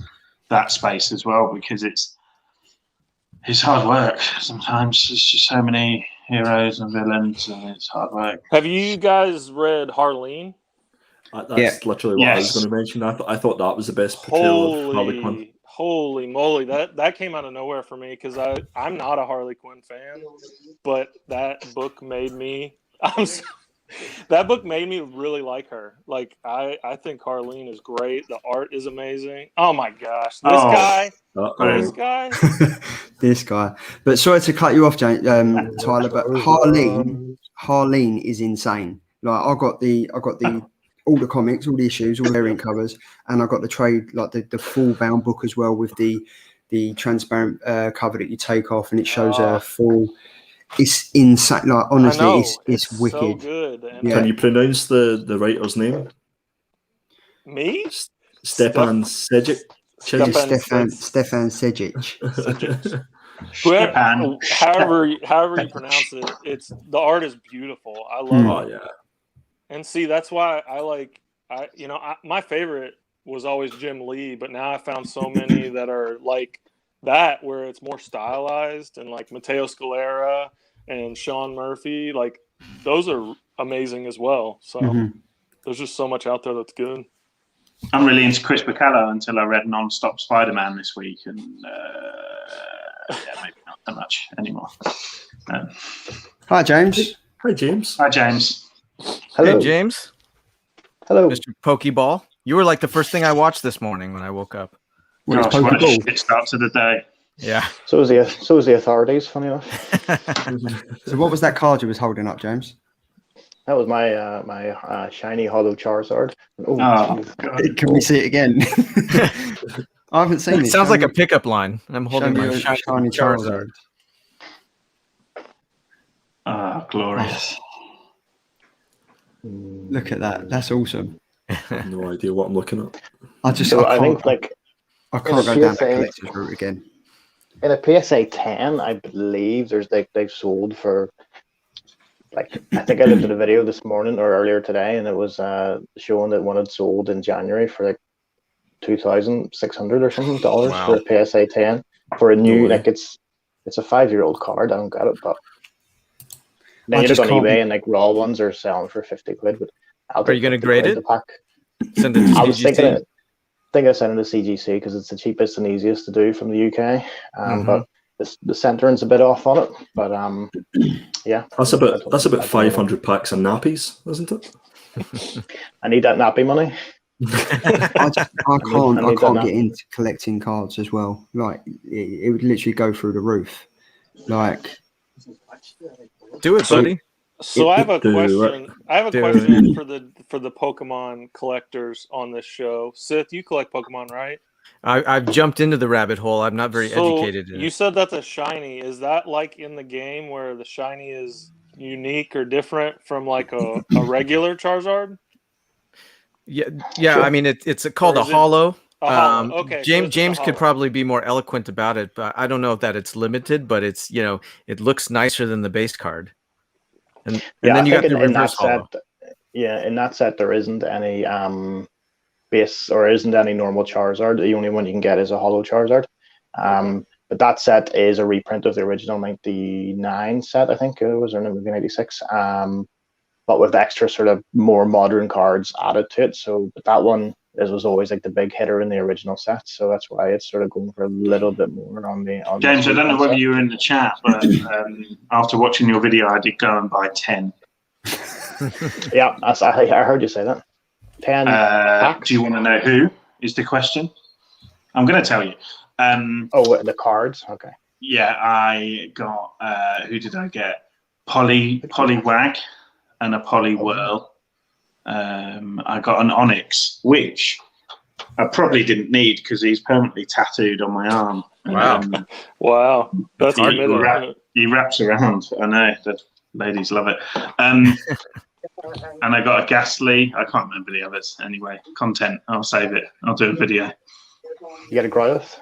that space as well, because it's hard work. Sometimes there's just so many heroes and villains, and it's hard work. Have you guys read Harleen? That's literally what I was going to mention. I thought that was the best portrayal of Harley Quinn. Holy moly, that came out of nowhere for me, because I'm not a Harley Quinn fan, but that book made me that book made me really like her. Like I think Harleen is great. The art is amazing. Oh my gosh, this guy. But sorry to cut you off, Tyler. But Harleen is insane. Like I got the all the comics, all the issues, all the variant covers, and I got the trade, like the full bound book as well, with the transparent cover that you take off and it shows a full. It's insane. Like honestly, it's wicked. So good. Yeah. Can you pronounce the writer's name? Me? Stepan Sejic. Stefan Sejic. However you pronounce it, the art is beautiful. I love it. Oh yeah. And see, that's why my favorite was always Jim Lee, but now I found so many that are like that, where it's more stylized, and like Matteo Scalera and Sean Murphy, like those are amazing as well. So there's just so much out there that's good. I'm really into Chris Bacallo until I read Non-Stop Spider-Man this week, and maybe not so much anymore. Hi, James. Hi, James. Hi, James. Hello. Hey, James. Hello, Mr. Pokeball. You were like the first thing I watched this morning when I woke up. Gosh, what a shit start to the day. Yeah. So was the authorities, funny enough. So what was that card you was holding up, James? That was my shiny hollow Charizard. Oh God. Can we see it again? I haven't seen it. It sounds like a pickup line. I'm holding my shiny Charizard. Ah, glorious. Look at that. That's awesome. I have no idea what I'm looking at. I can't go down that PSA collector's route again. In a PSA 10, I believe they've sold for, like, I think I looked at a video this morning or earlier today, and it was showing that one had sold in January for like $2,600 or something for a PSA 10 for a new, like it's a 5-year-old card. I don't get it, but then you look on eBay and like raw ones are selling for 50 quid. But are you going to grade it? Send it to I was thinking of sending it to CGC because it's the cheapest and easiest to do from the UK. But the centering's a bit off on it. But yeah, that's about 500 packs of nappies, isn't it? I need that nappy money. I can't get into collecting cards as well. Like it would literally go through the roof. Like, do it, buddy. So I have a question. I have a question for the Pokemon collectors on this show. Sith, you collect Pokemon, right? I've jumped into the rabbit hole. I'm not very educated in you it. said that's a shiny. Is that like in the game where the shiny is unique or different from like a regular Charizard? Yeah. Sure. I mean, it's called a holo. Okay. James could probably be more eloquent about it, but I don't know that it's limited. But it's it looks nicer than the base card. And then you got the reverse holo. In that set there isn't any base or isn't any normal Charizard. The only one you can get is a holo Charizard. But that set is a reprint of the original 99 set, I think it was, or maybe 96. But with extra sort of more modern cards added to it. So that one was always like the big hitter in the original set. So that's why it's sort of going for a little bit more on the. James, I don't know whether you were in the chat, but after watching your video, I did go and buy 10. Yeah, I heard you say that. 10 packs? Do you want to know who is the question? I'm going to tell you. The cards? Okay. Yeah, I got, who did I get? Poliwag and a Poliwhirl. I got an Onyx, which I probably didn't need because he's permanently tattooed on my arm. Wow. Wow. That's he wraps around. I know, the ladies love it. And I got a Ghastly. I can't remember the others. Anyway, content. I'll save it. I'll do a video. You got a Growlithe?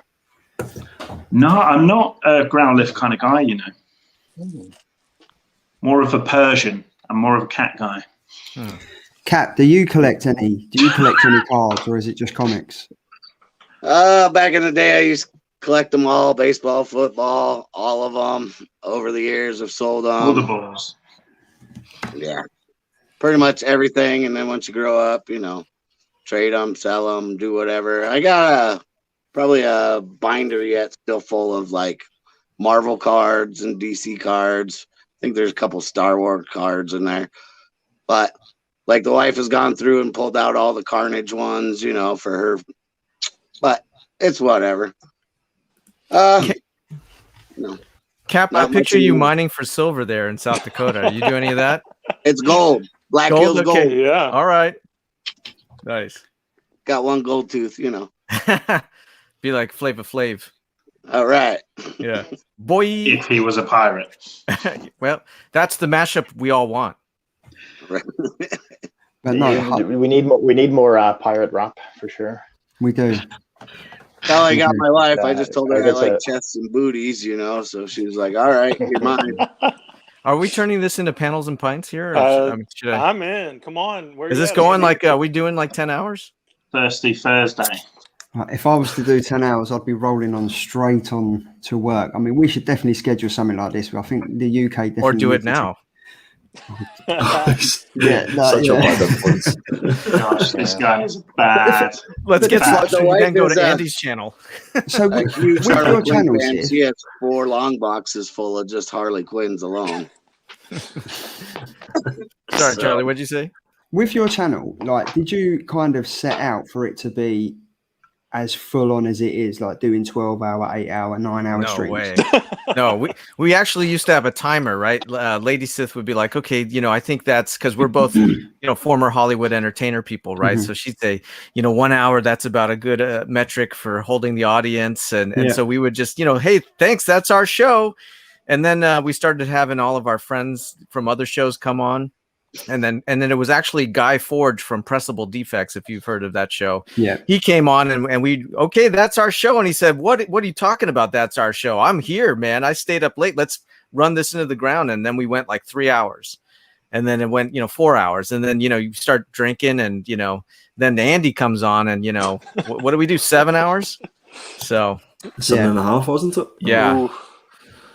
No, I'm not a Growlithe kind of guy, you know. more of a Persian. I'm more of a cat guy. Cap, do you collect any cards, or is it just comics? Back in the day, I used to collect them all: baseball, football, all of them. Over the years, I've sold them. All the balls. Yeah, pretty much everything. And then once you grow up, trade them, sell them, do whatever. I got probably a binder yet still full of like Marvel cards and DC cards. I think there's a couple Star Wars cards in there, but like the wife has gone through and pulled out all the Carnage ones, for her. But it's whatever. Cap, I picture you mining for silver there in South Dakota. You do any of that? It's gold. Black Hills gold. Okay, yeah. All right. Nice. Got one gold tooth, Be like Flava Flav. All right. Yeah. Boy. If he was a pirate. Well, that's the mashup we all want. But no, we need more pirate rap for sure. We do. How I got my wife, I just told her I like chests and booties, so she was like, all right, you're mine. Are we turning this into panels and pints here? I'm in. Come on. Is this going like, are we doing like 10 hours? Thursday. If I was to do 10 hours, I'd be rolling on straight on to work. I mean, we should definitely schedule something like this. I think the UK definitely... Or do it now. Such a bad influence. Gosh, this guy is bad. Let's get started. so you then go to Andy's channel. So with your channel, she has 4 long boxes full of just Harley Quinns alone. Sorry, Charlie, what'd you say? With your channel, like, did you kind of set out for it to be as full on as it is, like doing 12-hour, 8-hour, 9-hour streams? Way. No, we actually used to have a timer, right? Lady Sith would be like, okay, I think that's because we're both, former Hollywood entertainer people, right? Mm-hmm. So she'd say, 1 hour, that's about a good metric for holding the audience. And so we would just, hey, thanks, that's our show. And then we started having all of our friends from other shows come on. And then it was actually Guy Forge from Pressable Defects, if you've heard of that show. Yeah, he came on and we that's our show. And he said, what are you talking about? That's our show. I'm here, man. I stayed up late. Let's run this into the ground. And then we went like 3 hours, and then it went 4 hours, and then you start drinking, and then Andy comes on, and what do we do, 7 hours? So 7.5, wasn't it?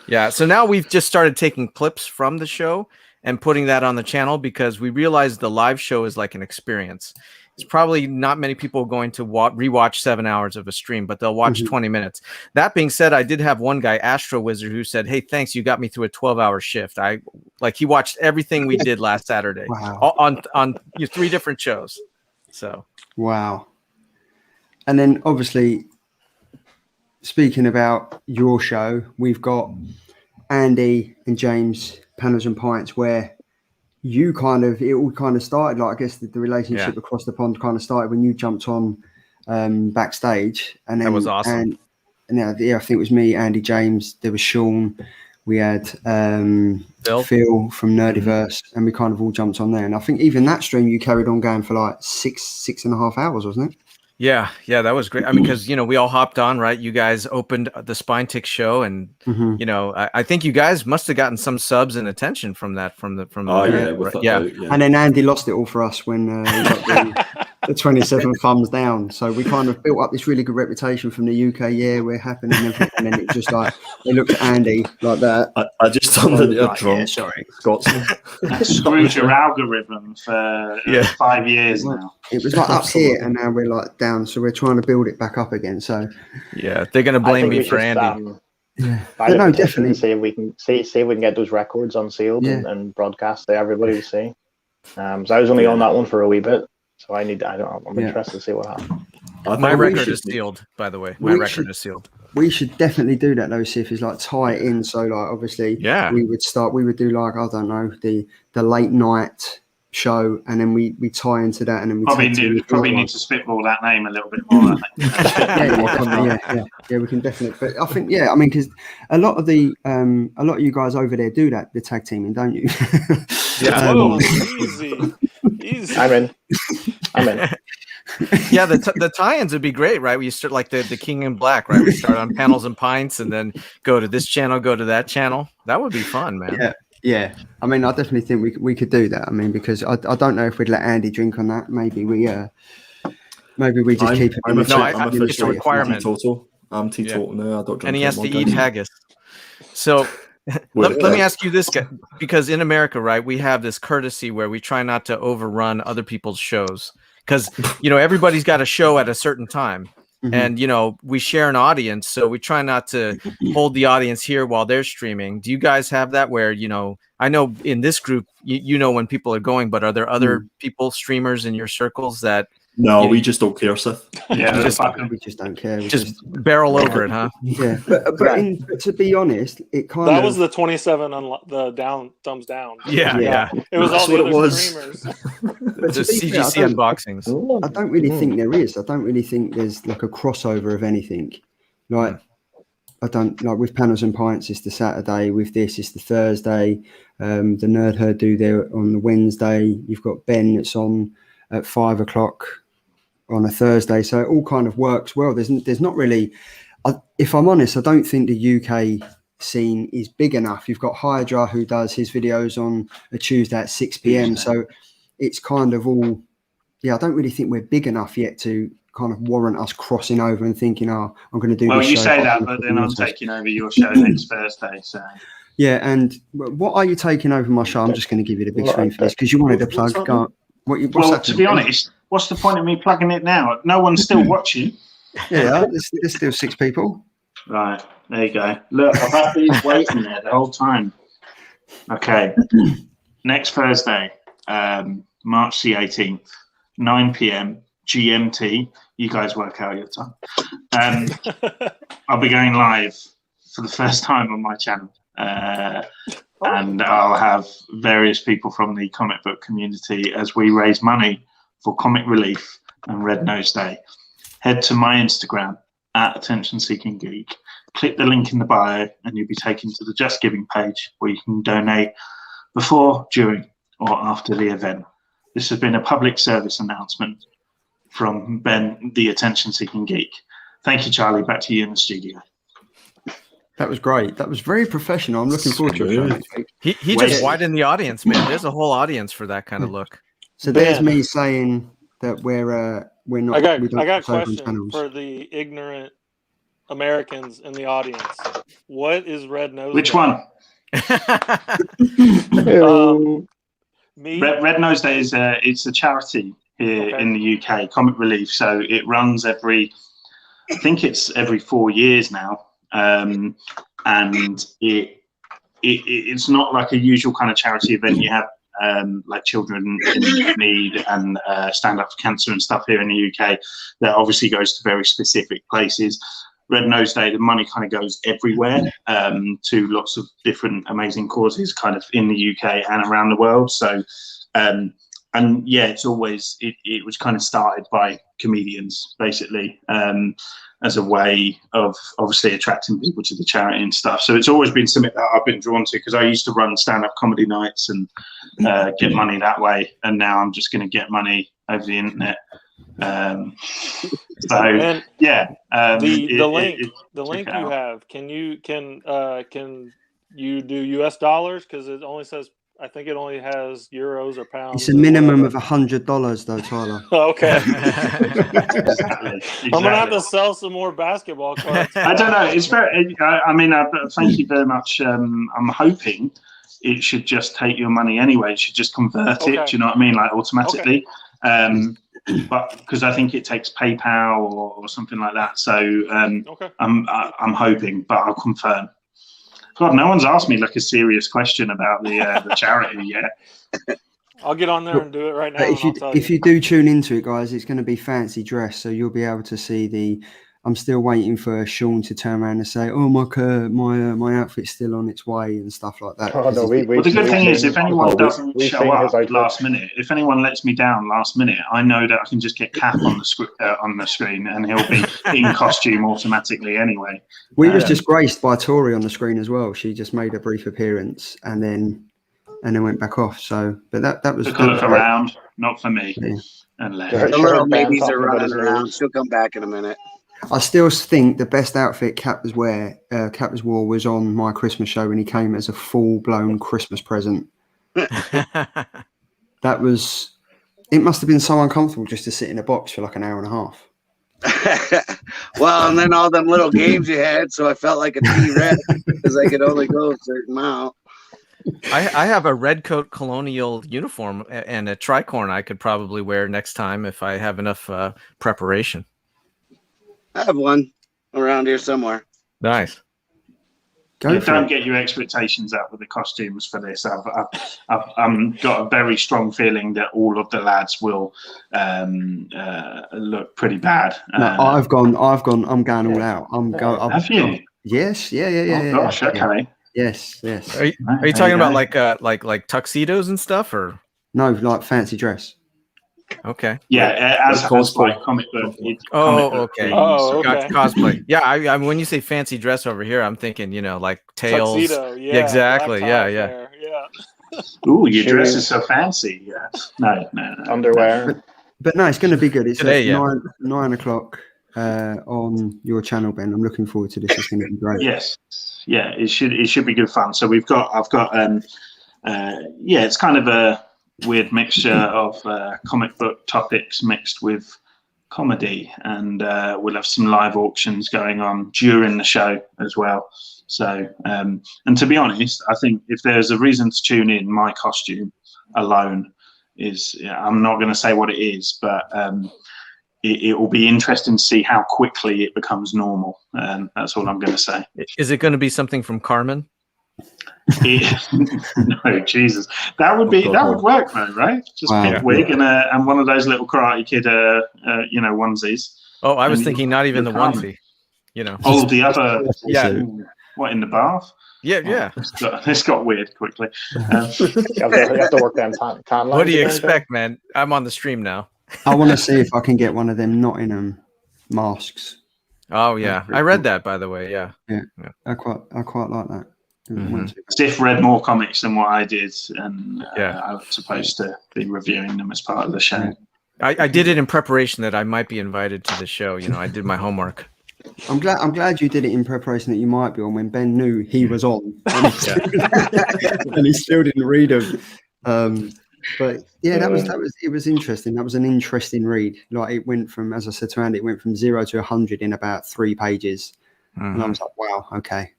Yeah. So now we've just started taking clips from the show and putting that on the channel, because we realize the live show is like an experience. It's probably not many people going to rewatch 7 hours of a stream, but they'll watch 20 minutes. That being said, I did have one guy, Astro Wizard, who said, hey, thanks, you got me through a 12-hour shift. He watched everything we did last Saturday. Wow. on 3 different shows. So wow. And then obviously, speaking about your show, we've got Andy and James Panels and Pints, where it all kind of started, like, I guess the relationship across the pond kind of started when you jumped on backstage, and then, that was awesome. And I think it was me, Andy, James, there was Sean, we had Phil from Nerdiverse, and we kind of all jumped on there. And I think even that stream you carried on going for like 6.5 hours, wasn't it? Yeah, that was great. I mean, because we all hopped on, right? You guys opened the Spine Tick show, and I think you guys must have gotten some subs and attention from that. And then Andy lost it all for us when he got the 27 thumbs down. So we kind of built up this really good reputation from the UK. Yeah, we're happy and everything. And then it just like they looked at Andy like that. I just done the drum. Yeah, sorry, Scotsman. Screwed your algorithm for 5 years now. It was like up here, and now we're like down. So we're trying to build it back up again. So yeah, they're gonna blame me for Andy. No, definitely. See if we can get those records unsealed and broadcast to everybody to see. So I was only on that one for a wee bit, so I'm interested to see what happens. My record is sealed, by the way. My record is sealed. We should definitely do that though, Sif, is like tie it in. So like obviously we would do like, I don't know, the late night show, and then we tie into that, and then we probably need to spitball that name a little bit more. I think. Yeah, we can definitely. But I think because a lot of you guys over there do that, the tag teaming, don't you? Easy. I'm in. Yeah, the tie-ins would be great, right? We start like the King in Black, right? We start on Panels and Pints, and then go to this channel, go to that channel. That would be fun, man. Yeah, I mean, I definitely think we could do that. I mean, because I don't know if we'd let Andy drink on that. Maybe we just keep it. I'm it's a requirement. Teetotal. I'm teetotal now. I don't drink. And he has to anymore, eat guys. haggis. So let me ask you this, guy, because in America, right, we have this courtesy where we try not to overrun other people's shows, because everybody's got a show at a certain time. And we share an audience, so we try not to hold the audience here while they're streaming. Do you guys have that where I know in this group you know when people are going, but are there other people, streamers in your circles that No, we just don't care, Seth. Yeah, we just don't care. We just barrel over it, huh? Yeah, but to be honest, it kind of... That was the 27 the thumbs down. Yeah. It was all the other streamers. The CGC unboxings. I don't really think there is. I don't really think there's like a crossover of anything. Like, I don't like with Panels and Pints, it's the Saturday. With this, it's the Thursday. The Nerd Herd do there on the Wednesday. You've got Ben that's on at 5 o'clock on a Thursday. So it all kind of works well. There's not really, if I'm honest, I don't think the UK scene is big enough. You've got Hydra who does his videos on a Tuesday at 6 p.m. So it's kind of all, I don't really think we're big enough yet to kind of warrant us crossing over and thinking, I'm going to do this show. Well, you say that, but then I'm taking over your show next Thursday. So. Yeah, and what are you taking over my show? I'm just going to give you the big screen for this because you wanted to plug. To be honest, what's the point of me plugging it now? No one's still watching. Yeah, there's still 6 people. Right, there you go. Look, I've had these waiting there the whole time. Okay, next Thursday, March the 18th, 9 p.m. GMT. You guys work out your time. I'll be going live for the first time on my channel. And I'll have various people from the comic book community as we raise money for Comic Relief and Red Nose Day. Head to my Instagram at Attention Seeking Geek. Click the link in the bio and you'll be taken to the Just Giving page where you can donate before, during or after the event. This has been a public service announcement from Ben, the Attention Seeking Geek. Thank you, Charlie. Back to you in the studio. That was great. That was very professional. I'm looking forward to it next week. He just widened the audience, man. There's a whole audience for that kind of look. So there's me saying that we're not. I got a question for the ignorant Americans in the audience. What is Red Nose? Which one? Me. Red Nose Day is it's a charity here in the UK, Comic Relief. So it runs every 4 years now. And it's not like a usual kind of charity event. You have like Children in Need and Stand Up for Cancer and stuff here in the UK that obviously goes to very specific places. Red Nose Day, the money kind of goes everywhere to lots of different amazing causes kind of in the UK and around the world. So it's always it was kind of started by comedians basically as a way of obviously attracting people to the charity and stuff. So it's always been something that I've been drawn to because I used to run stand-up comedy nights and get money that way, and now I'm just going to get money over the internet. The link you have, can you do US dollars? Because it only says, I think it only has euros or pounds. It's a minimum of $100 though, Tyler. Okay. Exactly. I'm gonna have to sell some more basketball cards. I don't know. It's very. Thank you very much. I'm hoping it should just take your money anyway. It should just convert it. Do you know what I mean? Like automatically. But because I think it takes PayPal or something like that. So I'm hoping, but I'll confirm. God, no one's asked me like a serious question about the charity yet. I'll get on there and do it right now. If you do tune into it, guys, it's going to be fancy dress, so you'll be able to see the. I'm still waiting for Sean to turn around and say, "Oh, my outfit's still on its way" and stuff like that. Well, the good thing is, if anyone doesn't show up last minute, if anyone lets me down last minute, I know that I can just get Cap on the screen, and he'll be in costume automatically anyway. We was just graced by Tori on the screen as well. She just made a brief appearance and then went back off. So, but that was took a look around, not for me, and left. The little babies are running around. She'll come back in a minute. I still think the best outfit Cap was wore was on my Christmas show when he came as a full-blown Christmas present. That was. It must have been so uncomfortable just to sit in a box for like an hour and a half. Well, and then all them little games you had, so I felt like a T-Rex because I could only go a certain amount. I have a red coat colonial uniform and a tricorn I could probably wear next time if I have enough preparation. I have one around here somewhere. Nice. Don't get your expectations up with the costumes for this. I've got a very strong feeling that all of the lads will look pretty bad. No, I'm going all out. Have you? Yes, yeah. Oh gosh, okay. Yes. Are you talking about like tuxedos and stuff, or no, like fancy dress? Okay. Yeah, as cosplay, comic book. Okay. Okay. Cosplay. Yeah, I mean, when you say fancy dress over here, I'm thinking, like tails. Tuxedo, yeah. Exactly. Yeah. Yeah. Ooh, your dress is so fancy. Yeah. No. Underwear. But no, it's going to be good. It's Today, at 9 o'clock on your channel, Ben. I'm looking forward to this. It's going to be great. Yes. Yeah, it should be good fun. So I've got it's kind of a weird mixture of comic book topics mixed with comedy, and we'll have some live auctions going on during the show as well. So and to be honest, I think if there's a reason to tune in, my costume alone is, I'm not going to say what it is, but it will be interesting to see how quickly it becomes normal. That's all I'm going to say. Is it going to be something from Karmen? No, Jesus, that would work though, right? Just pick wig and one of those little Karate Kid onesies. Oh, I was thinking not even the onesie. Oh, the other. Yeah. What, in the bath? Yeah. This got weird quickly. You have to work that timeline. What do you expect, man? I'm on the stream now. I want to see if I can get one of them Nottingham masks. Oh yeah, I read that, by the way. Yeah. I quite like that. Stiff read more comics than what I did, and I was supposed to be reviewing them as part of the show. I did it in preparation that I might be invited to the show. I did my homework. I'm glad you did it in preparation that you might be on when Ben knew he was on, and he still didn't read them. But yeah, it was interesting. That was an interesting read. Like, it went from, as I said to Andy, it went from 0 to 100 in about 3 pages, and I was like, wow, okay.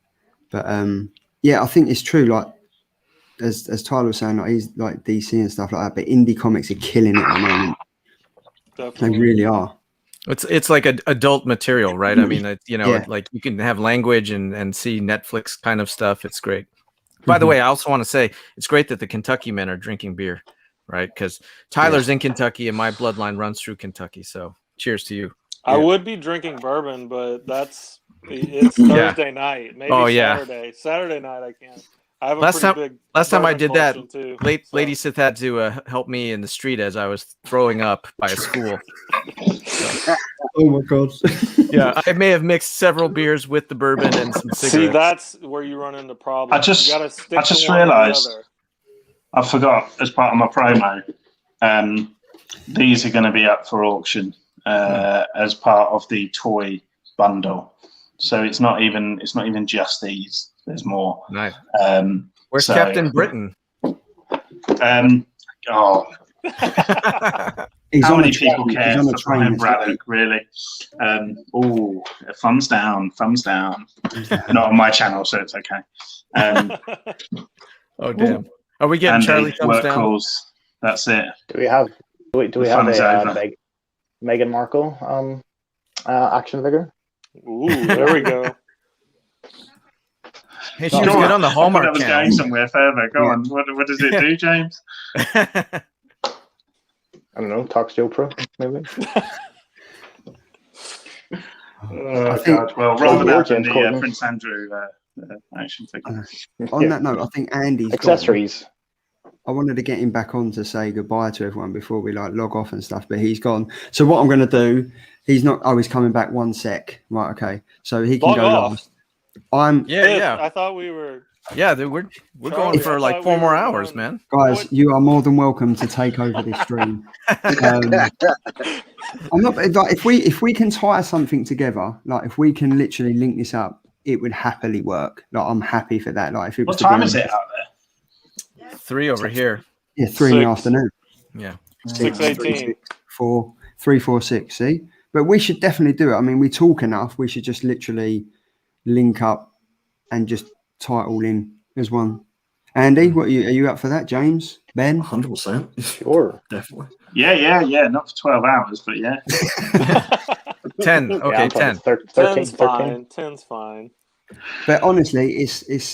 But I think it's true. Like as Tyler was saying, like he's like DC and stuff like that, but indie comics are killing it at the moment. Definitely. They really are. It's like adult material, right? I mean, like you can have language and see Netflix kind of stuff. It's great. By the way, I also want to say it's great that the Kentucky men are drinking beer, right? Because Tyler's in Kentucky and my bloodline runs through Kentucky. So cheers to you. I would be drinking bourbon, but it's Thursday night. Maybe Saturday. Saturday night I can't. I have last time I did that, Lady Sith had to help me in the street as I was throwing up by a school. Oh my god! Yeah, I may have mixed several beers with the bourbon and some cigarettes. See, that's where you run into problems. I just realised I forgot as part of my promo. These are going to be up for auction as part of the toy bundle. So it's not even just these. There's more. Nice. Where's Captain Britain? How many people care for Brian Braddock, really? Thumbs down. Not on my channel, so it's okay. Oh damn! Are we getting Charlie thumbs down? Calls. That's it. Do we have a Meghan Markle action figure? Ooh, there we go. Hey, she was good on the Hallmark I was going somewhere further. Go on. What does it do, James? I don't know. Talk Steel Pro, maybe. God. Well, rather than the Prince Andrew action figure. On that note, I think Andy's accessories. I wanted to get him back on to say goodbye to everyone before we log off and stuff, but he's gone. So what I'm going to do, he's not. Oh, he's coming back 1 sec. Right, okay. So he can go last. I thought we were. Yeah, dude, we're going for I like thought 4 we more were hours, going- man. Guys, What? you are more than welcome to take over this stream. I'm not like if we can tie something together, like if we can literally link this up, it would happily work. Like I'm happy for that. Like if it was What to time be is on- it out there? 3 over here. Yeah, 3 in the 6. afternoon. Yeah. 6:18. 3, 4, 6. See, but we should definitely do it. I mean, we talk enough. We should just literally link up and just tie it all in as one. Andy, what are you up for that? James, Ben, 100%. Sure. Definitely. Yeah. Not for 12 hours, but yeah. 10. Yeah, Okay, I'm 10. 13. 10's 13. fine. 10's fine. But honestly, it's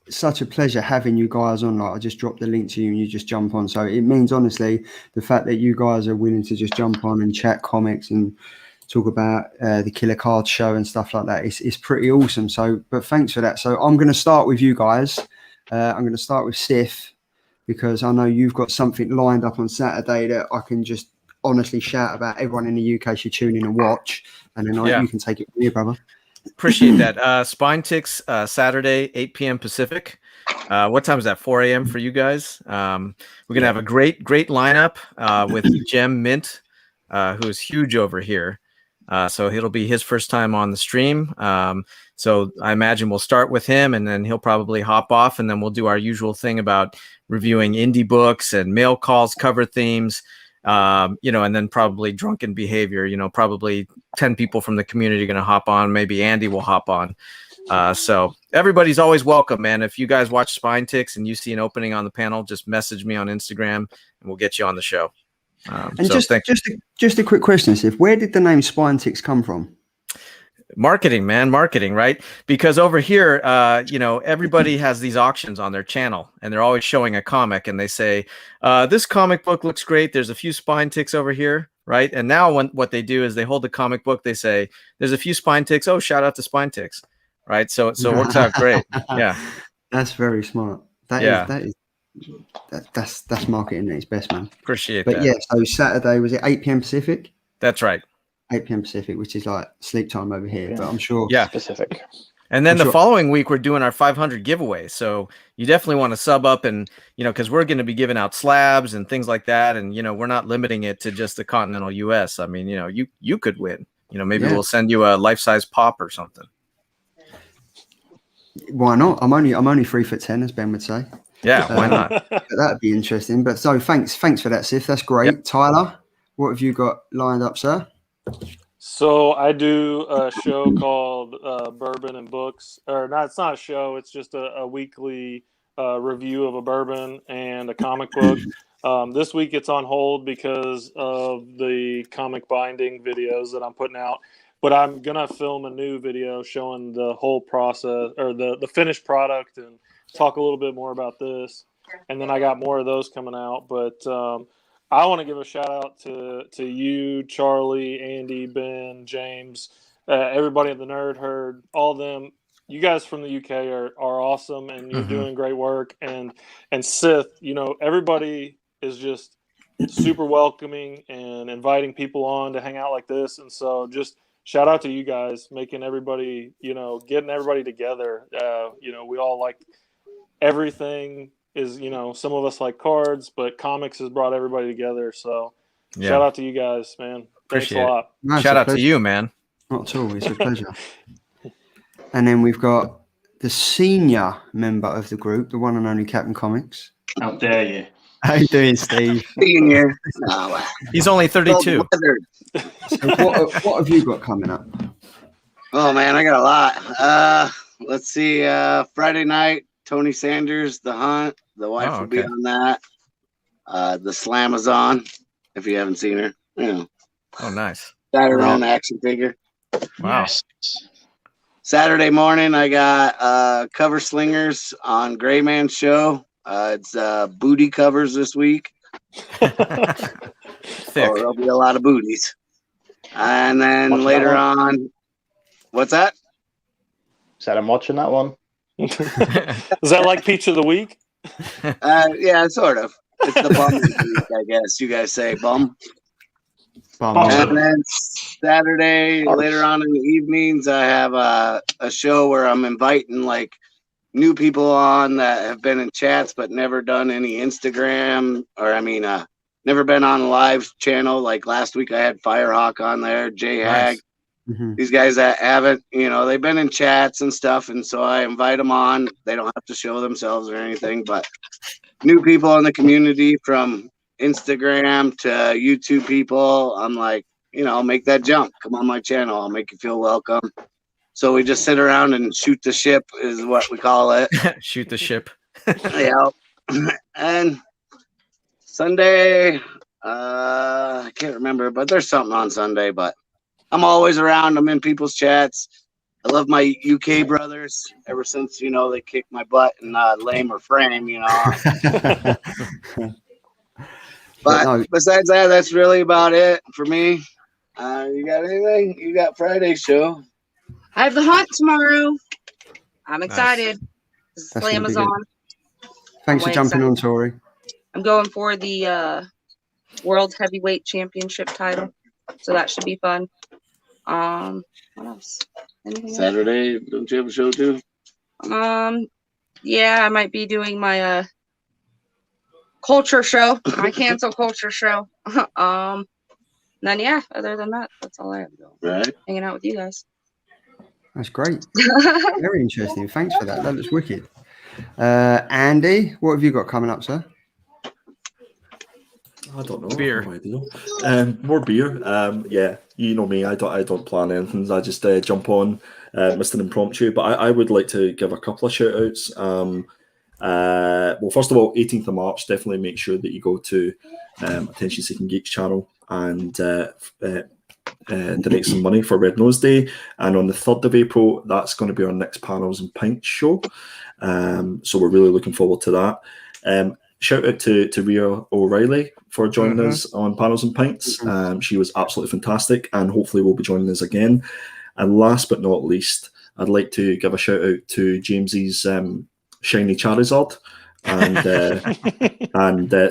such a pleasure having you guys on. Like I just dropped the link to you and you just jump on. So it means honestly the fact that you guys are willing to just jump on and chat comics and talk about the Killer Card show and stuff like that. It's pretty awesome. So, but thanks for that. So I'm going to start with you guys. I'm going to start with Sif because I know you've got something lined up on Saturday that I can just honestly shout about. Everyone in the UK should tune in and watch, and then Yeah. you can take it from here, brother. Appreciate that. Spine Ticks Saturday, 8 p.m. Pacific. What time is that? 4 a.m. for you guys. We're gonna have a great lineup with Gem Mint, who is huge over here. So it'll be his first time on the stream. So I imagine we'll start with him, and then he'll probably hop off, and then we'll do our usual thing about reviewing indie books and mail calls, cover themes. And then probably drunken behavior, probably 10 people from the community are going to hop on. Maybe Andy will hop on. So everybody's always welcome, man. If you guys watch Spine Ticks and you see an opening on the panel, just message me on Instagram and we'll get you on the show. And just a quick question, Sif. Where did the name Spine Ticks come from? Marketing, man, marketing, right? Because over here, everybody has these auctions on their channel and they're always showing a comic and they say, this comic book looks great. There's a few Spine Ticks over here, right? And now what they do is they hold the comic book. They say, there's a few Spine Ticks. Oh, shout out to Spine Ticks, right? So it works out great. Yeah. That's very smart. That's marketing at its best, man. Appreciate that. But yeah, so Saturday, was it 8 p.m. Pacific? That's right. 8 p.m. Pacific, which is like sleep time over here, Yeah. but I'm sure. Yeah. Specific. And then I'm the following week, we're doing our 500 giveaway. So you definitely want to sub up and, because we're going to be giving out slabs and things like that. And, we're not limiting it to just the continental US. I mean, you could win, maybe we'll send you a life-size pop or something. Why not? I'm only 3'10", as Ben would say. Yeah, why not? That'd be interesting. But so thanks for that, Sif. That's great. Yep. Tyler, what have you got lined up, sir? So I do a show called Bourbon and Books, or not. It's not a show. It's just a weekly review of a bourbon and a comic book. This week it's on hold because of the comic binding videos that I'm putting out. But I'm gonna film a new video showing the whole process or the finished product and talk a little bit more about this. And then I got more of those coming out. But I want to give a shout out to you, Charlie, Andy, Ben, James, everybody at the Nerd Herd, all of them. You guys from the UK are awesome, and you're doing great work. And Sith, everybody is just super welcoming and inviting people on to hang out like this. And so just shout out to you guys, making everybody, getting everybody together. We all like everything. Is some of us like cards, but comics has brought everybody together. So shout out to you guys, man. Appreciate Thanks a lot. Nice, shout out to you, man. Not at all. It's a pleasure. And then we've got the senior member of the group, the one and only Captain Comics. How dare you? How you doing, Steve? Senior. He's only 32. So what have you got coming up? Oh man, I got a lot. Let's see. Friday night, Tony Sanders, The Hunt. The wife will be on that. The Slamazon, if you haven't seen her. Oh, nice. Got her own action figure. Wow. Yes. Saturday morning, I got Cover Slingers on Gray Man's show. It's booty covers this week. Thick. There'll be a lot of booties. And then later on, what's that? Said I'm watching that one. Is that like Peach of the Week? Yeah, sort of. It's the bum of the week, I guess. You guys say bum. And then Saturday, later on in the evenings, I have a show where I'm inviting new people on that have been in chats but never done any Instagram, or never been on a live channel. Like last week I had Firehawk on there, J Hag. Nice. These guys that haven't, they've been in chats and stuff, and so I invite them on. They don't have to show themselves or anything, but new people in the community from Instagram to YouTube people, I'm like, make that jump. Come on my channel. I'll make you feel welcome. So we just sit around and shoot the ship is what we call it. Shoot the ship. Yeah. And Sunday, I can't remember, but there's something on Sunday, but I'm always around. I'm in people's chats. I love my UK brothers ever since, they kicked my butt in lame or frame, But besides that, that's really about it for me. You got anything? You got Friday's show. I have the hunt tomorrow. I'm excited. That's Slam gonna be is good. on. Thanks for way jumping excited. on, Tori. I'm going for the World Heavyweight Championship title, so that should be fun. What else? Anything else? Saturday, don't you have a show too? Yeah, I might be doing my culture show, my cancel culture show. Then yeah, other than that, that's all I have. Right. Hanging out with you guys. That's great. Very interesting. Thanks for that. That looks wicked. Andy, what have you got coming up, sir? I don't know. Beer. No idea. More beer. Yeah, you know me. I don't plan anything. I just jump on, Mr. Impromptu. But I would like to give a couple of shout outs. Well, first of all, 18th of March, definitely make sure that you go to Attention Seeking Geeks channel and donate some money for Red Nose Day. And on the 3rd of April, that's going to be our next Panels and Pints show. So we're really looking forward to that. Shout out to Rhea O'Reilly for joining us on Panels and Pints. She was absolutely fantastic, and hopefully will be joining us again. And last but not least, I'd like to give a shout out to James's Shiny Charizard and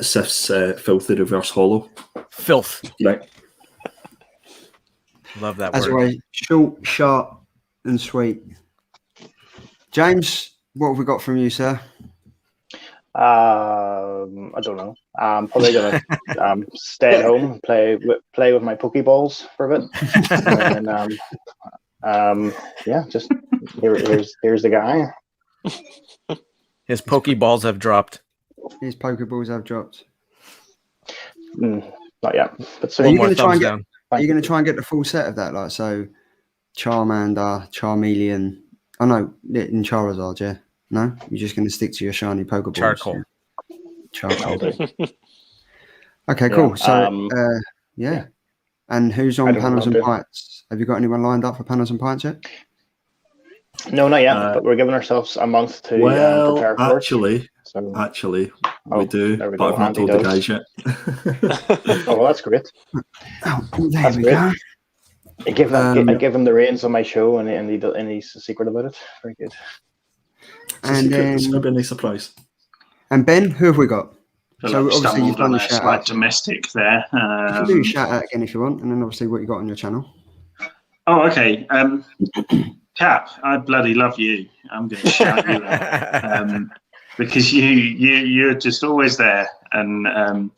Sif's Filthy Reverse Hollow. Filth. Right. Love that As word. always, short, sharp, and sweet. James, what have we got from you, sir? I don't know. I'm probably gonna stay at home and play with my Pokeballs for a bit. And yeah, just here's the guy. His Pokeballs have dropped. These Pokeballs have dropped. Not yet, but Are soon. you More going to try and thumbs get? down. Are you going to try and get the full set of that, like so? Charmander, Charmeleon. Oh no, in Charizard, yeah. No, you're just going to stick to your shiny Pokeballs. Charcoal. Charcoal. Okay, cool. So, yeah. And who's on Panels and Pints? Have you got anyone lined up for Panels and Pints yet? No, not yet. But we're giving ourselves a month to prepare for it. Actually, we do. There we but go. I've not told the guys yet. Oh, well, that's great. Oh, there That's we great. go. I give him the reins on my show, and he's a secret about it. Very good. And then, it's going to be a nice surprise. And Ben, who have we got? So obviously you've done the shout slight out. domestic there. You can do a shout out again if you want, and then obviously what you got on your channel. Oh, okay. Cap, I bloody love you. I'm going to shout you out because you're just always there, and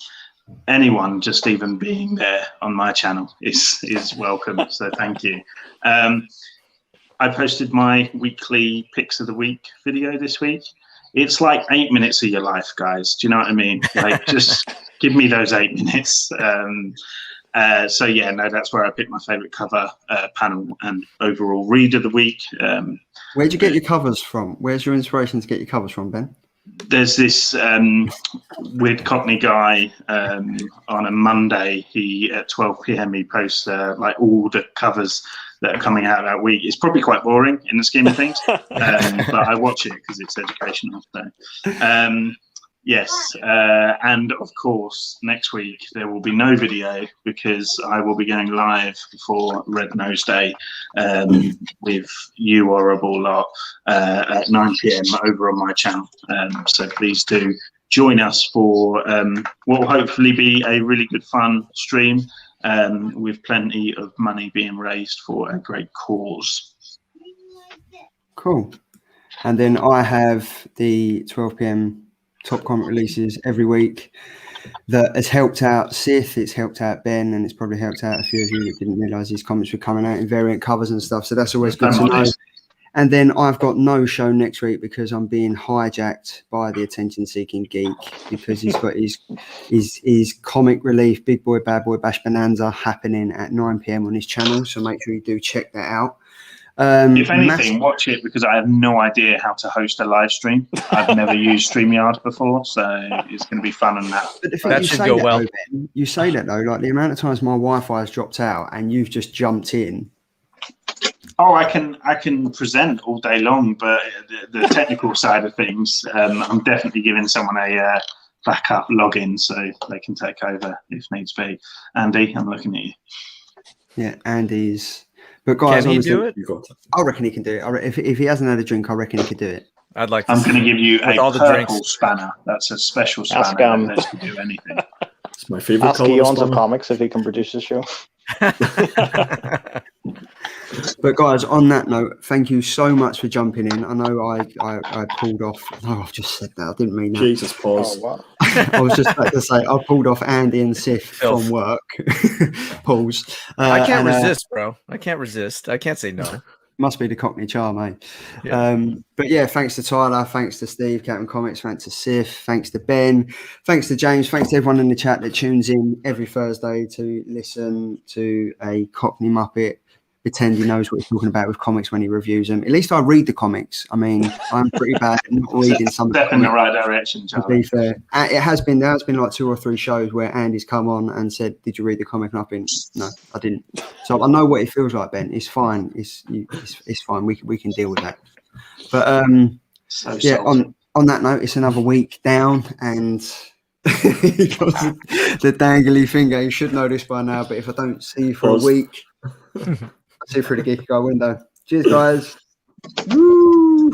anyone just even being there on my channel is welcome. So thank you. I posted my weekly picks of the week video this week. It's like 8 minutes of your life, guys. Do you know what I mean? Like, just give me those 8 minutes. So yeah, no, that's where I picked my favorite cover, panel, and overall read of the week. Where'd you get your covers from? Where's your inspiration to get your covers from, Ben? There's this weird Cockney guy on a Monday. He at 12 p.m. he posts like all the covers that are coming out that week. It's probably quite boring in the scheme of things, but I watch it because it's educational. So, yes, and of course next week there will be no video because I will be going live for Red Nose Day with you horrible lot at 9 p.m. over on my channel. So please do join us for what will hopefully be a really good fun stream with plenty of money being raised for a great cause. Cool. And then I have the 12 p.m. top comic releases every week. That has helped out Sith, it's helped out Ben, and it's probably helped out a few of you that didn't realise these comics were coming out in variant covers and stuff. So that's always good to know. And then I've got no show next week because I'm being hijacked by the attention-seeking geek because he's got his comic relief Big Boy Bad Boy Bash Bonanza happening at 9 p.m. on his channel. So make sure you do check that out. If anything, watch it because I have no idea how to host a live stream. I've never used StreamYard before, so it's going to be fun on that. But that should go well. Though, Ben, you say that though, like the amount of times my Wi-Fi has dropped out and you've just jumped in. Oh, I can present all day long, but the technical side of things, I'm definitely giving someone a backup login so they can take over if needs be. Andy, I'm looking at you. Yeah, Andy's. But guys, can he honestly, do it? I reckon he can do it. If he hasn't had a drink, I reckon he could do it. I'd like to. I'm going to give you a all the purple drinks. spanner. That's a special spanner that lets you do anything. It's my favorite Ask color. Eons of Comics if he can produce a show. But guys, on that note, thank you so much for jumping in. I know I pulled off. No, I've just said that. I didn't mean that. Jesus, pause. Oh, wow. I was just about to say I pulled off Andy and Sif from work. Pause. I can't resist, bro. I can't resist. I can't say no. Must be the Cockney charm, eh? Yeah. But yeah, thanks to Tyler, thanks to Steve, Captain Comics, thanks to Sif, thanks to Ben, thanks to James, thanks to everyone in the chat that tunes in every Thursday to listen to a Cockney Muppet pretend he knows what he's talking about with comics when he reviews them. At least I read the comics. I mean, I'm pretty bad at not reading some. Step in the right direction, To Charlie. be fair, there has been like 2 or 3 shows where Andy's come on and said, "Did you read the comic?" And I've been, "No, I didn't." So I know what it feels like, Ben. It's fine. It's fine. We can deal with that. But yeah. On that note, it's another week down, and he got the dangly finger. You should know this by now. But if I don't see you for a week, I'll see you through the Geeky Guy window. Cheers, guys. Woo!